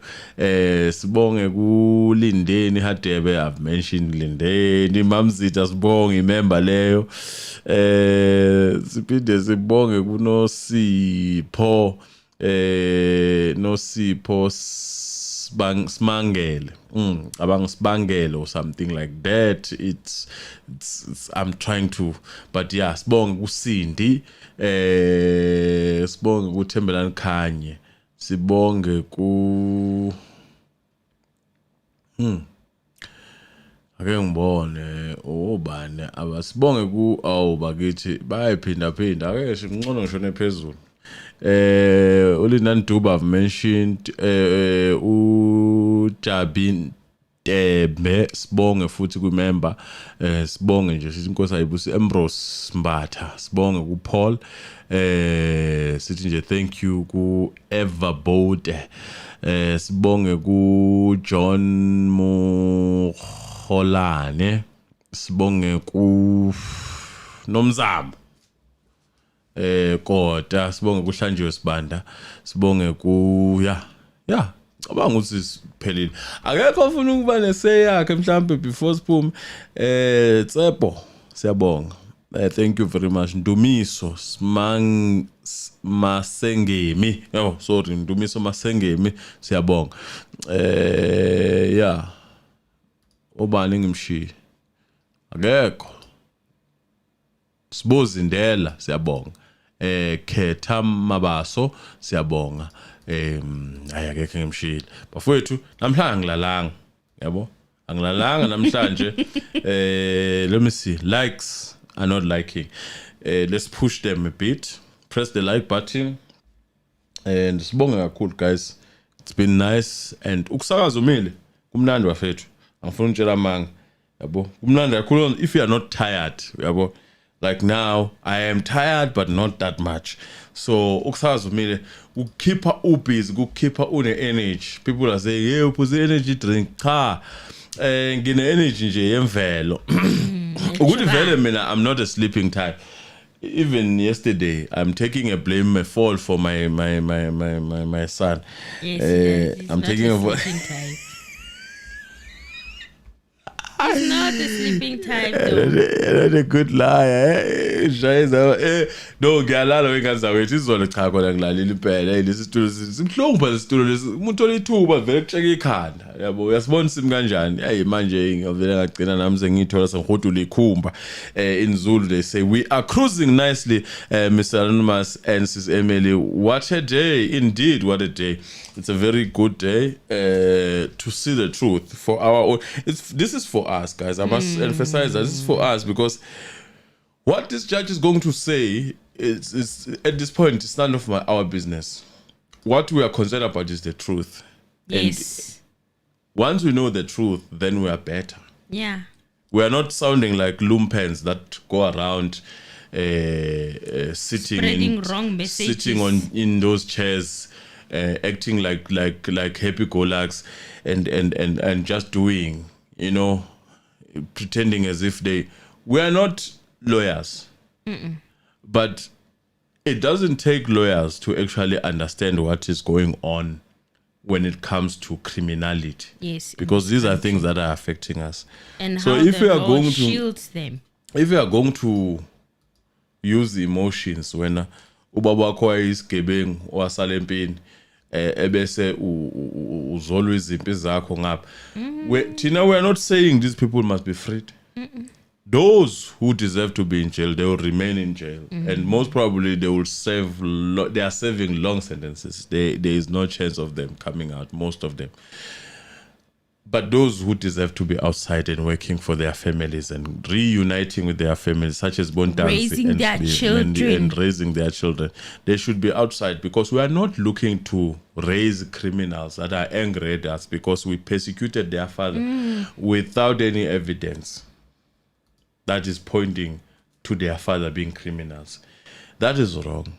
Sibonge ku Lindeni Hadebe, I've mentioned Lindeni. Mamzita sibonge imember leyo. Siphinde sibonge ku Nosipho Smangele. Abang Smangele or something like that. It's I'm trying to, but yeah, sibonge ku Cindy. Sibonge ku Thembelani Khanye. Sibonge ku ake ngibone obane abasibonge ku bakithi bayiphinda ake ngcono ngishone phezulu. Ulindan Duba I've mentioned uJabin Tebe, sibonge futhi ku member. Sibonge nje sithi inkosi ayibusi Ambrose Mbatha, sibonge ku Paul. Sithi nje thank you ku Everboat. Sibonge ku John Moholane, sibonge ku Nomzamo Kota, sibonge ku Hlanjiwe Sibanda, sibonge ku cabanga ukuthi siphelile. Akekho ufuna ukuba neseyakhe mhlambe before siphume. Tsepho siyabonga. Thank you very much. Ndumiso Masengemi. Ndumiso Masengemi siyabonga. Obani ngimshiye. Akekho. Sibozindela siyabonga. Khetha Mabaso siyabonga. Akekho ngimshiyile. Bafowethu namhlanje ngilalanga. Yabo? Angilalanga namhlanje. Let me see. Likes are not liking. Let's push them a bit. Press the like button. And sibonge kakhulu guys. It's been nice and ukusakaza umile kumnandi wafethu. Angifuna ukutshela manga. Yabo? Kumnandi kakhulu if you are not tired, yabo? Like now I am tired but not that much. So ukusakaza umile ukukipha ubusy, ukukipha une energy. People are saying, "Hey, uphuze energy drink." Cha. Ngine energy nje yemvelo. Ukuthi vele mina I'm not a sleeping type. Even yesterday I'm taking a fall for my son. Yes, I'm taking a type. He's not the sleeping type though. Not a good liar. No, ngiyalala wengazawethu izolo cha khona ngilalile impela lesi situlo simhlungu phela isitulo lesi umuntu olithuba vele kucheka ikhanda yabo uyasibona simi kanjani hey manje ngiyavela ngagcina nami sengithola sengihodula ikhumba in Zulu they say we are cruising nicely. Mr. Anonymous and Sis Emily, what a day indeed, what a day. It's a very good day to see the truth for our own. This is for us guys. I must emphasize that this is for us because what this judge is going to say is at this point it's none of our business. What we are concerned about is the truth. Yes. And once we know the truth, then we are better. Yeah. We are not sounding like lumpens that go around sitting wrong messages. sitting in those chairs, acting like happy-go-lucks and just doing, pretending as if we are not lawyers. But it doesn't take lawyers to actually understand what is going on when it comes to criminality. Yes. Because these are things that are affecting us. And so how if the we are law going shields them. If we are going to use emotions when ubaba wakho ayisigebengu wasala empini ebese uzolwa izimpi zakho ngapha we are not saying these people must be freed. Those who deserve to be in jail, they will remain in jail, and most probably they will serve. They are serving long sentences. There is no chance of them coming out. Most of them. But those who deserve to be outside and working for their families and reuniting with their families, such as Ntanzi Raising their children. and raising their children, they should be outside, because we are not looking to raise criminals that are angry at us because we persecuted their father without any evidence that is pointing to their father being criminals. That is wrong.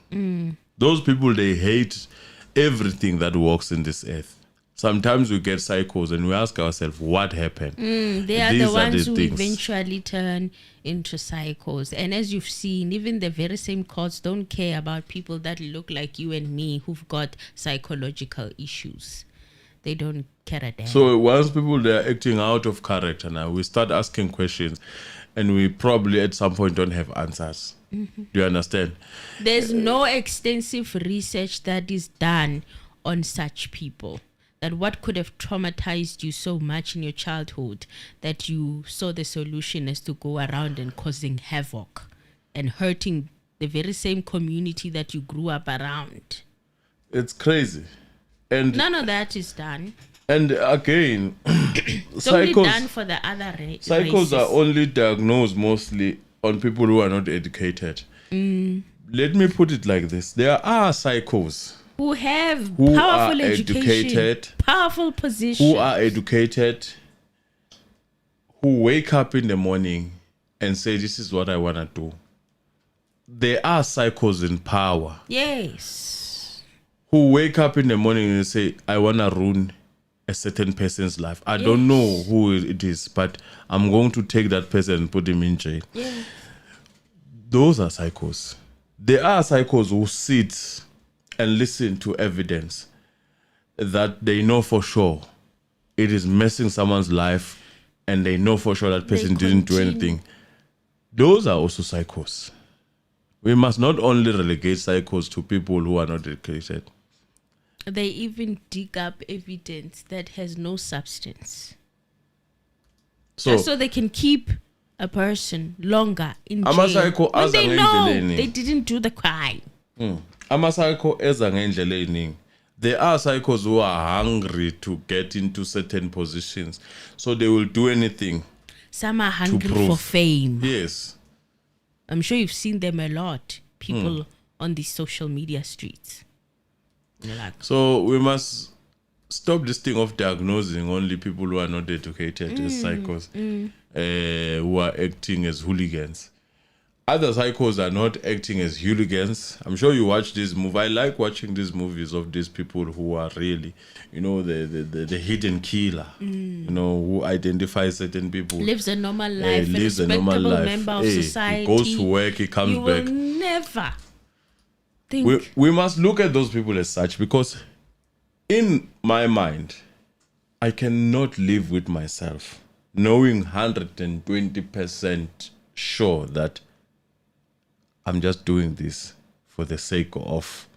Those people, they hate everything that walks in this earth. Sometimes we get psychos and we ask ourselves, what happened? They are the ones who eventually turn into psychos. And as you've seen, even the very same courts don't care about people that look like you and me who've got psychological issues. They don't care a damn. So once people, they're acting out of character now, we start asking questions and we probably at some point don't have answers. Do you understand? There's no extensive research that is done on such people. That what could have traumatized you so much in your childhood that you saw the solution as to go around and causing havoc and hurting the very same community that you grew up around. It's crazy. And none of that is done. And again, it's only done for the other psychos races. are only diagnosed mostly on people who are not educated. Let me put it like this. There are psychos who have who powerful are education, educated, powerful position, who are educated, who wake up in the morning and say, this is what I want to do. There are psychos in power. Yes. Who wake up in the morning and say, I want to ruin a certain person's life. I don't know who it is, but I'm going to take that person and put him in jail. Yeah. Those are psychos. There are psychos who sit and listen to evidence that they know for sure it is messing someone's life, and they know for sure that person didn't do anything. Those are also psychos. We must not only relegate psychos to people who are not educated. They even dig up evidence that has no substance. Just so they can keep a person longer in jail when they know they didn't do the crime. Ama-psycho eza ngendlela eningi. There are psychos who are hungry to get into certain positions, so they will do anything. Some are hungry for fame. Yes. I'm sure you've seen them a lot. People on the social media streets. So we must stop this thing of diagnosing only people who are not educated as psychos, who are acting as hooligans. Other psychos are not acting as hooligans. I'm sure you watch this movie. I like watching these movies of these people who are really, the hidden killer, who identifies certain people. Lives a normal life, lives a respectable member of society. He goes to work, he comes back. You will never think. We must look at those people as such, because in my mind, I cannot live with myself knowing 120% sure that I'm just doing this for the sake of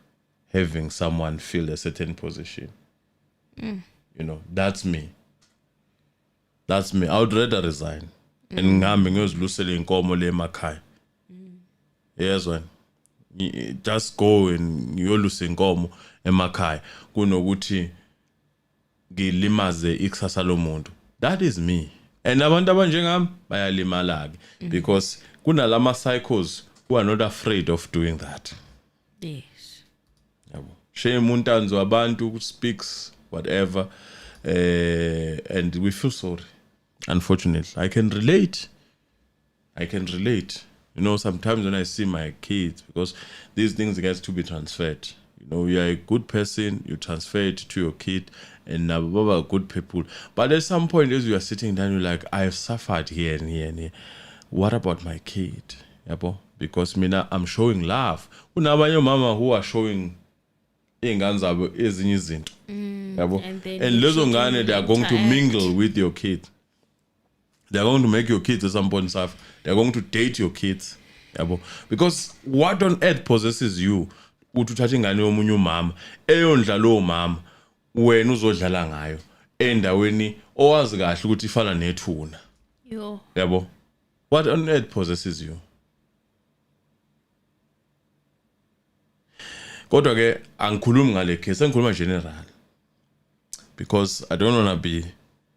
having someone fill a certain position. That's me. That's me. I would rather resign. And ngihambe ngiyozlusela inkomo le emakhaya. Yes, one. Just go and ngiyolusa inkomo emakhaya kunokuthi ngilimaze ikusasa lomuntu. That is me. And abantu abanjengami bayalimala ke, because kunalama psychos who are not afraid of doing that. Yes. Shame Ntanzi wabantu speaks whatever, and we feel sorry. Unfortunately, I can relate. Sometimes when I see my kids, because these things get to be transferred. You are a good person, you transfer it to your kid, and are good people. But at some point, as you are sitting down, you're like, I've suffered here and here and here. What about my kid? Because I'm showing love. Kunabanye mama who are showing ingane zabo ezinye izinto. And lezo ngane, they are going to mingle with your kid. They are going to make your kids at some point suffer. They are going to date your kids. Because what on earth possesses you uthatha ingane yomunye umama eyondla lo mama wena uzodlala ngayo endaweni owazi kahle ukuthi ifana nethuna? What on earth possesses you? Kodwa ke angikhulumi ngale case, angikhuluma general, because I don't want to be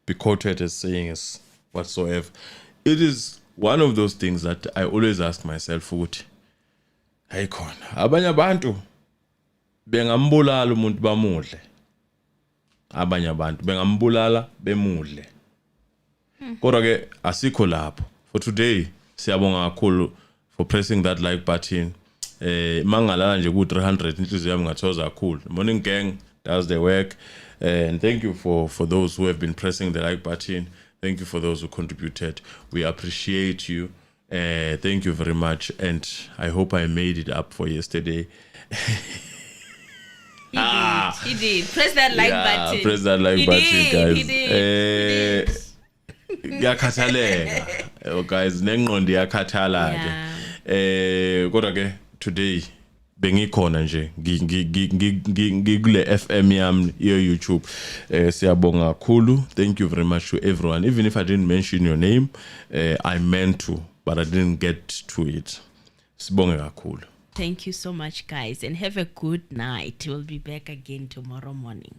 be quoted as saying as whatsoever. It is one of those things that I always ask myself, ukuthi hayi khona abanye abantu bengambulala umuntu bamudle, abanye abantu bengambulala bemudle, kodwa ke asikho lapho. For today siyabonga kakhulu for pressing that like button. Mangalala nje ku 300 inhliziyo yami ngathoza kakhulu. Morning gang does the work, and thank you for those who have been pressing the like button. Thank you for those who contributed. We appreciate you. Thank you very much, and I hope I made it up for yesterday. He did. Press that like button. Press that like button, guys. He did. Ngiyakhathalela. Guys, nengqondo iyakhathala nje. Kodwa ke today bengikhona nje ngikule FM yami iyo YouTube. Siyabonga kakhulu. Thank you very much to everyone. Even if I didn't mention your name, I meant to, but I didn't get to it. Sibonge kakhulu. Thank you so much, guys, and have a good night. We'll be back again tomorrow morning.